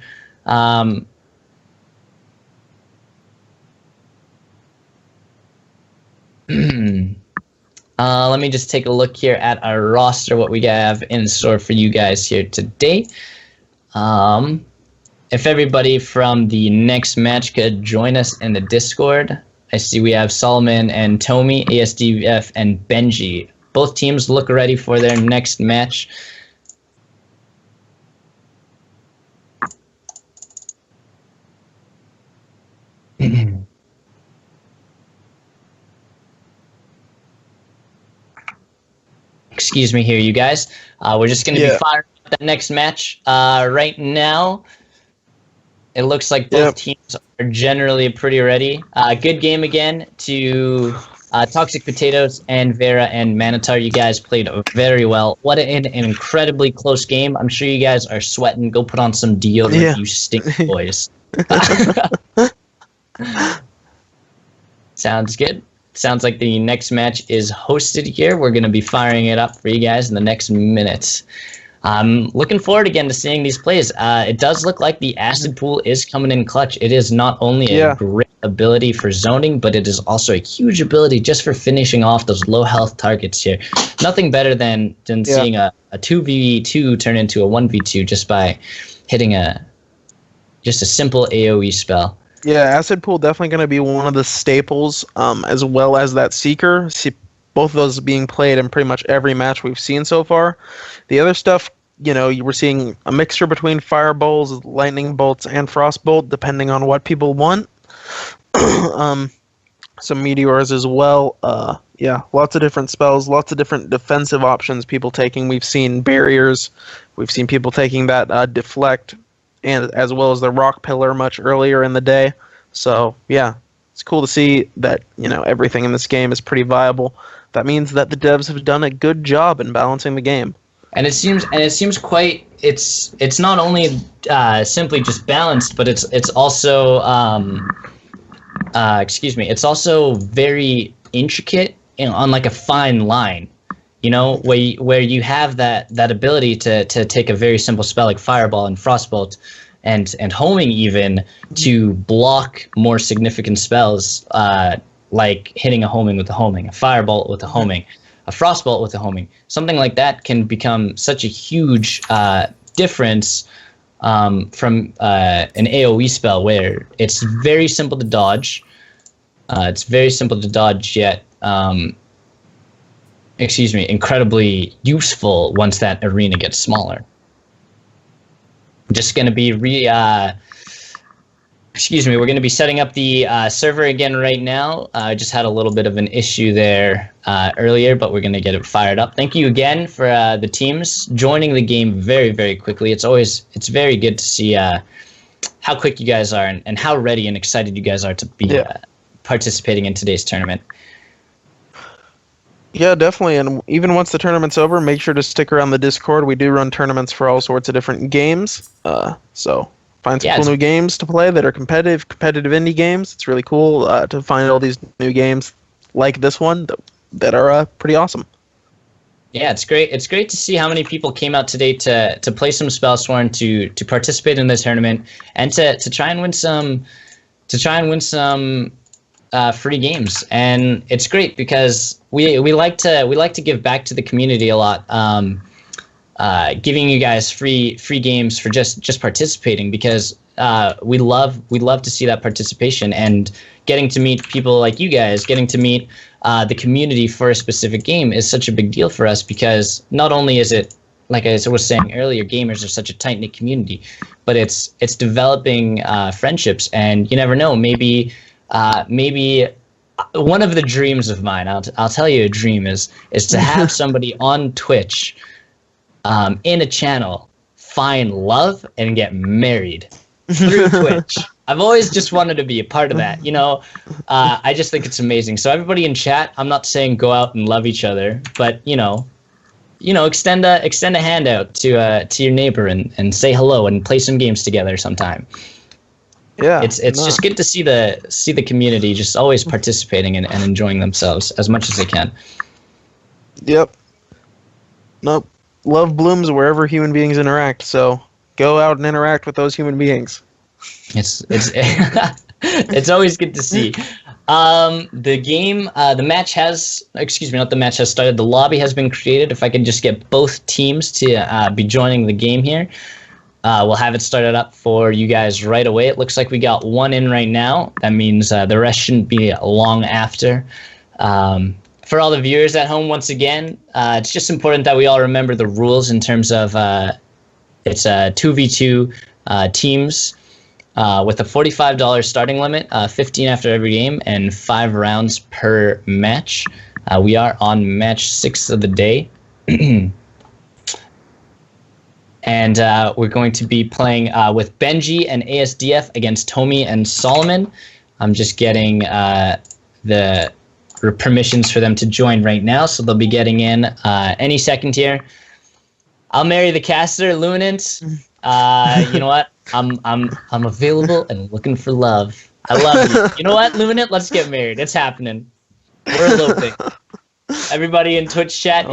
Let me just take a look here at our roster, what we have in store for you guys here today. If everybody from the next match could join us in the Discord. I see we have Solomon and Tomy, ASDF, and Benji. Both teams look ready for their next match. Excuse me here, you guys. We're just going to be firing up that next match. Right now, it looks like both teams are generally pretty ready. Good game again to Toxic Potatoes and Vera and Manitar. You guys played very well. What an incredibly close game. I'm sure you guys are sweating. Go put on some deodorant, you stink boys. Sounds good. Sounds like the next match is hosted here. We're going to be firing it up for you guys in the next minutes. I'm looking forward again to seeing these plays. It does look like the acid pool is coming in clutch. It is not only a great ability for zoning, but it is also a huge ability just for finishing off those low health targets here. Nothing better than seeing a 2v2 turn into a 1v2 just by hitting just a simple AoE spell. Yeah, acid pool definitely going to be one of the staples, as well as that seeker. Both of those being played in pretty much every match we've seen so far. The other stuff, you know, you were seeing a mixture between fireballs, lightning bolts, and frostbolt, depending on what people want. Some meteors as well. Lots of different spells, lots of different defensive options people taking. We've seen barriers. We've seen people taking that deflect, and as well as the rock pillar much earlier in the day. So, yeah, it's cool to see that, you know, everything in this game is pretty viable. That means that the devs have done a good job in balancing the game. And it seems quite. It's not only simply just balanced, but it's also It's also very intricate and on like a fine line. You know, where you have that ability to take a very simple spell like Fireball and Frostbolt and homing even to block more significant spells like hitting a homing with a homing, a firebolt with a homing, a frostbolt with a homing. Something like that can become such a huge difference from an AoE spell where it's very simple to dodge. It's very simple to dodge, yet incredibly useful once that arena gets smaller. I'm just going to be we're going to be setting up the server again right now. I just had a little bit of an issue there earlier, but we're going to get it fired up. Thank you again for the teams joining the game very, very quickly. It's very good to see how quick you guys are and how ready and excited you guys are to be participating in today's tournament. Yeah, definitely. And even once the tournament's over, make sure to stick around the Discord. We do run tournaments for all sorts of different games. So find some cool new games to play that are competitive indie games. It's really cool to find all these new games like this one that are pretty awesome. Yeah, it's great. It's great to see how many people came out today to play some Spellsworn, to participate in the tournament, and to try and win some free games. And it's great because we like to give back to the community a lot, giving you guys free games for just participating, because we love to see that participation and getting to meet people like you guys, getting to meet the community for a specific game is such a big deal for us, because not only is it, like I was saying earlier, gamers are such a tight-knit community, but it's developing friendships, and you never know, maybe one of the dreams of mine, I'll tell you a dream, is to have somebody on Twitch in a channel find love and get married through Twitch. I've always just wanted to be a part of that, I just think it's amazing. So everybody in chat, I'm not saying go out and love each other, but extend a hand out to your neighbor and say hello and play some games together sometime. Yeah, it's just good to see the community just always participating and enjoying themselves as much as they can. Yep. Nope. Love blooms wherever human beings interact. So go out and interact with those human beings. It's it's always good to see. The match has started. The lobby has been created. If I could just get both teams to be joining the game here. We'll have it started up for you guys right away. It looks like we got one in right now. That means the rest shouldn't be long after. For all the viewers at home, once again, it's just important that we all remember the rules in terms of it's 2v2 teams with a $45 starting limit, 15 after every game, and 5 rounds per match. We are on match 6 of the day. And we're going to be playing with Benji and ASDF against Tommy and Solomon. I'm just getting the permissions for them to join right now, so they'll be getting in any second here. I'll marry the caster, Luminant. You know what? I'm available and looking for love. I love you. You know what, Luminant? Let's get married. It's happening. We're eloping. Everybody in Twitch chat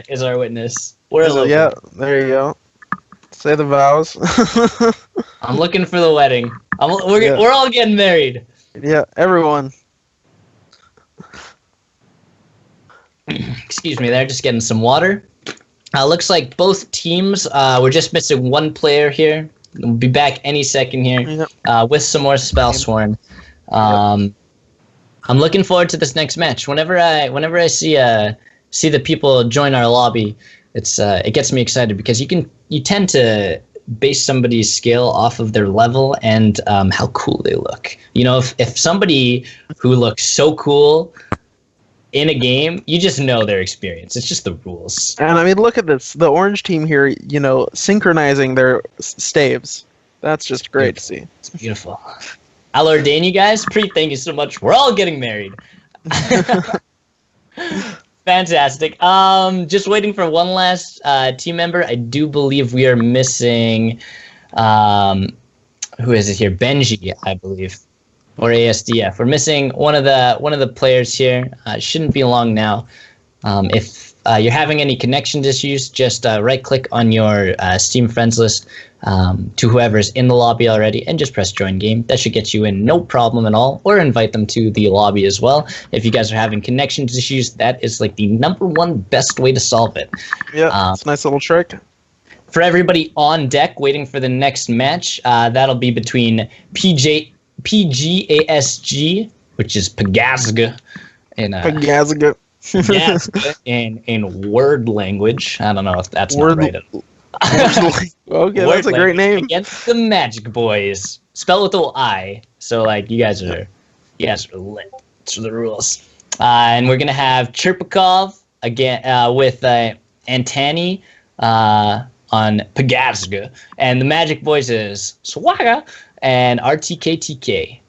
is our witness. We're eloping. Yeah, there you go. Say the vows. I'm looking for the wedding. We're all getting married. Yeah, everyone. Excuse me there, just getting some water. Looks like both teams, we're just missing one player here. We'll be back any second here with some more Spellsworn. I'm looking forward to this next match. Whenever I see the people join our lobby, it gets me excited, because you tend to base somebody's skill off of their level and how cool they look. If somebody who looks so cool in a game, you just know their experience. It's just the rules. And I mean, look at this. The orange team here, synchronizing their staves. That's just great to see. It's beautiful. I'll ordain you guys. Preet, thank you so much. We're all getting married. Fantastic. Just waiting for one last team member. I do believe we are missing. Who is it here? Benji, I believe, or ASDF. We're missing one of the players here. It shouldn't be long now. If you're having any connections issues, just right-click on your Steam friends list to whoever's in the lobby already, and just press join game. That should get you in, no problem at all. Or invite them to the lobby as well. If you guys are having connections issues, that is like the _1 best way to solve it. Yeah, it's a nice little trick. For everybody on deck waiting for the next match, that'll be between PGASG, which is Pagazga, Pagazga. in word language. I don't know if that's not right. Okay, that's a great name. Against the Magic Boys, spelled with an I. So like you guys are lit. It's the rules. And we're gonna have Chirpakov again with Antani on Pagazga, and the Magic Boys is Swaga and RTKTK.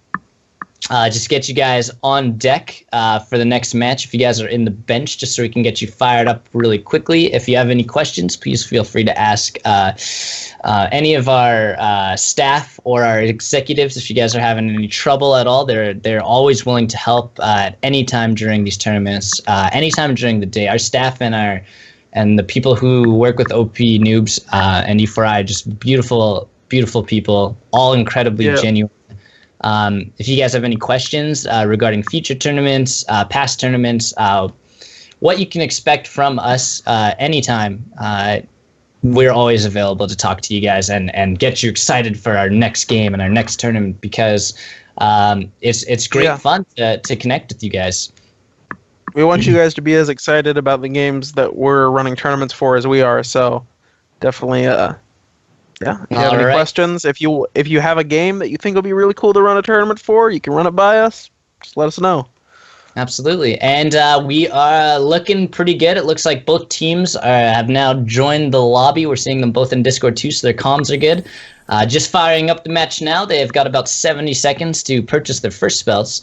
Just get you guys on deck for the next match. If you guys are in the bench, just so we can get you fired up really quickly. If you have any questions, please feel free to ask any of our staff or our executives. If you guys are having any trouble at all, they're always willing to help at any time during these tournaments, anytime during the day. Our staff and the people who work with OP Noobs and E4i, just beautiful people, all incredibly genuine. If you guys have any questions regarding future tournaments, past tournaments, what you can expect from us anytime, we're always available to talk to you guys and get you excited for our next game and our next tournament, because it's great fun to connect with you guys. We want you guys to be as excited about the games that we're running tournaments for as we are, so definitely if you have any questions, if you have a game that you think will be really cool to run a tournament for, you can run it by us. Just let us know. Absolutely. And we are looking pretty good. It looks like both teams have now joined the lobby. We're seeing them both in Discord too, so their comms are good. Just firing up the match now. They've got about 70 seconds to purchase their first spells.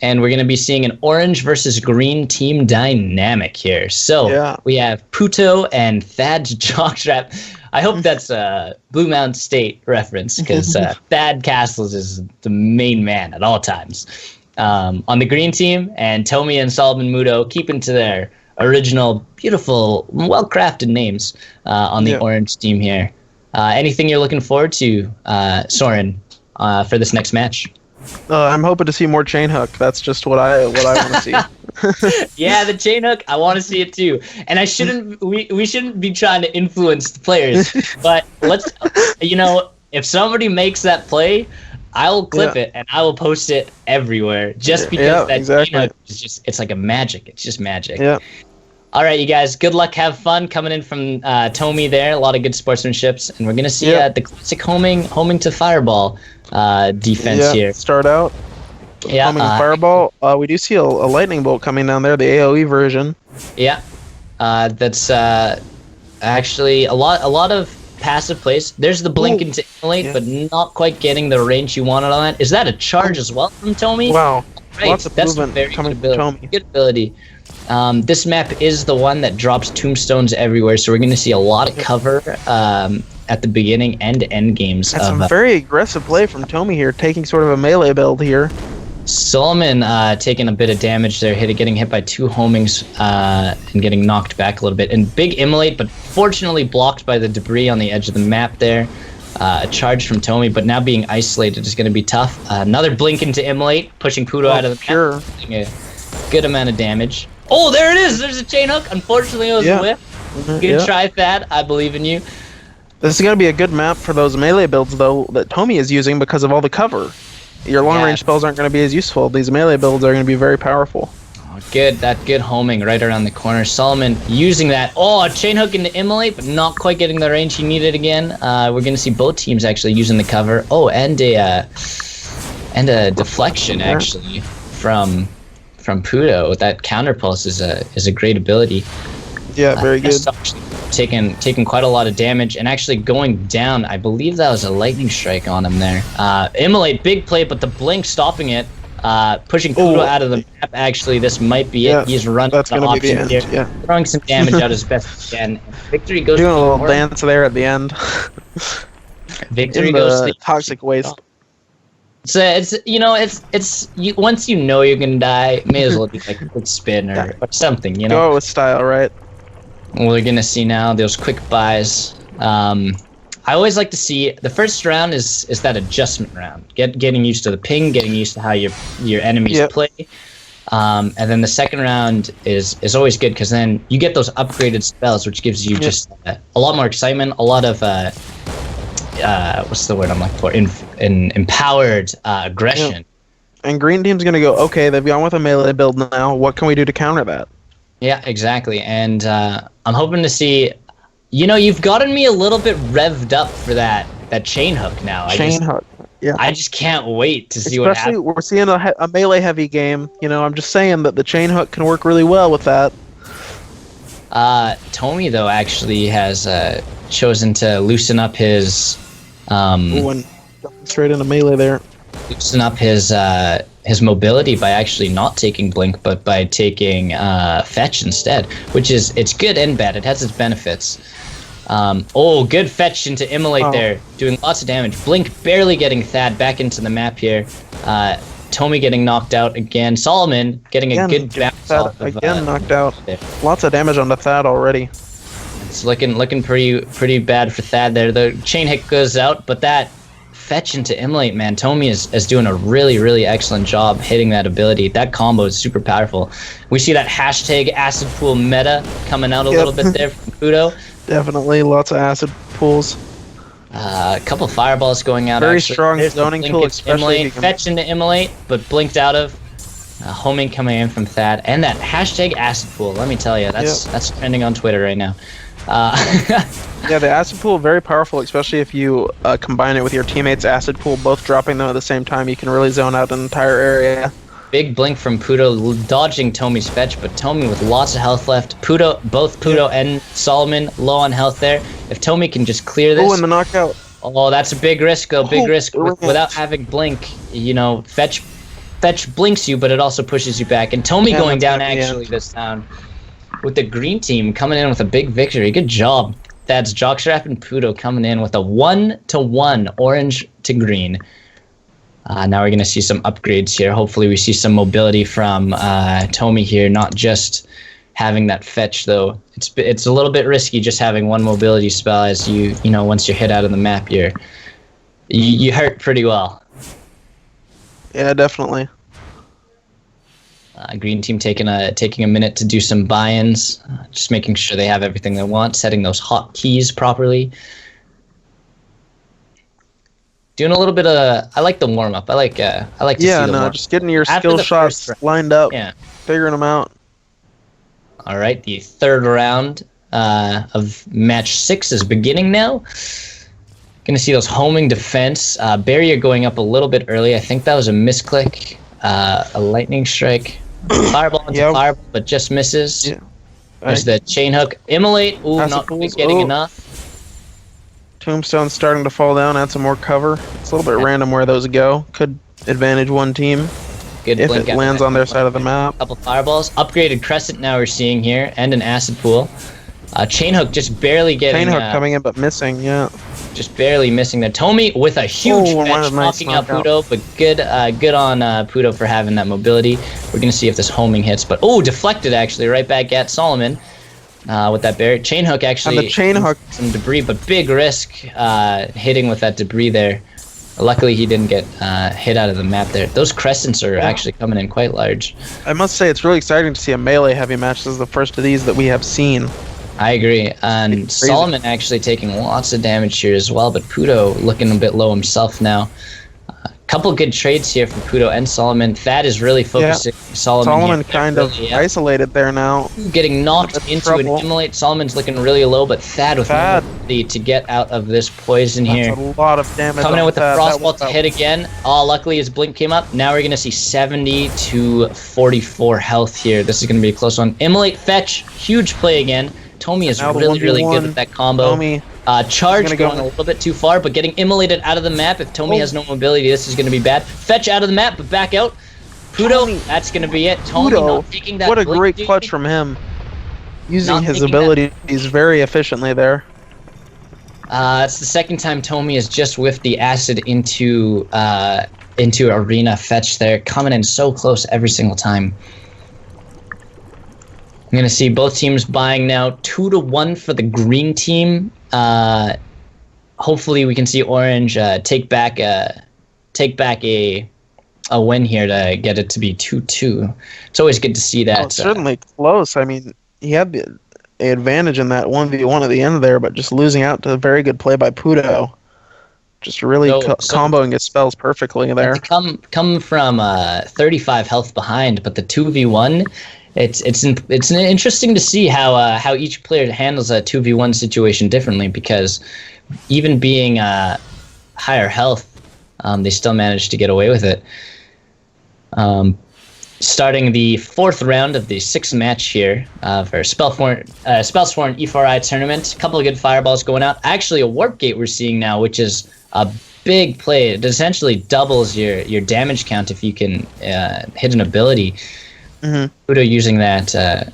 And we're going to be seeing an orange versus green team dynamic here. So we have Puto and Thad's Jockstrap. I hope that's a Blue Mountain State reference, because Thad Castles is the main man at all times. On the green team, and Tomi and Solomon Muto keeping to their original, beautiful, well-crafted names on the orange team here. Anything you're looking forward to, Soren, for this next match? I'm hoping to see more chain hook. That's just what I want to see. Yeah, the chain hook, I want to see it too. And we shouldn't be trying to influence the players, but let's, if somebody makes that play, I will clip it and I will post it everywhere, just because chain hook is it's like a magic. It's just magic. Yeah. All right, you guys, good luck. Have fun coming in from Tomi there. A lot of good sportsmanships. And we're going to see the classic homing to fireball defense here. Start out. Homing fireball. We do see a lightning bolt coming down there, the AoE version. Yeah. That's actually a lot of passive plays. There's the blink into immolate, but not quite getting the range you wanted on that. Is that a charge as well from Tomi? Wow. Right. Lots of movement coming from Tomi. Good ability. This map is the one that drops tombstones everywhere, so we're going to see a lot of cover at the beginning and end games. That's some very aggressive play from Tomi here, taking sort of a melee build here. Solomon taking a bit of damage there, getting hit by 2 homings and getting knocked back a little bit. And big immolate, but fortunately blocked by the debris on the edge of the map there. A charge from Tomi, but now being isolated is going to be tough. Another blink into immolate, pushing Puto out of the map, doing a good amount of damage. Oh, there it is! There's a chain hook. Unfortunately, it was a whiff. Good try, Thad. I believe in you. This is going to be a good map for those melee builds, though, that Tomi is using because of all the cover. Your long-range spells aren't going to be as useful. These melee builds are going to be very powerful. Oh, good. That good homing right around the corner. Solomon using that. Oh, a chain hook into immolate, but not quite getting the range he needed again. We're going to see both teams actually using the cover. Oh, and a deflection, actually, from Puto. That counter pulse is a great ability. Yeah, very good. Taking quite a lot of damage and actually going down. I believe that was a lightning strike on him there. Immolate, big play, but the blink stopping it. Pushing Puto out of the map. Actually, this might be it. He's running that's the option be the end. Here, throwing some damage out as best he can. Victory goes. Doing a little dance there at the end. Victory goes to Toxic waste. So it's you, once you know you're gonna die, may as well do like a quick spin or something, you know. Go with style, right? We're gonna see now those quick buys. I always like to see the first round is that adjustment round, getting used to the ping, getting used to how your enemies play. And then the second round is always good because then you get those upgraded spells, which gives you just a lot more excitement, a lot of what's the word I'm looking for? Empowered aggression. Yep. And green team's gonna go, okay, they've gone with a melee build now. What can we do to counter that? Yeah, exactly. And I'm hoping to see. You've gotten me a little bit revved up for that chain hook now. Chain hook. Yeah. I just can't wait to see what happens. Especially, we're seeing a melee heavy game. I'm just saying that the chain hook can work really well with that. Tomy though actually has chosen to loosen up his and straight into melee there. Loosen up his mobility by actually not taking blink, but by taking fetch instead, which it's good and bad. It has its benefits. Good fetch into immolate there, doing lots of damage. Blink barely getting Thad back into the map here. Tomy getting knocked out again. Solomon getting a good bounce off of, again knocked out. Lots of damage on the Thad already. It's looking pretty bad for Thad there. The chain hit goes out, but that fetch into immolate, man, Tomy is doing a really excellent job hitting that ability. That combo is super powerful. We see that hashtag acid pool meta coming out a little bit there from Pudo. Definitely lots of acid pools. A couple fireballs going out. Very strong zoning tool, especially fetch into immolate, but blinked out of. Homing coming in from Thad, and that hashtag acid pool. Let me tell you, that's trending on Twitter right now. Yeah, the acid pool very powerful, especially if you combine it with your teammate's acid pool, both dropping them at the same time. You can really zone out an entire area. Big blink from Pudo, dodging Tomy's fetch, but Tomy with lots of health left. Both Pudo and Solomon low on health there. If Tomy can just clear this. Oh, and the knockout. Oh, that's a big risk though. Big risk without having blink. Fetch blinks you, but it also pushes you back. And Tomy going down actually this round. With the green team coming in with a big victory. Good job. That's Jockstrap and Pudo coming in with a 1-to-1 orange to green. Now we're going to see some upgrades here. Hopefully we see some mobility from Tomy here, not just having that fetch though. It's a little bit risky just having one mobility spell, as once you're hit out of the map, you hurt pretty well. Yeah, definitely. Green team taking a minute to do some buy-ins, just making sure they have everything they want, setting those hotkeys properly. Doing a little bit of, I like the warm up. I like to see the warm up. Just getting your skill shots lined up, figuring them out. All right, the third round of match 6 is beginning now. Gonna see those homing defense. Barrier going up a little bit early. I think that was a misclick. A lightning strike. Fireball into fireball, but just misses. Yeah. There's the chain hook. Immolate. Ooh, not quite getting enough. Tombstone's starting to fall down. Add some more cover. It's a little bit random where those go. Could advantage one team. Good if it lands on their side of the map. Couple fireballs. Upgraded crescent now we're seeing here, and an acid pool. Chain hook just barely getting. Chain hook coming in but missing. Yeah. Just barely missing there. Tomy with a huge fetch, knocking out Pudo, but good on Pudo for having that mobility. We're gonna see if this homing hits, but deflected actually right back at Solomon with that barrier. Chain hook actually. And the chain hook. Some debris, but big risk hitting with that debris there. Luckily he didn't get hit out of the map there. Those crescents are actually coming in quite large. I must say it's really exciting to see a melee heavy match. This is the first of these that we have seen. I agree, and Solomon actually taking lots of damage here as well, but Pudo looking a bit low himself now. Couple good trades here for Pudo and Solomon. Thad is really focusing Solomon kind of isolated there now. Getting knocked into an immolate. Solomon's looking really low, but Thad with the ability to get out of this poison here. That's a lot of damage. Coming in with the frostball to hit again. Luckily his blink came up. Now we're going to see 70 to 44 health here. This is going to be a close one. Immolate fetch. Huge play again. Tomy is really good with that combo. Charge going a little bit too far, but getting immolated out of the map. If Tomy has no mobility, this is going to be bad. Fetch out of the map, but back out. Pudo, that's going to be it. Tomy not taking that. What a great clutch from him. Using his abilities very efficiently there. It's the second time Tomy has just whiffed the acid into into arena fetch there, coming in so close every single time. I'm going to see both teams buying now 2-1 for the green team. Hopefully we can see Orange take back a win here to get it to be 2-2. It's always good to see that. It's certainly close. I mean, he had the advantage in that 1v1 at the end there, but just losing out to a very good play by Puto. Just really comboing his spells perfectly there. To come from 35 health behind, but the 2v1, it's interesting to see how each player handles a 2v1 situation differently, because even being higher health, they still manage to get away with it. Starting the 4th round of the 6th match here for Spellsworn E4i tournament. A couple of good fireballs going out. Actually, a warp gate we're seeing now, which is a big play. It essentially doubles your damage count if you can hit an ability. Puto using that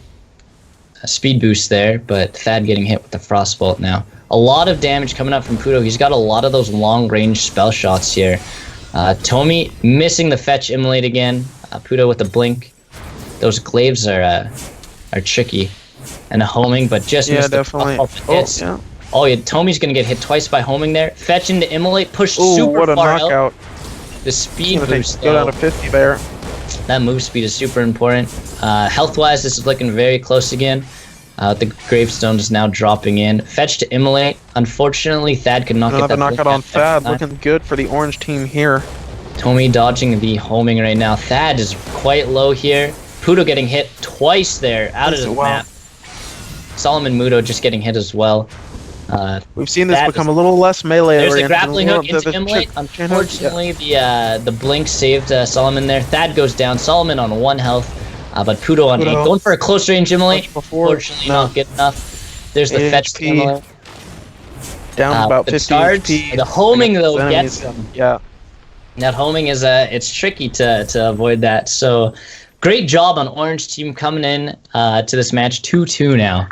speed boost there, but Thad getting hit with the frostbolt now. A lot of damage coming up from Puto. He's got a lot of those long-range spell shots here. Tomi missing the fetch immolate again. Puto with the blink. Those glaives are tricky. And a homing, but just missed definitely. Tomi's gonna get hit twice by homing there. Fetch into immolate, push super what a far knockout. out. The speed boost go down to 50 there. That move speed is super important. Health-wise, this is looking very close again. The gravestone is now dropping in. Fetch to immolate. Unfortunately, Thad could not get that. Another knockout on Thad. Looking good for the orange team here. Tomi dodging the homing right now. Thad is quite low here. Puto getting hit twice there out of the map. Solomon Muto just getting hit as well. We've seen this become a little less melee. There's the grappling hook into immolate. Unfortunately, the blink saved Solomon there. Thad goes down. Solomon on 1 health, but Puto on 8. Going for a close range immolate. Unfortunately, not good enough. There's the fetch to immolate. Down about 50 HP. The homing though gets him. Yeah. That homing is it's tricky to avoid that. So great job on Orange team coming in to this match 2-2 now.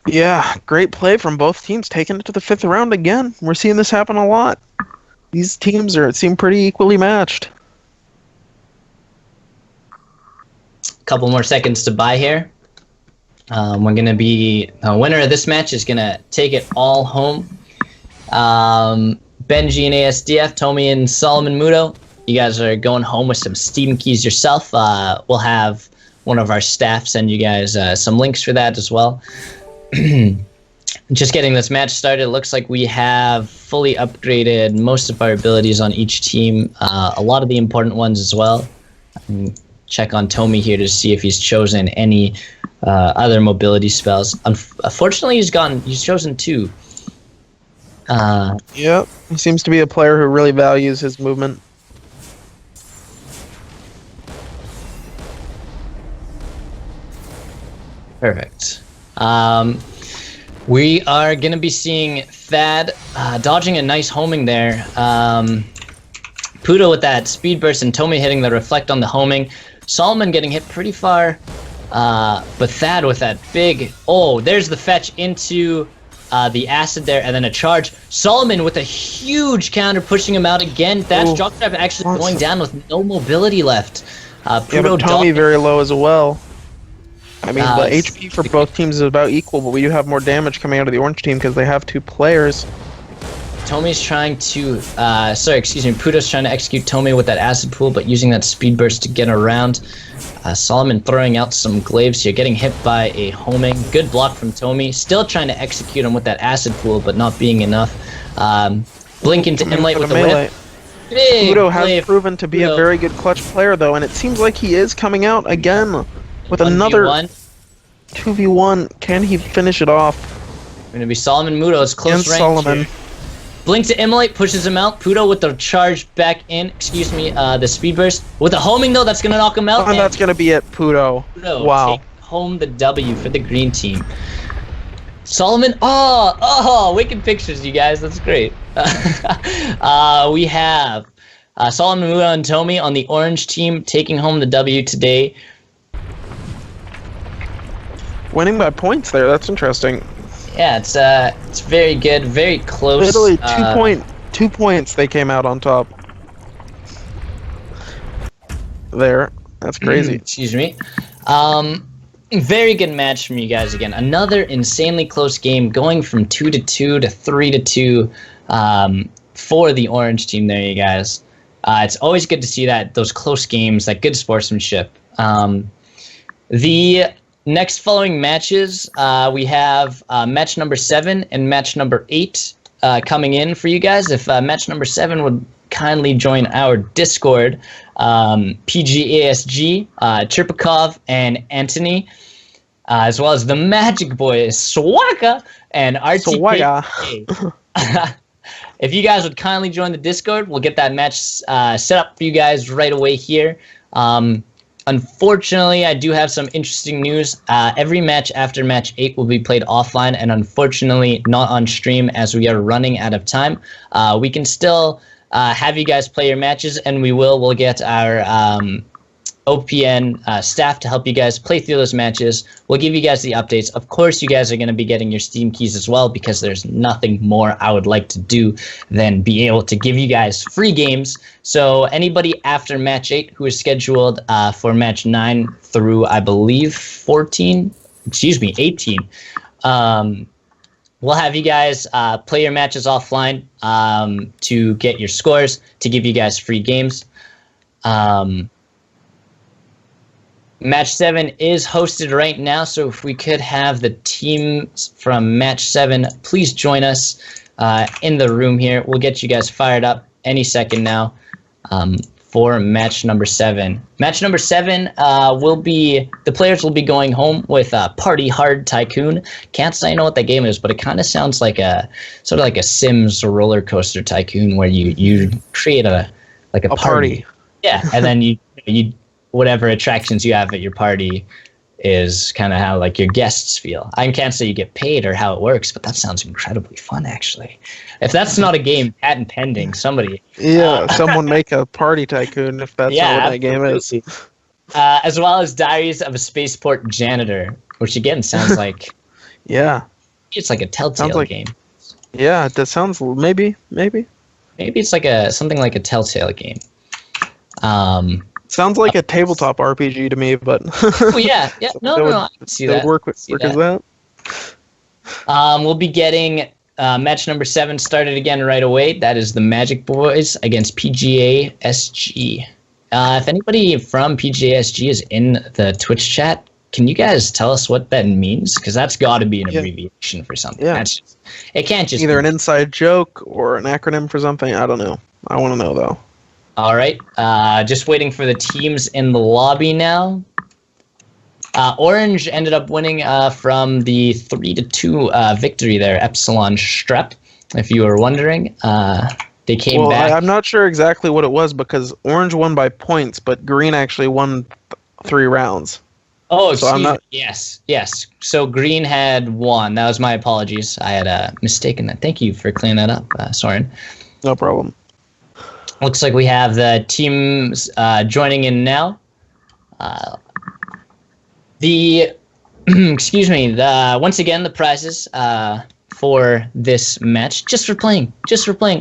Yeah, great play from both teams, taking it to the 5th round again. We're seeing this happen a lot. These teams seem pretty equally matched. Couple more seconds to buy here. We're gonna be the winner of this match is gonna take it all home. Benji and ASDF, Tomi and Solomon Muto, you guys are going home with some Steam keys yourself. We'll have one of our staff send you guys some links for that as well. Just getting this match started. It looks like we have fully upgraded most of our abilities on each team. A lot of the important ones as well. Check on Tomi here to see if he's chosen any other mobility spells. Unfortunately, he's chosen 2. Yep, he seems to be a player who really values his movement. Perfect. We are going to be seeing Thad dodging a nice homing there. Puto with that speed burst and Tomi hitting the reflect on the homing. Solomon getting hit pretty far, but Thad with that big... Oh, there's the fetch into the acid there, and then a charge. Solomon with a huge counter pushing him out again. Thad's drop trap actually going down with no mobility left. Puto but Tomi very low as well. I mean, the HP for both teams is about equal, but we do have more damage coming out of the orange team because they have 2 players. Tomi's trying to, Puto's trying to execute Tomi with that acid pool, but using that speed burst to get around. Solomon throwing out some glaives here, getting hit by a homing. Good block from Tomi. Still trying to execute him with that acid pool, but not being enough. Blink into immolate with the whip. Puto has proven to be a very good clutch player, though, and it seems like he is coming out again with another 2v1. Can he finish it off? Going to be Solomon Muto's close range. Solomon. Blink to immolate, pushes him out. Puto with the charge back in. The speed burst. With the homing, though, that's going to knock him out. And that's going to be it, Puto. Wow. Take home the W for the green team. Solomon. Wicked pictures, you guys. That's great. We have Solomon Muto and Tomi on the orange team taking home the W today. Winning by points there. That's interesting. Yeah, it's very good, very close. Literally 2-point 2 points they came out on top. There. That's crazy. Excuse me. Very good match from you guys again. Another insanely close game, going from 2-2 to 3-2 for the orange team there, you guys. It's always good to see those close games, that good sportsmanship. The next following matches, we have match number 7 and match number 8 coming in for you guys. If match number 7 would kindly join our Discord, PGASG, Chirpakov, and Anthony, as well as the Magic Boys, Swaka and RTK. If you guys would kindly join the Discord, we'll get that match set up for you guys right away here. Unfortunately, I do have some interesting news. Every match after match 8 will be played offline, and unfortunately not on stream as we are running out of time. We can still have you guys play your matches, and we'll get our OPN staff to help you guys play through those matches. We'll give you guys the updates. Of course, you guys are going to be getting your Steam keys as well, because there's nothing more I would like to do than be able to give you guys free games. So anybody after match 8 who is scheduled for match 9 through, I believe, 18, we'll have you guys play your matches offline to get your scores, to give you guys free games. Match 7 is hosted right now, so if we could have the teams from Match 7, please join us in the room here. We'll get you guys fired up any second now for Match number 7. Match number 7 the players will be going home with Party Hard Tycoon. Can't say I know what that game is, but it kind of sounds like a Sims roller coaster tycoon where you create a party. Yeah, and then you whatever attractions you have at your party is kind of how like your guests feel. I can't say you get paid or how it works, but that sounds incredibly fun, actually. If that's not a game, patent pending, somebody. Yeah, someone make a party tycoon if that's not what that game is. As well as Diaries of a Spaceport Janitor, which again sounds like it's like a Telltale game. Yeah, that sounds maybe it's like something like a Telltale game. Sounds like a tabletop RPG to me, but oh yeah, no, I can see that. Work as that. We'll be getting match number 7 started again right away. That is the Magic Boys against PGASG. If anybody from PGASG is in the Twitch chat, can you guys tell us what that means? Because that's got to be an abbreviation for something. Yeah. It can't just either an inside joke or an acronym for something. I don't know. I want to know though. All right, just waiting for the teams in the lobby now. Orange ended up winning from the 3-2 victory there, Epsilon Strep, if you were wondering. They came back. I'm not sure exactly what it was because Orange won by points, but Green actually won 3 rounds. Oh, so yes. So Green had won. That was my apologies. I had mistaken that. Thank you for clearing that up, Soren. No problem. Looks like we have the teams joining in now. Once again, the prizes for this match, just for playing.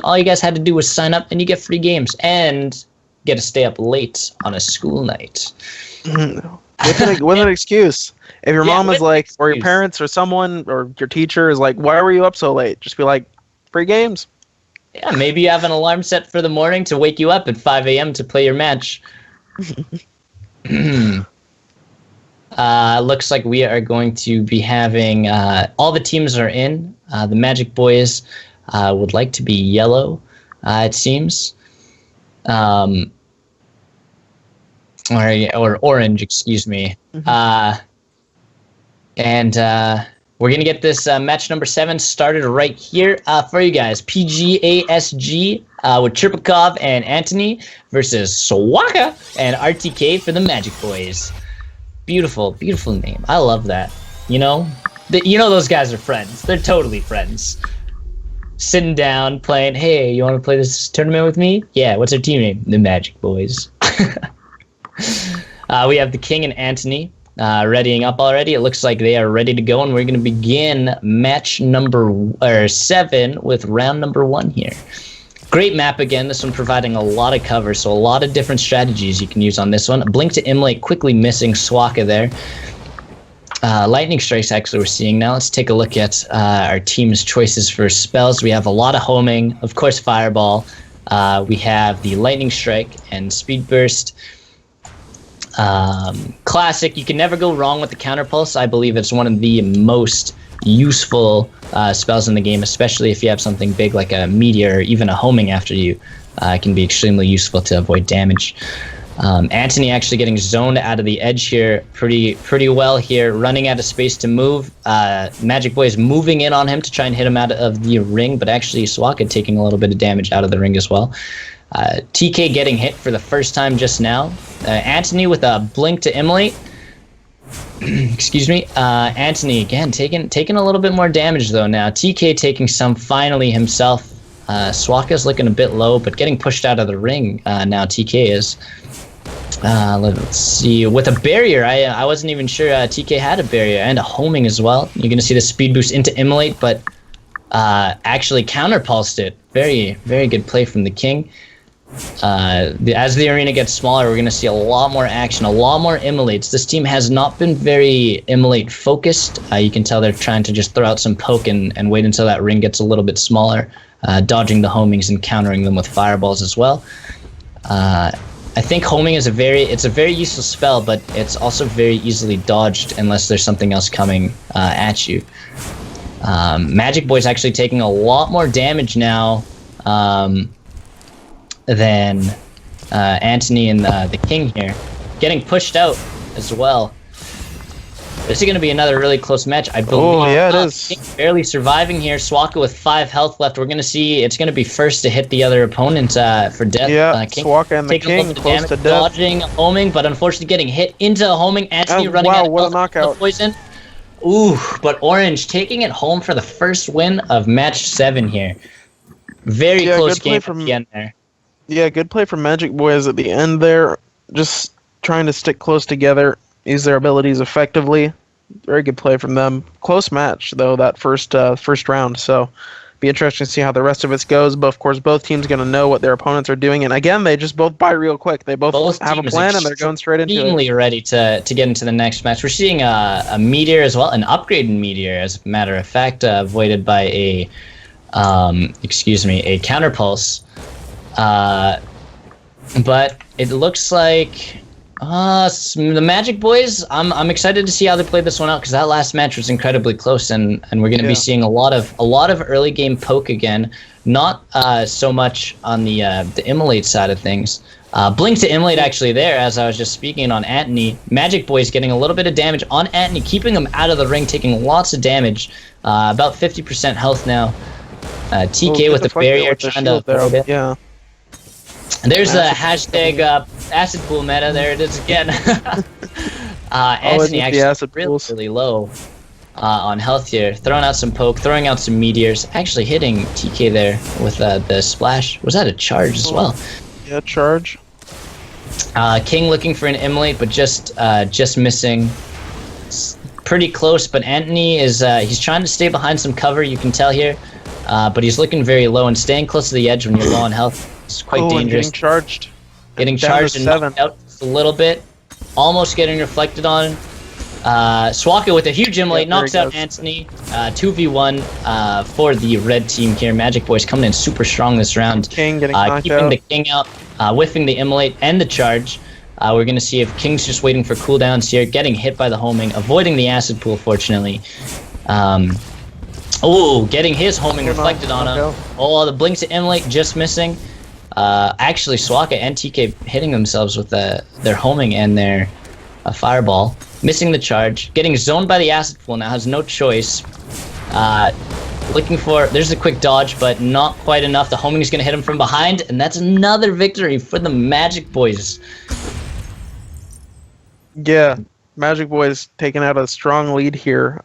All you guys had to do was sign up and you get free games and get to stay up late on a school night. With an excuse. If your mom is like, or your parents or someone, or your teacher is like, why were you up so late? Just be like, free games. Yeah, maybe you have an alarm set for the morning to wake you up at 5 a.m. to play your match. Looks like we are going to be having all the teams are in. The Magic Boys would like to be yellow, it seems. Or orange, excuse me. We're going to get this match number 7 started right here for you guys. PGASG with Chirpakov and Anthony versus Swaka and RTK for the Magic Boys. Beautiful, beautiful name. I love that. You know those guys are friends. They're totally friends. Sitting down, playing, hey, you want to play this tournament with me? Yeah, what's our team name? The Magic Boys. We have the King and Anthony. Readying up already. It looks like they are ready to go, and we're going to begin match number 7 with round number 1 here. Great map again, this one providing a lot of cover, so a lot of different strategies you can use on this one. Blink to Immolate, quickly missing Swaka there. Lightning Strikes actually we're seeing now. Let's take a look at our team's choices for spells. We have a lot of homing, of course Fireball. We have the Lightning Strike and Speed Burst. Classic, you can never go wrong with the Counter Pulse. I believe it's one of the most useful spells in the game, especially if you have something big like a Meteor or even a homing after you. It can be extremely useful to avoid damage. Anthony actually getting zoned out of the edge here pretty well here, running out of space to move. Magic Boy is moving in on him to try and hit him out of the ring, but actually Swaka taking a little bit of damage out of the ring as well. TK getting hit for the first time just now. Anthony with a blink to Immolate. Excuse me. Anthony again taking a little bit more damage though now. TK taking some finally himself. Swaka's looking a bit low, but getting pushed out of the ring now. TK is. Let's see. With a barrier, I wasn't even sure TK had a barrier and a homing as well. You're gonna see the speed boost into Immolate, but actually counterpulsed it. Very good play from the King. As the arena gets smaller, we're going to see a lot more action, a lot more Immolates. This team has not been very Immolate focused. You can tell they're trying to just throw out some poke and wait until that ring gets a little bit smaller, dodging the homings and countering them with fireballs as well. I think homing is a very useful spell, but it's also very easily dodged unless there's something else coming at you. Magic Boy's actually taking a lot more damage now than Anthony and the King here. Getting pushed out as well. This is going to be another really close match, I believe. Oh, yeah, it is. King barely surviving here. Swaka with 5 health left. We're going to see it's going to be first to hit the other opponent for death. Yeah, King Swaka and the King close to death. Dodging, homing, but unfortunately getting hit into a homing. Anthony running out of what a knockout. Poison. Ooh, but Orange taking it home for the first win of match 7 here. Very close game from the end there. Yeah, good play from Magic Boys at the end there. Just trying to stick close together, use their abilities effectively. Very good play from them. Close match, though, that first round. So be interesting to see how the rest of it goes. But, of course, both teams going to know what their opponents are doing. And, again, they just both buy real quick. They both have a plan, and they're going straight into it. Extremely ready to get into the next match. We're seeing a Meteor as well, an upgraded Meteor, as a matter of fact, avoided by a Counterpulse. But it looks like the Magic Boys, I'm excited to see how they play this one out, because that last match was incredibly close, and we're going to be seeing a lot of early game poke again. Not so much on the Immolate side of things. Blink to Immolate actually there, as I was just speaking on Anthony. Magic Boys getting a little bit of damage on Anthony, keeping him out of the ring, taking lots of damage. About 50% health now. TK with the barrier trying to avoid it. Yeah. There's a hashtag acid pool meta. There it is again. Anthony actually really low on health here. Throwing out some poke, throwing out some meteors. Actually hitting TK there with the splash. Was that a charge as well? Yeah, charge. King looking for an Immolate, but just missing. It's pretty close, but Anthony is he's trying to stay behind some cover. You can tell here, but he's looking very low and staying close to the edge when you're low on health. It's quite dangerous. Getting charged and knocked out just a little bit. Almost getting reflected on. Swaka with a huge Immolate knocks out Anthony. 2v1 for the red team here. Magic Boys coming in super strong this round. King getting knocked keeping out. the King out, whiffing the Immolate and the charge. We're going to see if King's just waiting for cooldowns here. Getting hit by the homing. Avoiding the acid pool, fortunately. Getting his homing reflected on him. Oh, the blinks to Immolate just missing. Actually, Swaka and TK hitting themselves with their homing and their fireball. Missing the charge. Getting zoned by the acid pool now. Has no choice. Looking for... There's a quick dodge, but not quite enough. The homing is going to hit him from behind, and that's another victory for the Magic Boys. Yeah, Magic Boys taking out a strong lead here.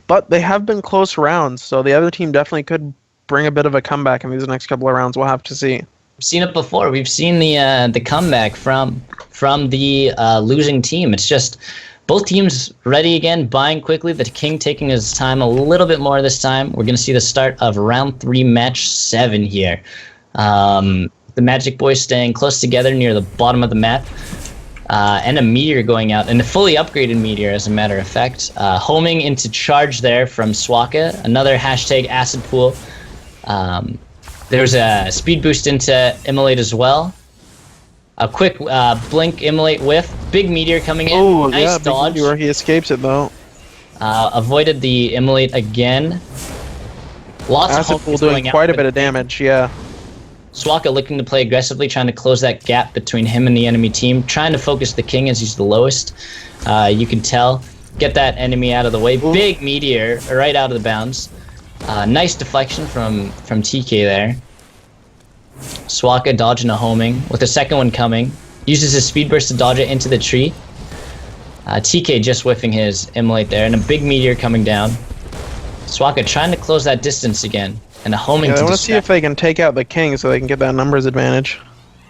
But they have been close rounds, so the other team definitely could bring a bit of a comeback in these next couple of rounds. We'll have to see. We've seen it before. We've seen the comeback from the losing team. It's just both teams ready again, buying quickly. The King taking his time a little bit more this time. We're going to see the start of round 3, match 7 here. The Magic Boys staying close together near the bottom of the map. And a meteor going out, and a fully upgraded meteor, as a matter of fact. Homing into charge there from Swaka. Another hashtag acid pool. There's a speed boost into Immolate as well. A quick blink Immolate whiff. Big meteor coming in. Oh, nice yeah, dodge. big meteor. He escapes it, though. Avoided the Immolate again. Lots acid of pool doing quite a bit of damage, yeah. Swaka looking to play aggressively, trying to close that gap between him and the enemy team, trying to focus the king as he's the lowest. You can tell. Get that enemy out of the way. Ooh. Big meteor right out of the bounds. Nice deflection from TK there. Swaka dodging a homing with the second one coming. Uses his speed burst to dodge it into the tree. TK just whiffing his Immolate there, and a big meteor coming down. Swaka trying to close that distance again. And a homing to I want to distract. see if they can take out the king so they can get that numbers advantage.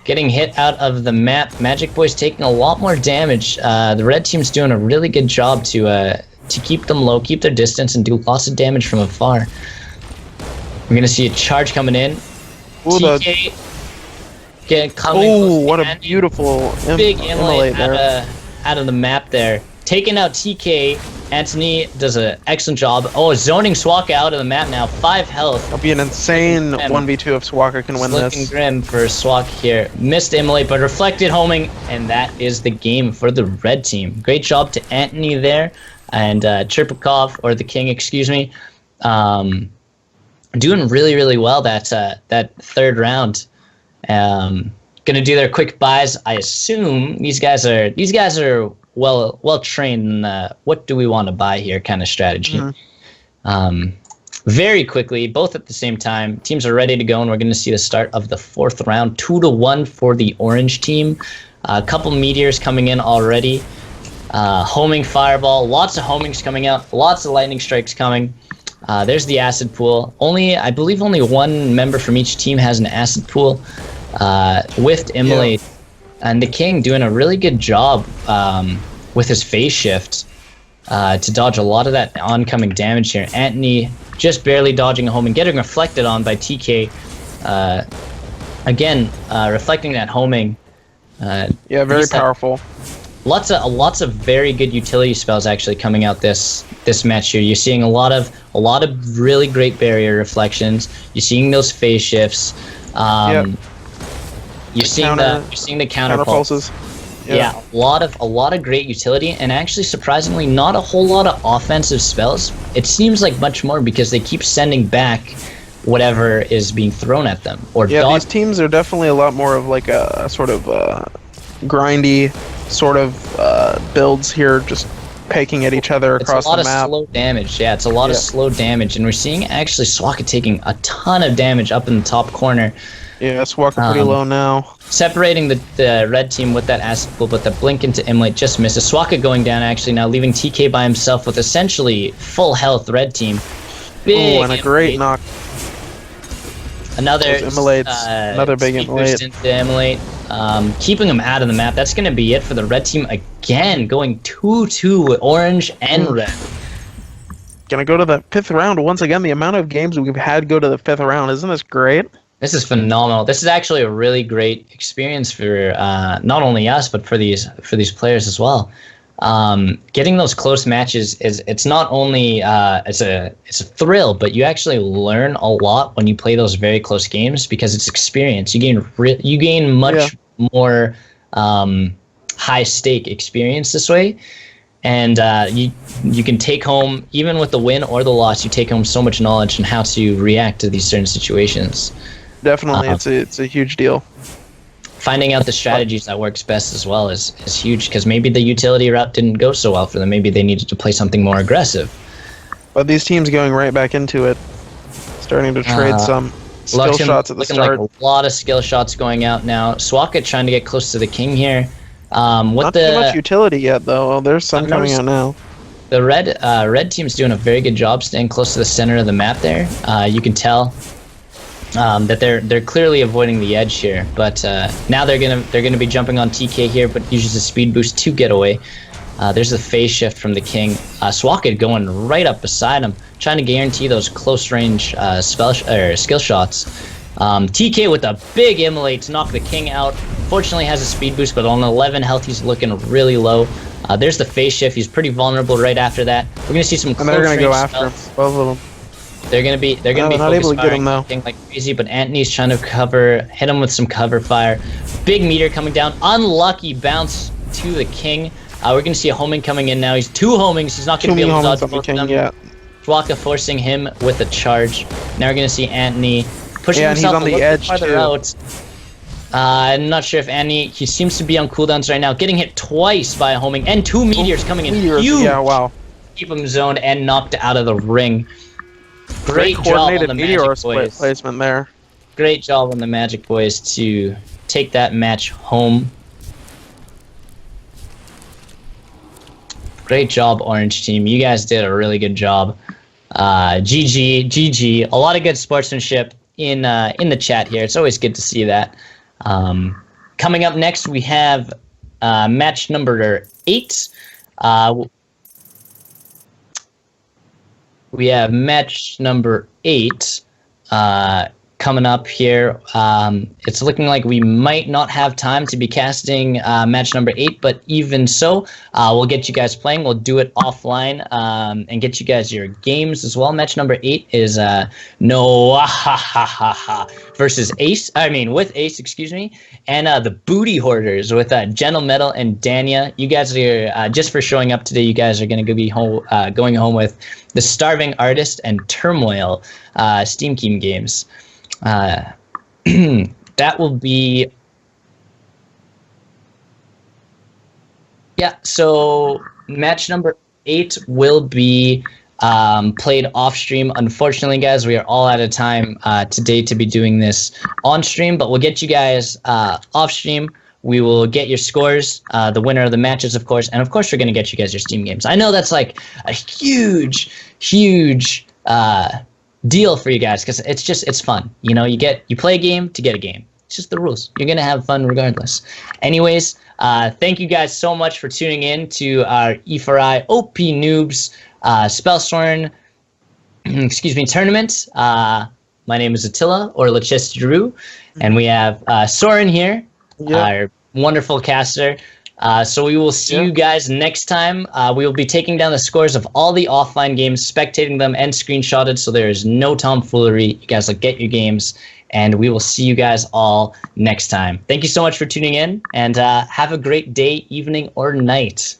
Getting hit out of the map. Magic Boys taking a lot more damage. The red team's doing a really good job to keep them low, keep their distance, and do lots of damage from afar. We're gonna see a charge coming in. Ooh, TK coming. Oh, what a beautiful big Immolate there. out of the map there. Taking out TK. Anthony does an excellent job. Oh, zoning Swaka out of the map now. 5 health. It'll be an insane 1v2 if Swaka can win this. Looking grim for Swaka here. Missed Immolate, but reflected homing, and that is the game for the red team. Great job to Anthony there, and Chirpikov, or the King, excuse me. Doing really, really well that third round. Gonna do their quick buys. I assume these guys are well trained in what do we want to buy here kind of strategy. Mm-hmm. Very quickly, both at the same time, teams are ready to go, and we're going to see the start of the 4th round. 2-1 for the orange team. A couple meteors coming in already. Homing fireball, lots of homings coming out, lots of lightning strikes coming. There's the acid pool. I believe only one member from each team has an acid pool. Whiffed Immolate. Yeah. And the King doing a really good job with his phase shift to dodge a lot of that oncoming damage here. Anthony just barely dodging a home and getting reflected on by TK. Again, reflecting that homing. Yeah, very powerful. Lots of very good utility spells actually coming out this match here. You're seeing a lot of really great barrier reflections. You're seeing those phase shifts. Yep. You're seeing the counter pulses. Yeah, a lot of great utility, and actually surprisingly not a whole lot of offensive spells. It seems like much more because they keep sending back whatever is being thrown at them. Or these teams are definitely a lot more of like a sort of grindy sort of builds here, just peking at each other across the map. It's a lot of slow damage. Yeah, it's a lot of slow damage, and we're seeing actually Swaka taking a ton of damage up in the top corner. Yeah, Swaka pretty low now. Separating the red team with that acid pool, but the blink into Immolate just misses. Swaka going down actually now, leaving TK by himself with essentially full health red team. Big and a great knock. Another another big Immolate. Into Immolate. Keeping him out of the map. That's going to be it for the red team again, going 2-2 with orange and red. Gonna go to the 5th round once again. The amount of games we've had go to the 5th round, isn't this great? This is phenomenal. This is actually a really great experience for not only us, but for these players as well. Getting those close matches it's not only it's a thrill, but you actually learn a lot when you play those very close games because it's experience. You gain much more high stake experience this way, and you can take home, even with the win or the loss, you take home so much knowledge on how to react to these certain situations. Definitely, it's a huge deal. Finding out the strategies that works best as well is huge, because maybe the utility route didn't go so well for them. Maybe they needed to play something more aggressive. But these teams going right back into it, starting to trade some skill shots at the start. Like a lot of skill shots going out now. Swaka trying to get close to the King here. Not too much utility yet, though. Oh, there's some coming out now. The red team's doing a very good job staying close to the center of the map there. You can tell that they're clearly avoiding the edge here, but now they're gonna be jumping on TK here, but uses a speed boost to get away. There's a phase shift from the King. Swaka going right up beside him, trying to guarantee those close range skill shots, TK with a big immolate to knock the king out. Fortunately has a speed boost, but on 11 health, he's looking really low. There's the phase shift. He's pretty vulnerable right after that. We're gonna see some close And they're gonna go range after him, spells. both of them. They're gonna be not able to get him though. like crazy, but Anthony's trying to hit him with some cover fire. Big meter coming down. Unlucky bounce to the king. We're gonna see a homing coming in now. He's 2 homings. He's not gonna be able to dodge both of them. Yeah. Dwaka forcing him with a charge. Now we're gonna see Anthony pushing himself and he's on a the little edge bit farther too. out. I'm not sure if Anthony. He seems to be on cooldowns right now. Getting hit twice by a homing and 2 meteors coming in. Huge. Yeah, wow. Keep him zoned and knocked out of the ring. Great Great job on coordinated the meteor Magic split boys. placement there. Great job on the Magic boys to take that match home. Great job, Orange team. You guys did a really good job. GG. A lot of good sportsmanship in the chat here. It's always good to see that. Coming up next, we have match number 8. We have match number 8 coming up here. It's looking like we might not have time to be casting match number 8, but even so, we'll get you guys playing. We'll do it offline and get you guys your games as well. Match number 8 is versus Ace. With Ace, excuse me, and the Booty Hoarders with Gentle Metal and Dania. You guys are just for showing up today. You guys are going to be going home with the Starving Artist and Turmoil Steam Team games. That will be, so match number 8 will be played off stream. Unfortunately, guys, we are all out of time today to be doing this on stream, but we'll get you guys off stream. We will get your scores, the winner of the matches, of course, and of course we're going to get you guys your Steam games. I know that's like a huge deal for you guys because it's fun. You know, you play a game to get a game. It's just the rules. You're gonna have fun regardless. Anyways, thank you guys so much for tuning in to our E4i OP Noobs Spellsworn tournament. My name is Attila or Lechesteroo, and we have Soren here, our wonderful caster. So we will see you guys next time. We will be taking down the scores of all the offline games, spectating them, and screenshotted, so there is no tomfoolery. You guys will get your games, and we will see you guys all next time. Thank you so much for tuning in, and have a great day, evening, or night.